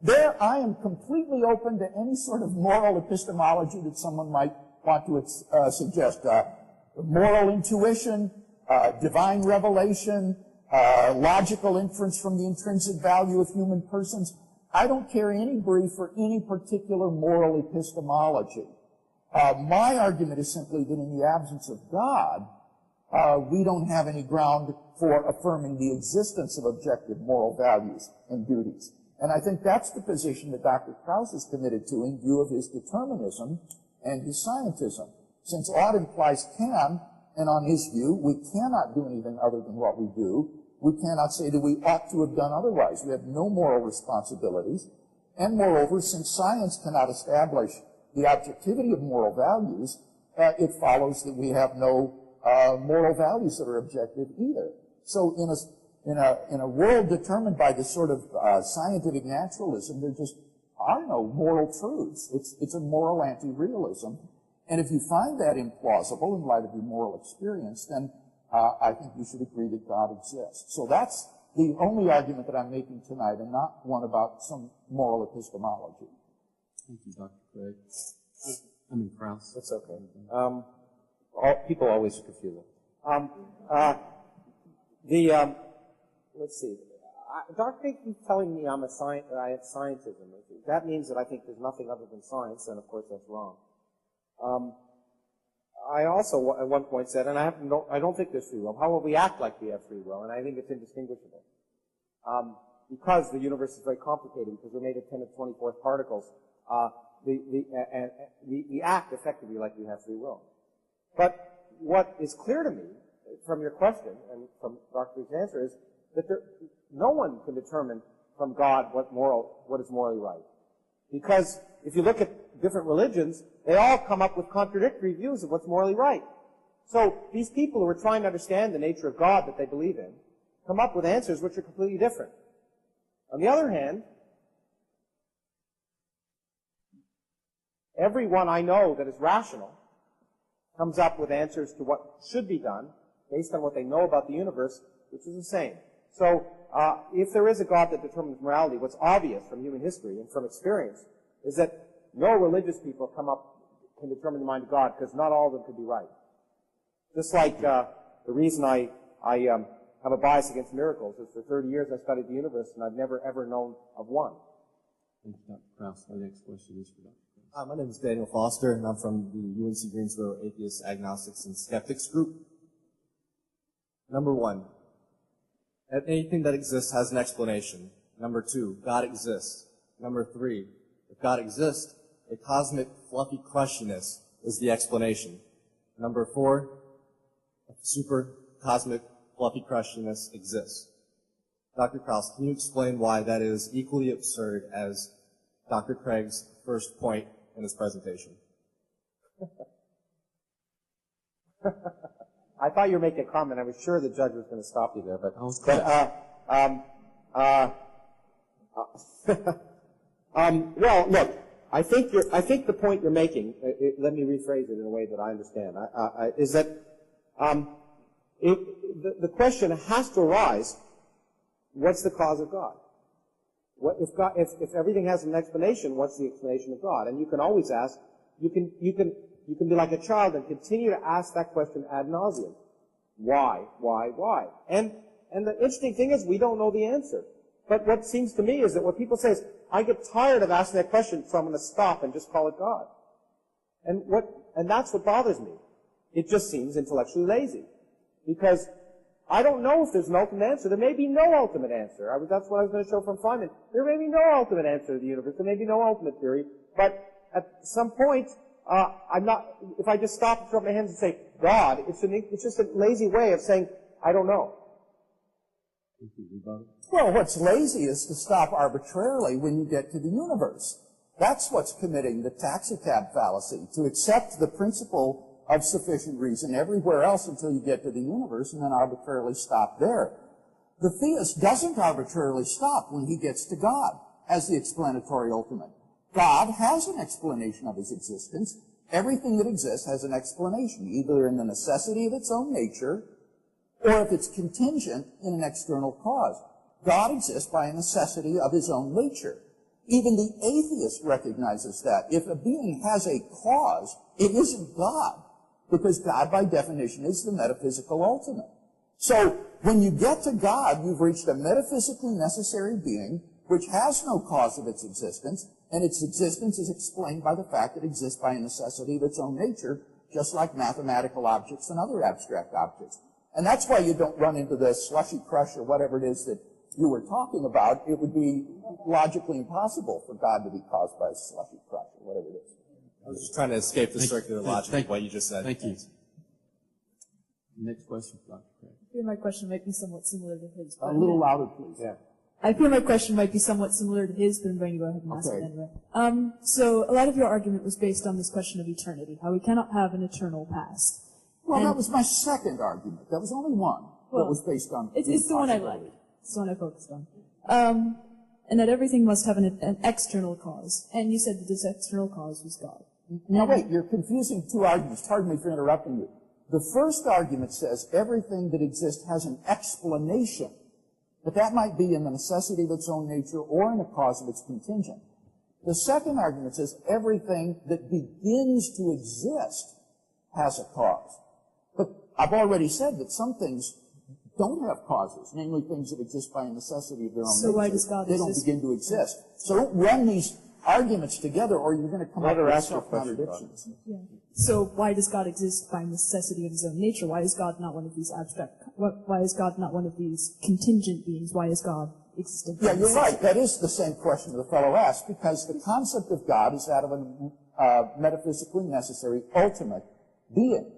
There, I am completely open to any sort of moral epistemology that someone might want to suggest. Moral intuition, divine revelation, logical inference from the intrinsic value of human persons. I don't carry any brief for any particular moral epistemology. My argument is simply that in the absence of God, we don't have any ground for affirming the existence of objective moral values and duties. And I think that's the position that Dr. Krauss is committed to in view of his determinism and his scientism. Since ought implies can, and on his view, we cannot do anything other than what we do, we cannot say that we ought to have done otherwise. We have no moral responsibilities. And moreover, since science cannot establish the objectivity of moral values, it follows that we have no moral values that are objective either. So in a world determined by this sort of scientific naturalism, there just are no moral truths. It's a moral anti-realism. And if you find that implausible in light of your moral experience, then I think you should agree that God exists. So that's the only argument that I'm making tonight, and not one about some moral epistemology. Thank you, Dr. Craig. Krauss. That's okay. People always confuse it. Let's see. Dr. Craig keeps telling me I have scientism. That means that I think there's nothing other than science, and of course that's wrong. I also at one point said, and I don't think there's free will. However, we act like we have free will, and I think it's indistinguishable. Because the universe is very complicated, because we're made of 10 to the 24th particles, we act effectively like we have free will. But what is clear to me from your question and from Dr. Craig's answer is that no one can determine from God what is morally right. Because if you look at different religions, they all come up with contradictory views of what's morally right. So these people who are trying to understand the nature of God that they believe in come up with answers which are completely different. On the other hand, everyone I know that is rational comes up with answers to what should be done based on what they know about the universe, which is the same. So if there is a God that determines morality, what's obvious from human history and from experience is that no religious people can determine the mind of God, because not all of them could be right. Just like the reason I have a bias against miracles is for 30 years I studied the universe and I've never ever known of one. Thank you, Dr. Krauss. Our next question is for Dr. Krauss. My name is Daniel Foster, and I'm from the UNC Greensboro Atheists, Agnostics, and Skeptics group. Number one, anything that exists has an explanation. Number two, God exists. Number three, if God exists, a cosmic fluffy crushiness is the explanation. Number four, a super cosmic fluffy crushiness exists. Dr. Krauss, can you explain why that is equally absurd as Dr. Craig's first point in his presentation? I thought you were making a comment. I was sure the judge was going to stop you there, but well, look. I think the point you're making. Let me rephrase it in a way that I understand. Is that the question has to arise: what's the cause of God? If everything has an explanation, what's the explanation of God? And you can always ask. You can be like a child and continue to ask that question ad nauseum. Why? And the interesting thing is we don't know the answer. But what seems to me is that what people say is, I get tired of asking that question, so I'm going to stop and just call it God. And that's what bothers me. It just seems intellectually lazy. Because I don't know if there's an ultimate answer. There may be no ultimate answer. That's what I was going to show from Feynman. There may be no ultimate answer to the universe. There may be no ultimate theory. But at some point, if I just stop and throw up my hands and say, God, it's just a lazy way of saying, I don't know. Well, what's lazy is to stop arbitrarily when you get to the universe. That's what's committing the taxicab fallacy, to accept the principle of sufficient reason everywhere else until you get to the universe and then arbitrarily stop there. The theist doesn't arbitrarily stop when he gets to God as the explanatory ultimate. God has an explanation of his existence. Everything that exists has an explanation, either in the necessity of its own nature or if it's contingent in an external cause. God exists by a necessity of his own nature. Even the atheist recognizes that. If a being has a cause, it isn't God, because God, by definition, is the metaphysical ultimate. So, when you get to God, you've reached a metaphysically necessary being which has no cause of its existence, and its existence is explained by the fact that it exists by a necessity of its own nature, just like mathematical objects and other abstract objects. And that's why you don't run into the slushy crush or whatever it is that you were talking about. It would be logically impossible for God to be caused by a slushy crush or whatever it is. I was just trying to escape the circular logic of what you just said. Thank you. Next question, Dr. Craig. I fear my question might be somewhat similar to his. A little louder, please. Yeah. I fear my question might be somewhat similar to his, but I'm going to go ahead and ask it anyway. So a lot of your argument was based on this question of eternity, how we cannot have an eternal past. Well, that was my second argument. That was only one that was based on... It's the one I like. It's the one I focused on. And that everything must have an external cause. And you said that this external cause was God. Now, wait, you're confusing two arguments. Pardon me for interrupting you. The first argument says everything that exists has an explanation, but that might be in the necessity of its own nature or in a cause of its contingent. The second argument says everything that begins to exist has a cause. But I've already said that some things don't have causes, namely things that exist by a necessity of their own nature. So why does God exist? They don't begin to exist. So don't run these arguments together or you're going to come up with self-contradictions. Yeah. So why does God exist by necessity of his own nature? Why is God not one of these abstract, why is God not one of these contingent beings? Why is God existent? Yeah, you're right. That is the same question the fellow asked, because the concept of God is that of a metaphysically necessary ultimate being.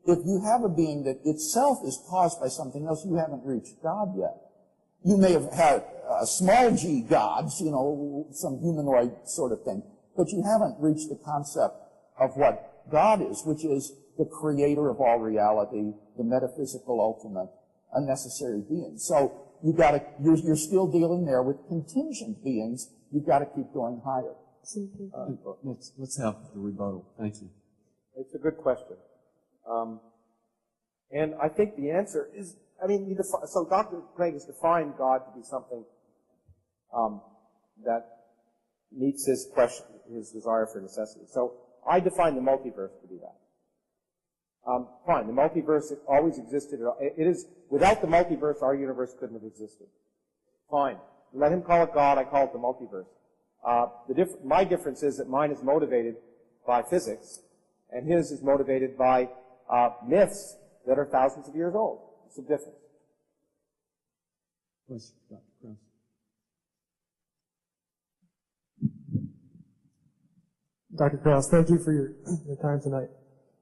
If you have a being that itself is caused by something else, you haven't reached God yet. You may have had small g gods, some humanoid sort of thing, but you haven't reached the concept of what God is, which is the creator of all reality, the metaphysical ultimate, a necessary being. So you're still dealing there with contingent beings. You've got to keep going higher. Let's have the rebuttal. Thank you. It's a good question. And I think the answer is, so Dr. Craig has defined God to be something that meets his question, his desire for necessity. So I define the multiverse to be that. Fine, the multiverse always existed. It is, without the multiverse, our universe couldn't have existed. Fine. Let him call it God, I call it the multiverse. My difference is that mine is motivated by physics, and his is motivated by myths that are thousands of years old. It's a difference. Question, Dr. Krauss. Dr. Krauss, thank you for your time tonight.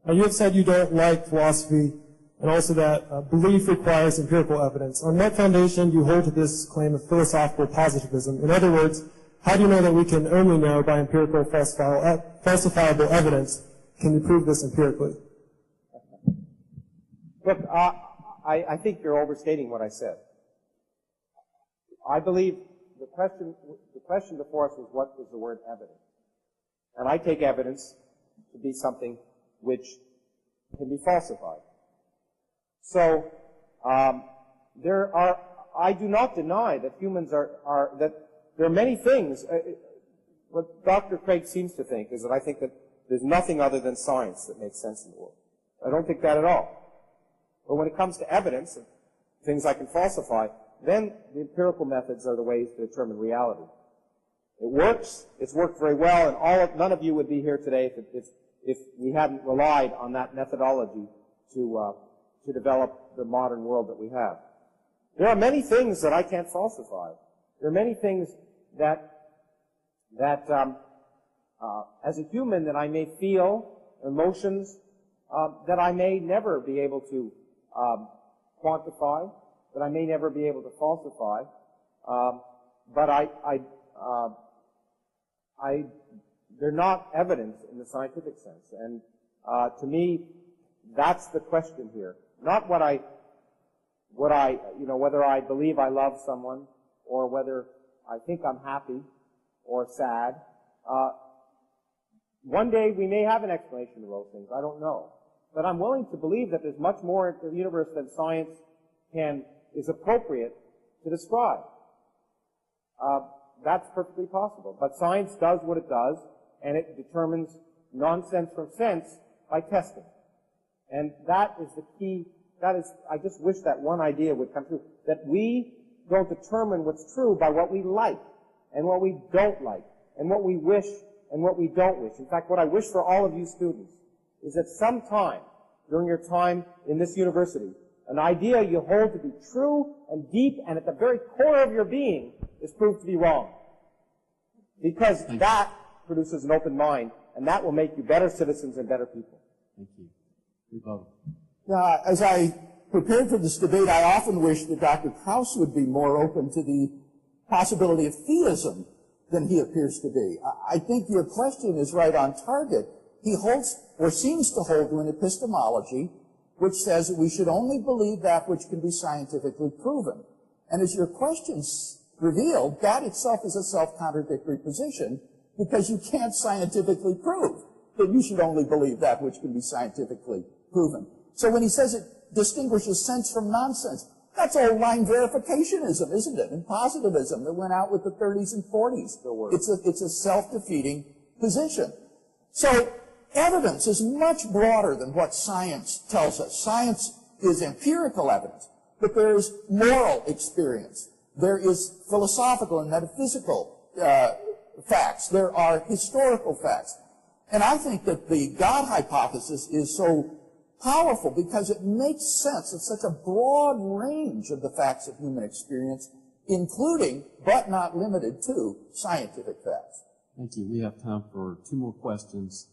You have said you don't like philosophy, and also that belief requires empirical evidence. On what foundation do you hold to this claim of philosophical positivism? In other words, how do you know that we can only know by empirical falsifiable evidence? Can you prove this empirically? Look, I think you're overstating what I said. I believe the question before us was what was the word evidence. And I take evidence to be something which can be falsified. So, I do not deny that humans that there are many things. What Dr. Craig seems to think is that I think that there's nothing other than science that makes sense in the world. I don't think that at all. But when it comes to evidence, and things I can falsify, then the empirical methods are the ways to determine reality. It works. It's worked very well, and none of you would be here today if we hadn't relied on that methodology to to develop the modern world that we have. There are many things that I can't falsify. There are many things that as a human that I may feel, emotions that I may never be able to quantify, that I may never be able to falsify, but they're not evidence in the scientific sense. And to me, that's the question here. Not whether I believe I love someone, or whether I think I'm happy or sad. One day we may have an explanation of those things. I don't know. But I'm willing to believe that there's much more to the universe than science is appropriate to describe. That's perfectly possible. But science does what it does, and it determines nonsense from sense by testing. And that is the key. I just wish that one idea would come true, that we don't determine what's true by what we like and what we don't like and what we wish and what we don't wish. In fact, what I wish for all of you students is that sometime during your time in this university, an idea you hold to be true and deep and at the very core of your being is proved to be wrong. Because that produces an open mind, and that will make you better citizens and better people. Thank you. As I prepared for this debate, I often wish that Dr. Krauss would be more open to the possibility of theism than he appears to be. I think your question is right on target. He holds, or seems to hold, to an epistemology which says that we should only believe that which can be scientifically proven. And as your questions revealed, that itself is a self-contradictory position, because you can't scientifically prove that you should only believe that which can be scientifically proven. So when he says it distinguishes sense from nonsense, that's old line verificationism, isn't it? And positivism that went out with the 30s and 40s. It's a self-defeating position. So evidence is much broader than what science tells us. Science is empirical evidence, but there is moral experience. There is philosophical and metaphysical facts. There are historical facts. And I think that the God hypothesis is so powerful because it makes sense of such a broad range of the facts of human experience, including, but not limited to, scientific facts. Thank you. We have time for 2 more questions.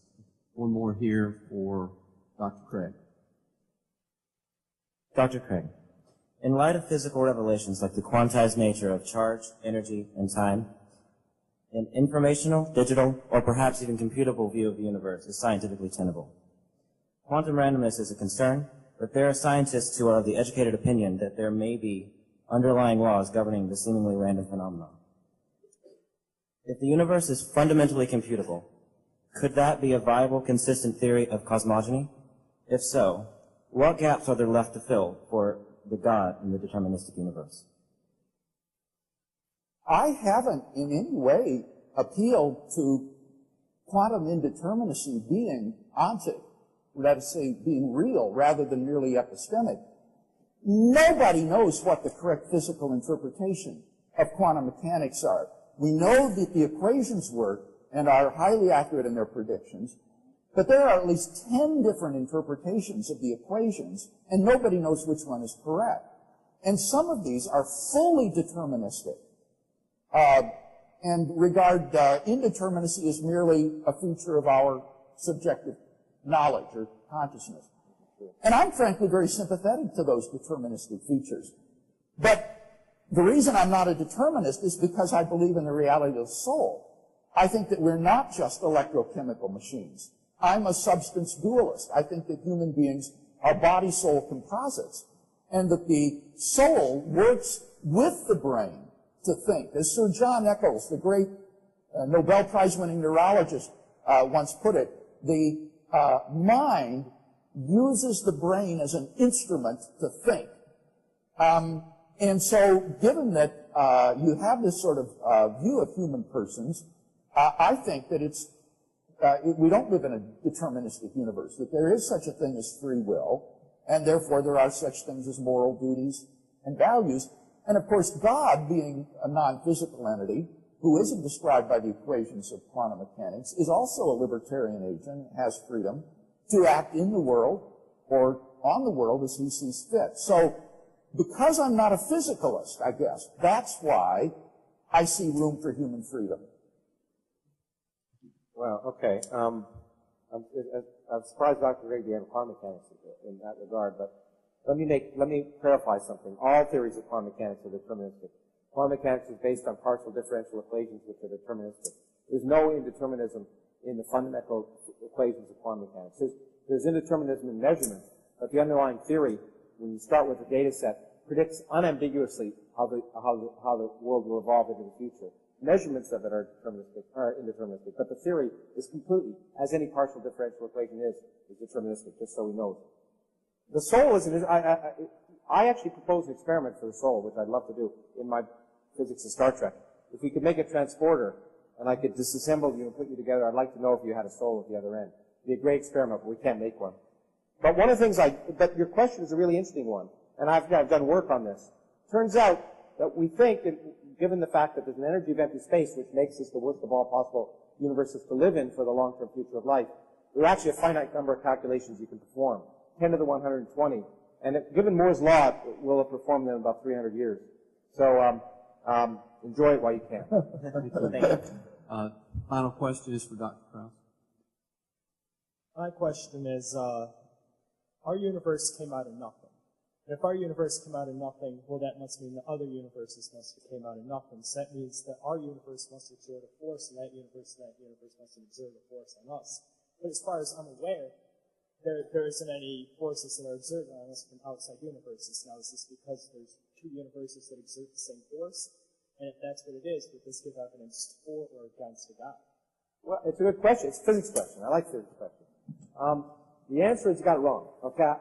One more here for Dr. Craig. Dr. Craig, in light of physical revelations like the quantized nature of charge, energy, and time, an informational, digital, or perhaps even computable view of the universe is scientifically tenable. Quantum randomness is a concern, but there are scientists who are of the educated opinion that there may be underlying laws governing the seemingly random phenomenon. If the universe is fundamentally computable, could that be a viable, consistent theory of cosmogony? If so, what gaps are there left to fill for the God in the deterministic universe? I haven't in any way appealed to quantum indeterminacy being object, let us say being real, rather than merely epistemic. Nobody knows what the correct physical interpretation of quantum mechanics are. We know that the equations work and are highly accurate in their predictions, but there are at least 10 different interpretations of the equations, and nobody knows which one is correct. And some of these are fully deterministic, and regard indeterminacy as merely a feature of our subjective knowledge or consciousness. And I'm frankly very sympathetic to those deterministic features. But the reason I'm not a determinist is because I believe in the reality of the soul. I think that we're not just electrochemical machines. I'm a substance dualist. I think that human beings are body-soul composites, and that the soul works with the brain to think. As Sir John Eccles, the great Nobel Prize-winning neurologist, once put it, the mind uses the brain as an instrument to think. And so, given that you have this sort of view of human persons, I think that we don't live in a deterministic universe, that there is such a thing as free will, and therefore there are such things as moral duties and values. And of course, God, being a non-physical entity, who isn't described by the equations of quantum mechanics, is also a libertarian agent, has freedom to act in the world or on the world as he sees fit. So because I'm not a physicalist, I guess, that's why I see room for human freedom. Well, okay. I'm surprised Dr. Craig gave quantum mechanics in that regard, but let me clarify something. All theories of quantum mechanics are deterministic. Quantum mechanics is based on partial differential equations which are deterministic. There's no indeterminism in the fundamental equations of quantum mechanics. There's indeterminism in measurements, but the underlying theory, when you start with a data set, predicts unambiguously how the world will evolve into the future. Measurements of it are indeterministic, but the theory is completely, as any partial differential equation is deterministic, just so we know. The soul is I actually proposed an experiment for the soul, which I'd love to do in my physics of Star Trek. If we could make a transporter, and I could disassemble you and put you together, I'd like to know if you had a soul at the other end. It'd be a great experiment, but we can't make one. But one of the things but your question is a really interesting one, and I've done work on this. Turns out that we think, given the fact that there's an energy of empty space, which makes this the worst of all possible universes to live in for the long-term future of life, there are actually a finite number of calculations you can perform, 10 to the 120. And given Moore's law, we'll have performed them in about 300 years. So enjoy it while you can. Thank you. Final question is for Dr. Krauss. My question is, our universe came out of nothing. And if our universe came out of nothing, well, that must mean that other universes must have came out of nothing. So that means that our universe must exert a force, and that universe must exert a force on us. But as far as I'm aware, there isn't any forces that are exerted on us from outside universes. Now, is this because there's two universes that exert the same force? And if that's what it is, would this give evidence for or against a God? Well, it's a good question. It's a physics question. I like physics questions. The answer is you got it wrong. Okay?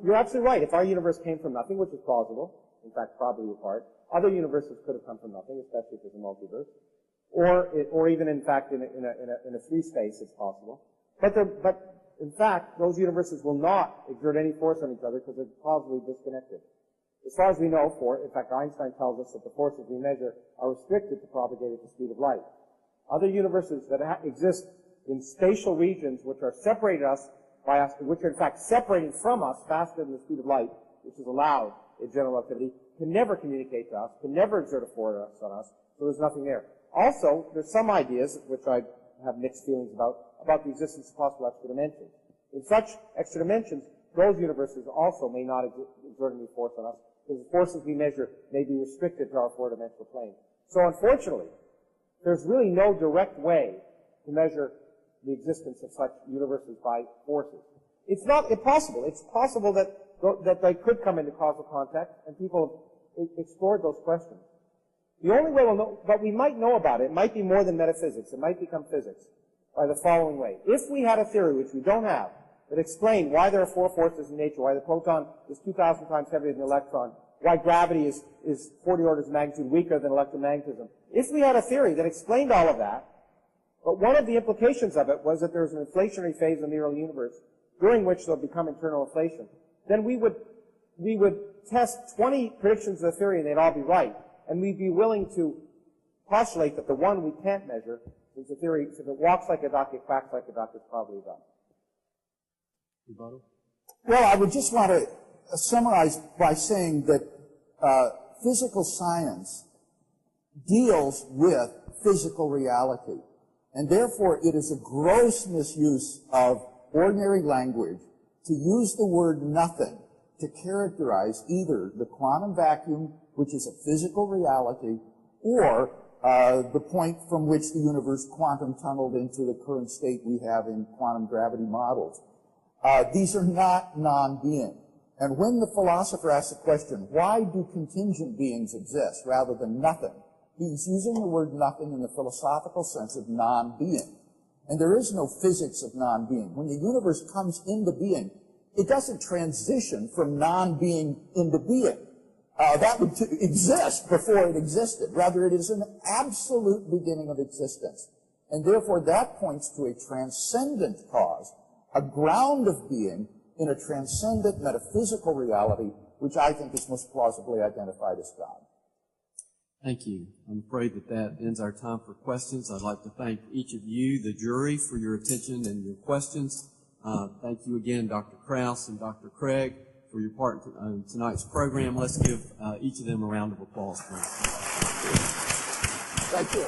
You're absolutely right. If our universe came from nothing, which is plausible, in fact, probably required, other universes could have come from nothing, especially if there's a multiverse, or even in fact in a free space, it's possible. But in fact, those universes will not exert any force on each other because they're causally disconnected. As far as we know, in fact, Einstein tells us that the forces we measure are restricted to propagate at the speed of light. Other universes that exist in spatial regions which are separated by us, which are in fact separating from us faster than the speed of light, which is allowed in general relativity, can never communicate to us, can never exert a force on us, so there's nothing there. Also, there's some ideas, which I have mixed feelings about the existence of possible extra dimensions. In such extra dimensions, those universes also may not exert any force on us, because the forces we measure may be restricted to our four-dimensional plane. So unfortunately, there's really no direct way to measure the existence of such universes by forces. It's not impossible. It's possible that they could come into causal contact, and people have explored those questions. The only way we'll know, but we might know about it, it might be more than metaphysics, it might become physics, by the following way. If we had a theory, which we don't have, that explained why there are four forces in nature, why the proton is 2,000 times heavier than the electron, why gravity is 40 orders of magnitude weaker than electromagnetism. If we had a theory that explained all of that, but one of the implications of it was that there was an inflationary phase in the early universe, during which there would become internal inflation, then we would test 20 predictions of the theory and they'd all be right. And we'd be willing to postulate that the one we can't measure is the theory, if it walks like a duck, it quacks like a duck, it's probably a duck. Well, I would just want to summarize by saying that physical science deals with physical reality. And therefore, it is a gross misuse of ordinary language to use the word nothing to characterize either the quantum vacuum, which is a physical reality, or the point from which the universe quantum tunneled into the current state we have in quantum gravity models. These are not non-being. And when the philosopher asks the question, why do contingent beings exist rather than nothing? He's using the word nothing in the philosophical sense of non-being. And there is no physics of non-being. When the universe comes into being, it doesn't transition from non-being into being. That would exist before it existed. Rather, it is an absolute beginning of existence. And therefore, that points to a transcendent cause, a ground of being in a transcendent metaphysical reality, which I think is most plausibly identified as God. Thank you. I'm afraid that ends our time for questions. I'd like to thank each of you, the jury, for your attention and your questions. Thank you again, Dr. Krauss and Dr. Craig, for your part in tonight's program. Let's give each of them a round of applause, please. Thank you.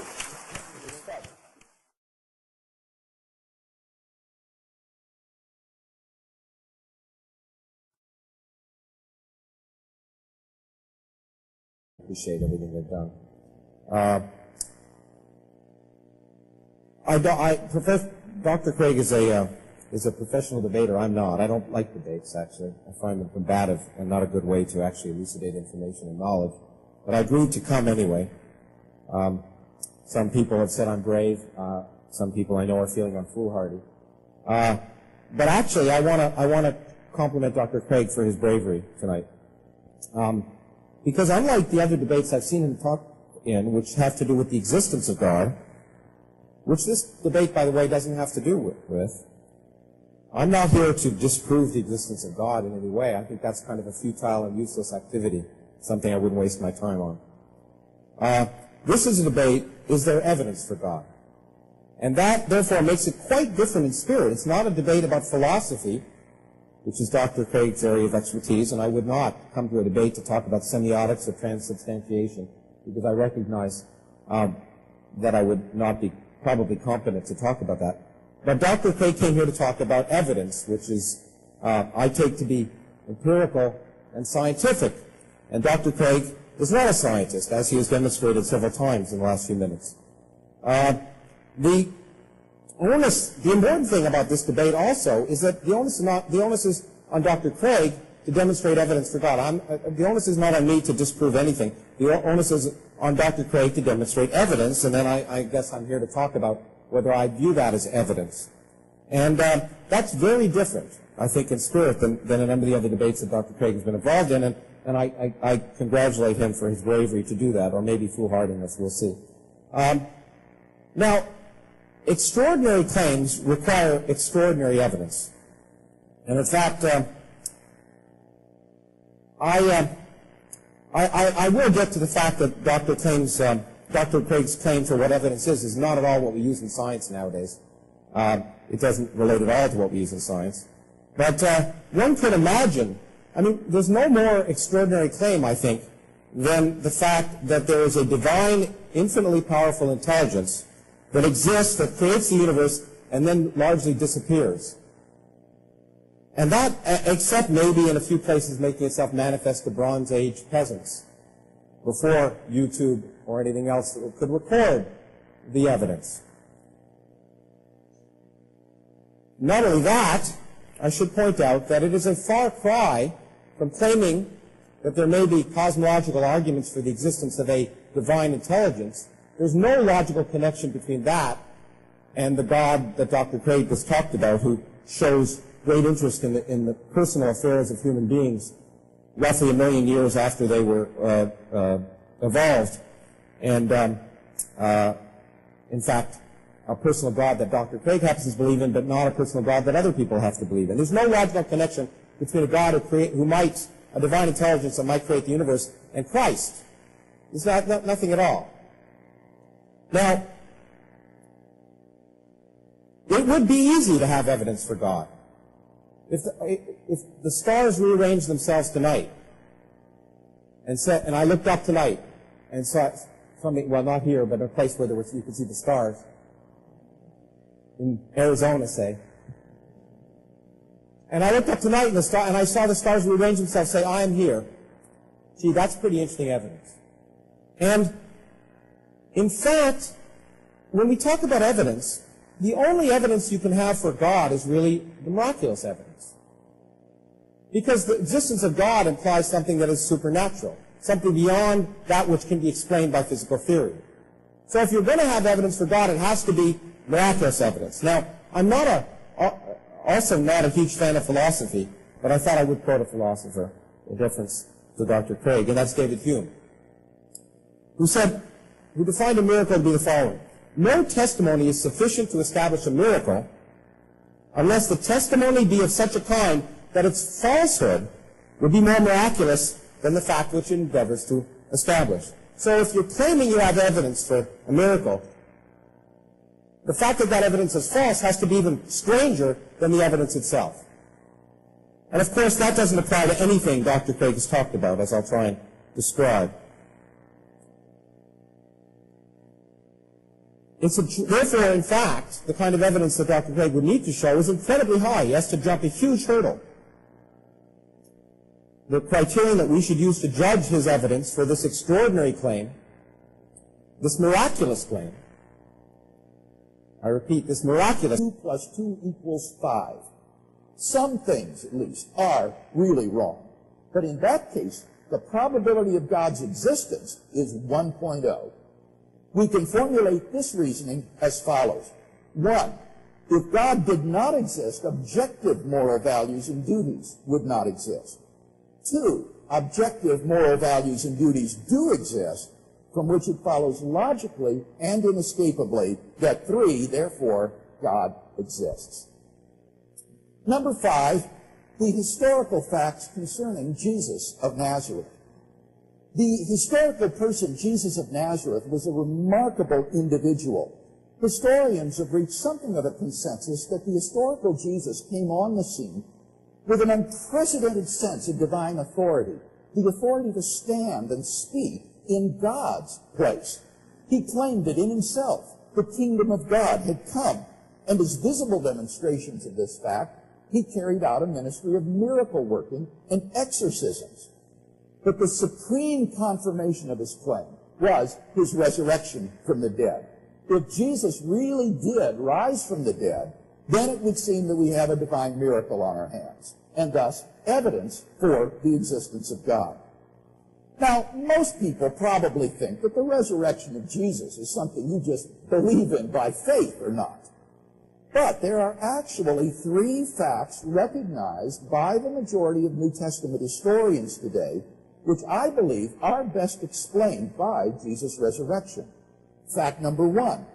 Appreciate everything they've done. Dr. Craig is a professional debater. I'm not. I don't like debates, actually. I find them combative and not a good way to actually elucidate information and knowledge. But I agreed to come anyway. Some people have said I'm brave. Some people I know are feeling I'm foolhardy. But actually, I want to compliment Dr. Craig for his bravery tonight. Because unlike the other debates I've seen him talk in, which have to do with the existence of God, which this debate, by the way, doesn't have to do with, I'm not here to disprove the existence of God in any way. I think that's kind of a futile and useless activity, something I wouldn't waste my time on. This is a debate, is there evidence for God? And that, therefore, makes it quite different in spirit. It's not a debate about philosophy, which is Dr. Craig's area of expertise, and I would not come to a debate to talk about semiotics or transubstantiation, because I recognize that I would not be probably competent to talk about that. But Dr. Craig came here to talk about evidence, which is, I take to be empirical and scientific. And Dr. Craig is not a scientist, as he has demonstrated several times in the last few minutes. The important thing about this debate also is that the onus is on Dr. Craig to demonstrate evidence for God. The onus is not on me to disprove anything. The onus is on Dr. Craig to demonstrate evidence, and then I guess I'm here to talk about whether I view that as evidence. And that's very different, I think, in spirit than a number of the other debates that Dr. Craig has been involved in, and I congratulate him for his bravery to do that, or maybe foolhardiness, we'll see. Now, extraordinary claims require extraordinary evidence. And in fact, I will get to the fact that Dr. Craig's claim for what evidence is not at all what we use in science nowadays. It doesn't relate at all to what we use in science. But one could imagine, I mean, there's no more extraordinary claim, I think, than the fact that there is a divine, infinitely powerful intelligence that exists, that creates the universe, and then largely disappears. And that, except maybe in a few places making itself manifest to Bronze Age peasants, before YouTube or anything else that could record the evidence. Not only that, I should point out that it is a far cry from claiming that there may be cosmological arguments for the existence of a divine intelligence. There's no logical connection between that and the God that Dr. Craig has talked about, who shows great interest in the personal affairs of human beings roughly 1 million years after they were evolved. And in fact, a personal God that Dr. Craig happens to believe in, but not a personal God that other people have to believe in. There's no logical connection between a God a divine intelligence that might create the universe, and Christ. There's nothing at all. Now, it would be easy to have evidence for God. If the stars rearranged themselves tonight, and I looked up tonight and saw something, well, not here, but a place where you could see the stars, in Arizona, say, and I looked up tonight and I saw the stars rearrange themselves, say, I am here. Gee, that's pretty interesting evidence. And in fact, when we talk about evidence, the only evidence you can have for God is really the miraculous evidence. Because the existence of God implies something that is supernatural, something beyond that which can be explained by physical theory. So if you're going to have evidence for God, it has to be miraculous evidence. Now, I'm also not a huge fan of philosophy, but I thought I would quote a philosopher, in difference to Dr. Craig, and that's David Hume, who defined a miracle to be the following: no testimony is sufficient to establish a miracle unless the testimony be of such a kind that its falsehood would be more miraculous than the fact which it endeavors to establish. So if you're claiming you have evidence for a miracle, The fact that that evidence is false has to be even stranger than the evidence itself. And of course, that doesn't apply to anything Dr. Craig has talked about, as I'll try and describe. Therefore, in fact, the kind of evidence that Dr. Craig would need to show is incredibly high. He has to jump a huge hurdle. The criterion that we should use to judge his evidence for this extraordinary claim, this miraculous claim, I repeat, this miraculous 2 plus 2 equals 5. Some things, at least, are really wrong. But in that case, the probability of God's existence is 1.0. We can formulate this reasoning as follows. 1, if God did not exist, objective moral values and duties would not exist. 2, objective moral values and duties do exist, from which it follows logically and inescapably that 3, therefore, God exists. Number 5, the historical facts concerning Jesus of Nazareth. The historical person, Jesus of Nazareth, was a remarkable individual. Historians have reached something of a consensus that the historical Jesus came on the scene with an unprecedented sense of divine authority, the authority to stand and speak in God's place. He claimed that in himself the kingdom of God had come, and as visible demonstrations of this fact, he carried out a ministry of miracle working and exorcisms. But the supreme confirmation of his claim was his resurrection from the dead. If Jesus really did rise from the dead, then it would seem that we have a divine miracle on our hands, and thus evidence for the existence of God. Now, most people probably think that the resurrection of Jesus is something you just believe in by faith or not. But there are actually 3 facts recognized by the majority of New Testament historians today, which I believe are best explained by Jesus' resurrection. Fact number 1,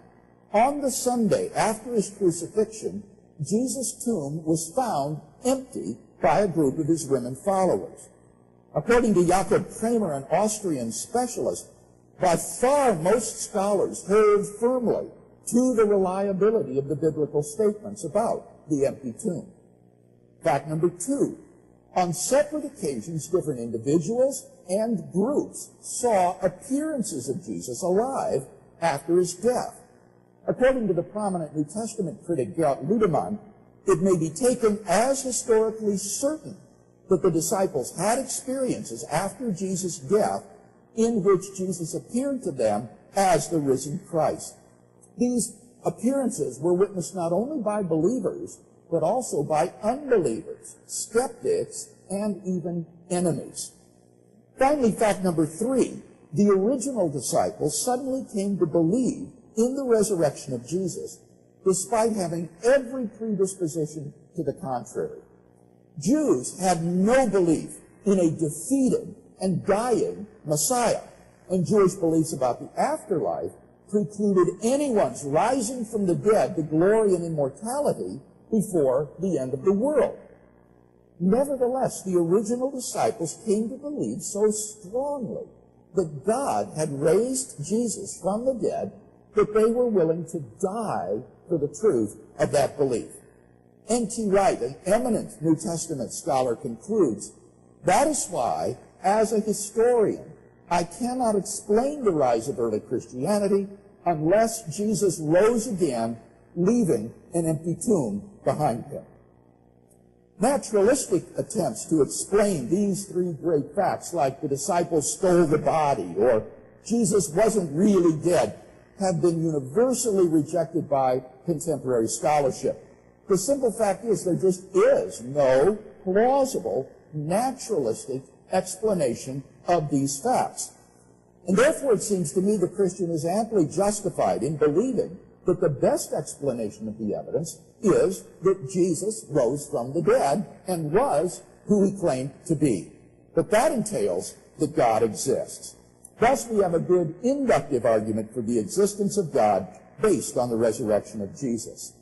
on the Sunday after his crucifixion, Jesus' tomb was found empty by a group of his women followers. According to Jakob Kramer, an Austrian specialist, by far most scholars hold firmly to the reliability of the biblical statements about the empty tomb. Fact number 2, on separate occasions, different individuals and groups saw appearances of Jesus alive after his death. According to the prominent New Testament critic Gert Ludemann, it may be taken as historically certain that the disciples had experiences after Jesus' death in which Jesus appeared to them as the risen Christ. These appearances were witnessed not only by believers, but also by unbelievers, skeptics, and even enemies. Finally, fact number 3, the original disciples suddenly came to believe in the resurrection of Jesus, despite having every predisposition to the contrary. Jews had no belief in a defeated and dying Messiah, and Jewish beliefs about the afterlife precluded anyone's rising from the dead to glory and immortality before the end of the world. Nevertheless, the original disciples came to believe so strongly that God had raised Jesus from the dead that they were willing to die for the truth of that belief. N.T. Wright, an eminent New Testament scholar, concludes, that is why, as a historian, I cannot explain the rise of early Christianity unless Jesus rose again, leaving an empty tomb behind him. Naturalistic attempts to explain these 3 great facts, like the disciples stole the body or Jesus wasn't really dead, have been universally rejected by contemporary scholarship. The simple fact is there just is no plausible, naturalistic explanation of these facts. And therefore, it seems to me the Christian is amply justified in believing that the best explanation of the evidence is that Jesus rose from the dead and was who he claimed to be. But that entails that God exists. Thus, we have a good inductive argument for the existence of God based on the resurrection of Jesus.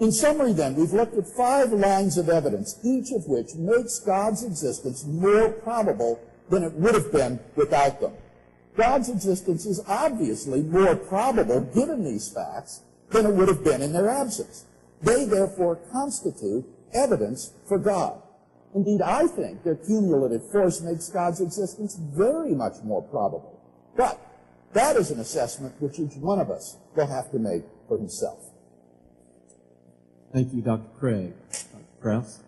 In summary, then, we've looked at 5 lines of evidence, each of which makes God's existence more probable than it would have been without them. God's existence is obviously more probable given these facts than it would have been in their absence. They therefore constitute evidence for God. Indeed, I think their cumulative force makes God's existence very much more probable. But that is an assessment which each one of us will have to make for himself. Thank you, Dr. Craig. Dr. Krauss?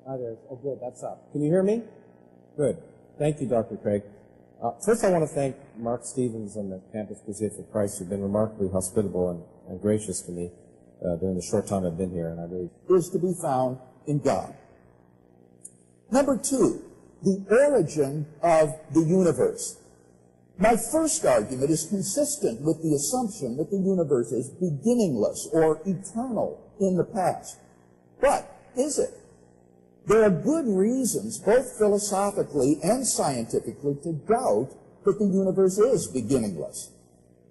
Hi there. Oh, good. That's up. Can you hear me? Good. Thank you, Dr. Craig. First, I want to thank Mark Stevens and the Campus Crusade for Christ, who've been remarkably hospitable and gracious to me during the short time I've been here, and I really is to be found in God. Number two, the origin of the universe. My first argument is consistent with the assumption that the universe is beginningless or eternal in the past. But is it? There are good reasons, both philosophically and scientifically, to doubt that the universe is beginningless.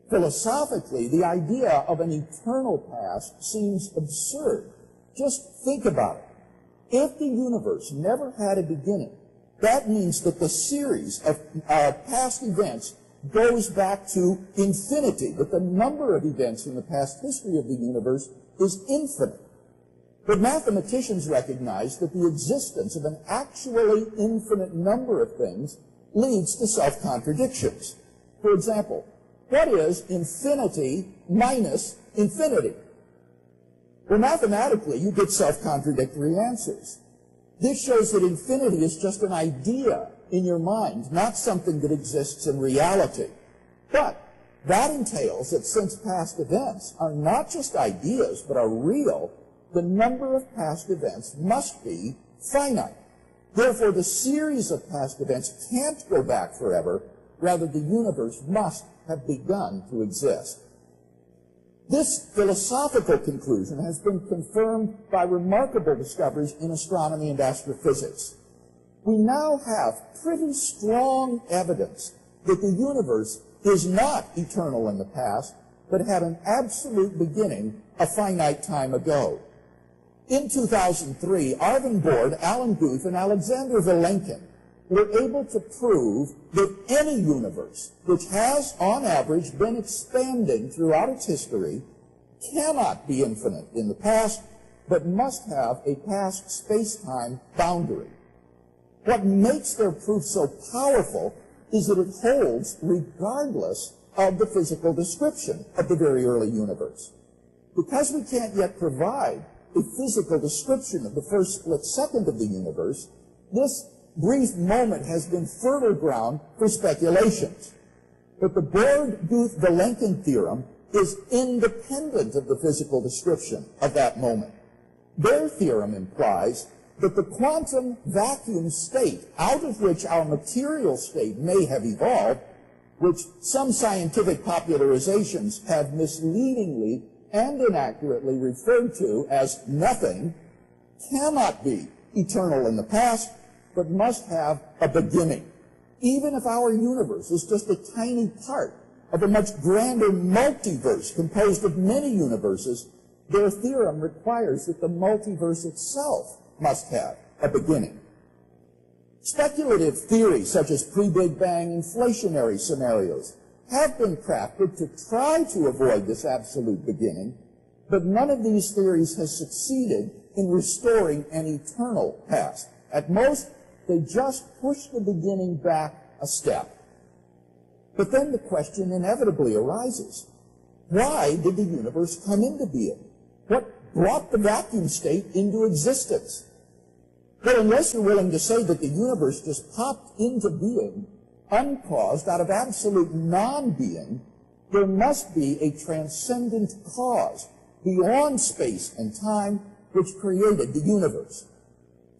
Philosophically, the idea of an eternal past seems absurd. Just think about it. If the universe never had a beginning, that means that the series of past events goes back to infinity, that the number of events in the past history of the universe is infinite. But mathematicians recognize that the existence of an actually infinite number of things leads to self-contradictions. For example, what is infinity minus infinity? Well, mathematically, you get self-contradictory answers. This shows that infinity is just an idea in your mind, not something that exists in reality. But that entails that since past events are not just ideas, but are real, the number of past events must be finite. Therefore, the series of past events can't go back forever. Rather, the universe must have begun to exist. This philosophical conclusion has been confirmed by remarkable discoveries in astronomy and astrophysics. We now have pretty strong evidence that the universe is not eternal in the past, but had an absolute beginning a finite time ago. In 2003, Arvin Board, Alan Guth, and Alexander Vilenkin were able to prove that any universe which has, on average, been expanding throughout its history cannot be infinite in the past, but must have a past space-time boundary. What makes their proof so powerful is that it holds regardless of the physical description of the very early universe. Because we can't yet provide a physical description of the first split second of the universe, this brief moment has been fertile ground for speculations. But the Bohr-Guth-Vilenkin theorem is independent of the physical description of that moment. Their theorem implies that the quantum vacuum state out of which our material state may have evolved, which some scientific popularizations have misleadingly and inaccurately referred to as nothing, cannot be eternal in the past, but must have a beginning. Even if our universe is just a tiny part of a much grander multiverse composed of many universes, their theorem requires that the multiverse itself must have a beginning. Speculative theories such as pre-Big Bang inflationary scenarios have been crafted to try to avoid this absolute beginning, but none of these theories has succeeded in restoring an eternal past. At most, they just push the beginning back a step. But then the question inevitably arises, why did the universe come into being? What brought the vacuum state into existence? Well, unless you're willing to say that the universe just popped into being, uncaused, out of absolute non-being, there must be a transcendent cause beyond space and time which created the universe.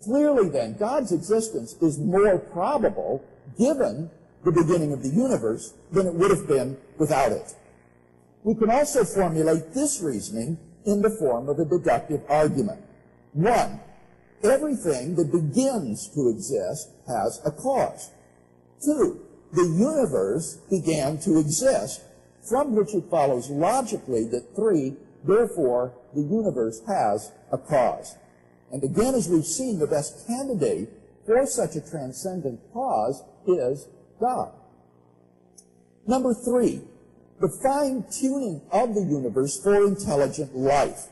Clearly, then, God's existence is more probable given the beginning of the universe than it would have been without it. We can also formulate this reasoning in the form of a deductive argument. 1. Everything that begins to exist has a cause. 2. The universe began to exist, from which it follows logically that 3. Therefore, the universe has a cause. And again, as we've seen, the best candidate for such a transcendent cause is God. Number 3, the fine-tuning of the universe for intelligent life.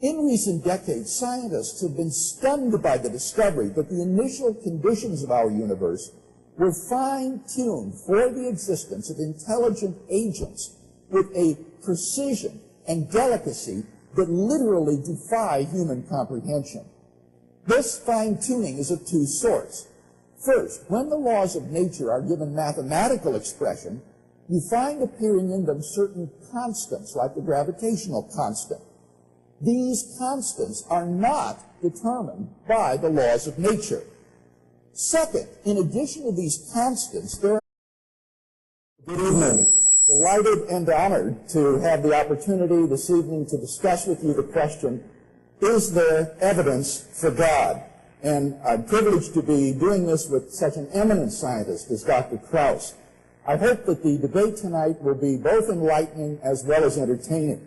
In recent decades, scientists have been stunned by the discovery that the initial conditions of our universe were fine-tuned for the existence of intelligent agents with a precision and delicacy that literally defy human comprehension. This fine-tuning is of two sorts. First, when the laws of nature are given mathematical expression, you find appearing in them certain constants, like the gravitational constant. These constants are not determined by the laws of nature. Second, in addition to these constants, there are... Good evening. Delighted and honored to have the opportunity this evening to discuss with you the question, is there evidence for God? And I'm privileged to be doing this with such an eminent scientist as Dr. Krauss. I hope that the debate tonight will be both enlightening as well as entertaining.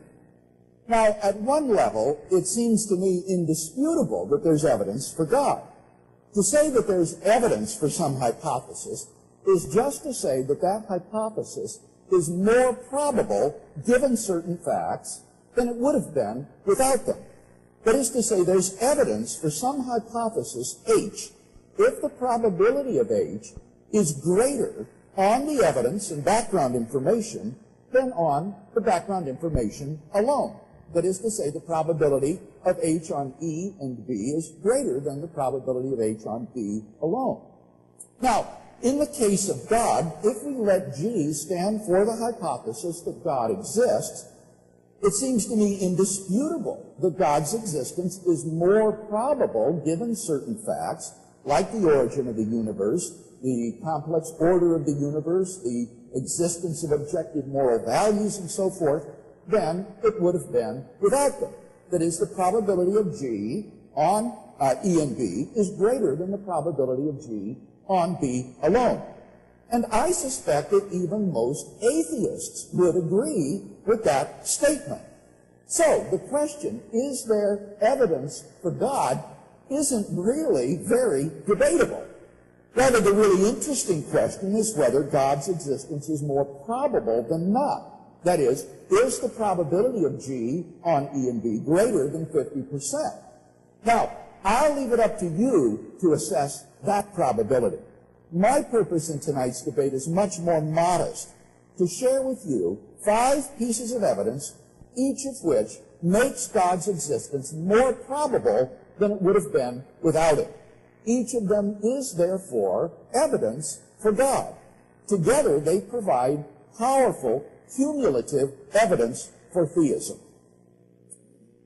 Now, at one level, it seems to me indisputable that there's evidence for God. To say that there's evidence for some hypothesis is just to say that that hypothesis is more probable given certain facts than it would have been without them. That is to say, there's evidence for some hypothesis H if the probability of H is greater on the evidence and background information than on the background information alone. That is to say, the probability of H on E and B is greater than the probability of H on B alone. Now, in the case of God, if we let G stand for the hypothesis that God exists, it seems to me indisputable that God's existence is more probable given certain facts, like the origin of the universe, the complex order of the universe, the existence of objective moral values, and so forth, than it would have been without them. That is, the probability of G on E and B is greater than the probability of G on B alone. And I suspect that even most atheists would agree with that statement. So the question, is there evidence for God, isn't really very debatable. Rather, the really interesting question is whether God's existence is more probable than not. That is the probability of G on E and B greater than 50%? Now, I'll leave it up to you to assess that probability. My purpose in tonight's debate is much more modest, to share with you 5 pieces of evidence, each of which makes God's existence more probable than it would have been without it. Each of them is, therefore, evidence for God. Together, they provide powerful, cumulative evidence for theism.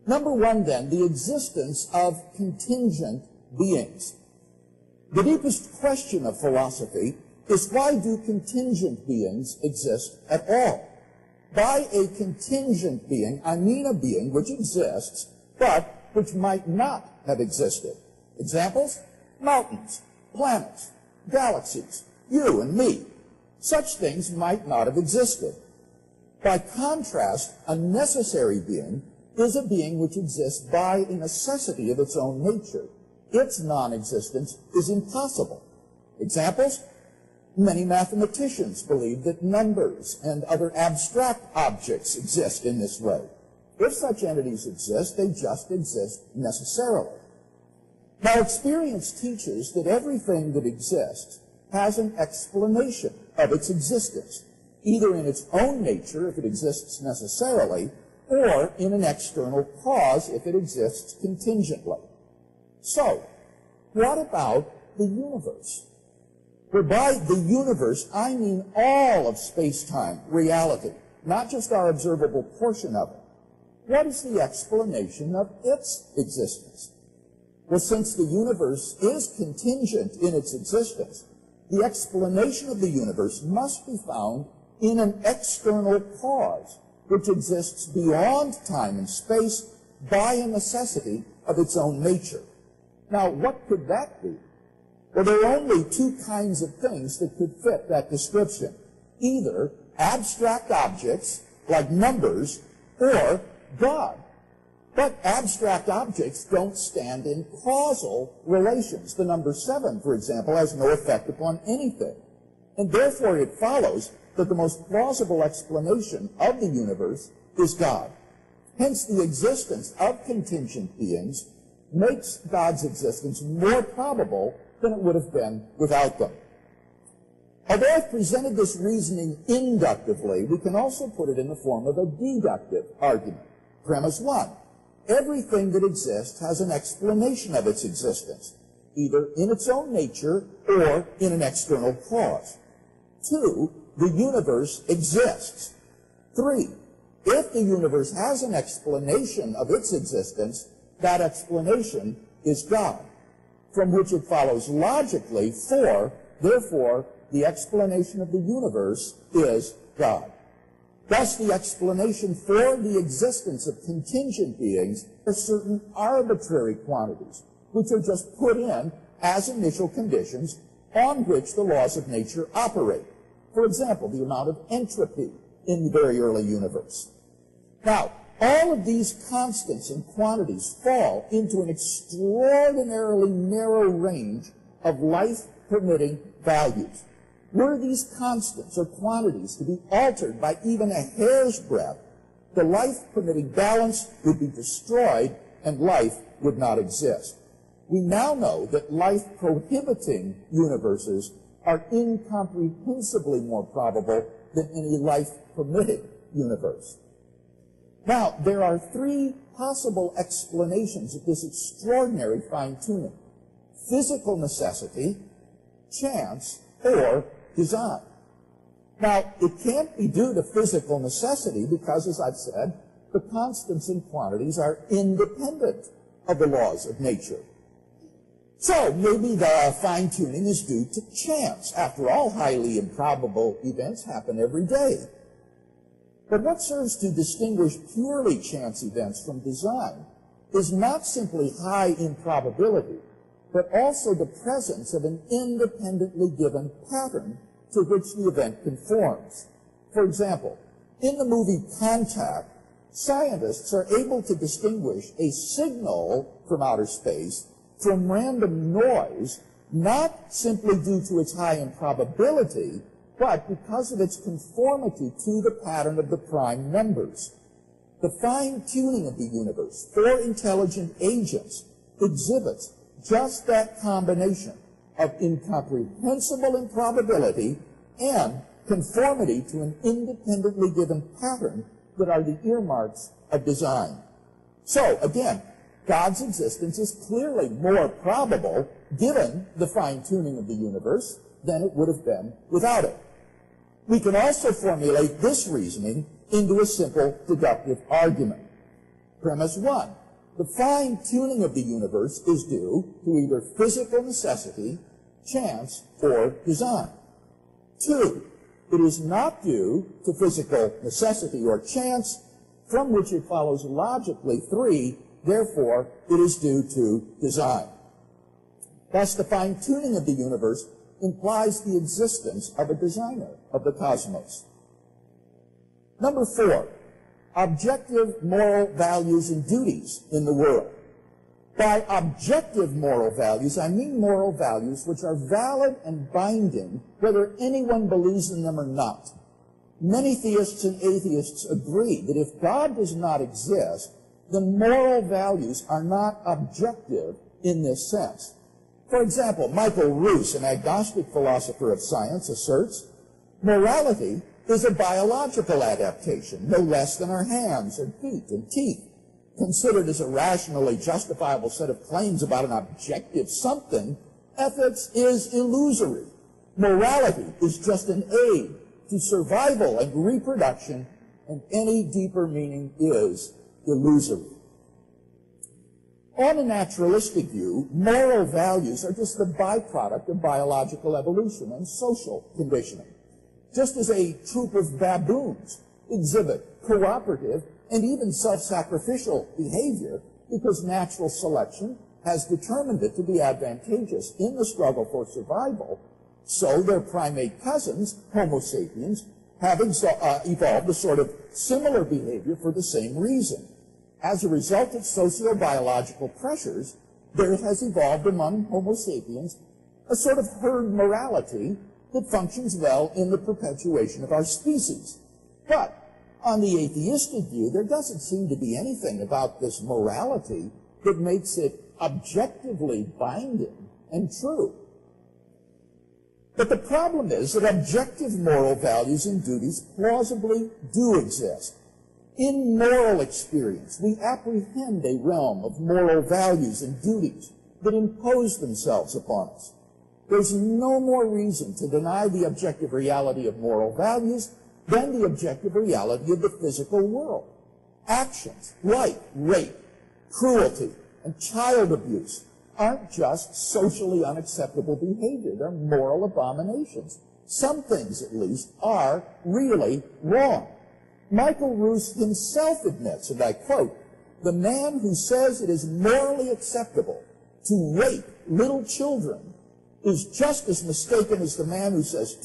Number 1, then, the existence of contingent beings. The deepest question of philosophy is, why do contingent beings exist at all? By a contingent being, I mean a being which exists, but which might not have existed. Examples? Mountains, planets, galaxies, you and me. Such things might not have existed. By contrast, a necessary being is a being which exists by a necessity of its own nature. Its non-existence is impossible. Examples? Many mathematicians believe that numbers and other abstract objects exist in this way. If such entities exist, they just exist necessarily. Now, experience teaches that everything that exists has an explanation of its existence, either in its own nature, if it exists necessarily, or in an external cause, if it exists contingently. So, what about the universe? For by the universe, I mean all of space-time, reality, not just our observable portion of it. What is the explanation of its existence? Well, since the universe is contingent in its existence, the explanation of the universe must be found in an external cause, which exists beyond time and space by a necessity of its own nature. Now, what could that be? Well, there are only 2 kinds of things that could fit that description. Either abstract objects, like numbers, or God. But abstract objects don't stand in causal relations. The number 7, for example, has no effect upon anything. and therefore it follows that the most plausible explanation of the universe is God. Hence, the existence of contingent beings makes God's existence more probable than it would have been without them. Although I've presented this reasoning inductively, we can also put it in the form of a deductive argument. Premise 1. Everything that exists has an explanation of its existence, either in its own nature or in an external cause. 2. The universe exists. 3. If the universe has an explanation of its existence, that explanation is God, from which it follows logically 4. Therefore, the explanation of the universe is God. Thus, the explanation for the existence of contingent beings are certain arbitrary quantities, which are just put in as initial conditions on which the laws of nature operate. For example, the amount of entropy in the very early universe. Now, all of these constants and quantities fall into an extraordinarily narrow range of life-permitting values. Were these constants or quantities to be altered by even a hair's breadth, the life-permitting balance would be destroyed and life would not exist. We now know that life-prohibiting universes are incomprehensibly more probable than any life-permitting universe. Now, there are 3 possible explanations of this extraordinary fine-tuning: physical necessity, chance, or design. Now, it can't be due to physical necessity because, as I've said, the constants and quantities are independent of the laws of nature. So maybe the fine-tuning is due to chance. After all, highly improbable events happen every day. But what serves to distinguish purely chance events from design is not simply high improbability, but also the presence of an independently given pattern to which the event conforms. For example, in the movie Contact, scientists are able to distinguish a signal from outer space from random noise, not simply due to its high improbability, but because of its conformity to the pattern of the prime numbers. The fine-tuning of the universe for intelligent agents exhibits just that combination of incomprehensible improbability and conformity to an independently given pattern that are the earmarks of design. So, again, God's existence is clearly more probable given the fine-tuning of the universe than it would have been without it. We can also formulate this reasoning into a simple deductive argument. Premise 1. The fine-tuning of the universe is due to either physical necessity, chance, or design. 2. It is not due to physical necessity or chance, from which it follows logically 3. Therefore, it is due to design. Thus, the fine-tuning of the universe implies the existence of a designer of the cosmos. Number 4, objective moral values and duties in the world. By objective moral values, I mean moral values which are valid and binding whether anyone believes in them or not. Many theists and atheists agree that if God does not exist, then moral values are not objective in this sense. For example, Michael Ruse, an agnostic philosopher of science, asserts, morality is a biological adaptation, no less than our hands and feet and teeth. Considered as a rationally justifiable set of claims about an objective something, ethics is illusory. Morality is just an aid to survival and reproduction, and any deeper meaning is illusory. On a naturalistic view, moral values are just the byproduct of biological evolution and social conditioning. Just as a troop of baboons exhibit cooperative and even self-sacrificial behavior because natural selection has determined it to be advantageous in the struggle for survival, so their primate cousins, Homo sapiens, have evolved a sort of similar behavior for the same reason. As a result of socio-biological pressures, there has evolved among Homo sapiens a sort of herd morality that functions well in the perpetuation of our species. But on the atheistic view, there doesn't seem to be anything about this morality that makes it objectively binding and true. But the problem is that objective moral values and duties plausibly do exist. In moral experience, we apprehend a realm of moral values and duties that impose themselves upon us. There's no more reason to deny the objective reality of moral values than the objective reality of the physical world. Actions like rape, cruelty, and child abuse aren't just socially unacceptable behavior. They're moral abominations. Some things, at least, are really wrong. Michael Ruse himself admits, and I quote, "The man who says it is morally acceptable to rape little children is just as mistaken as the man who says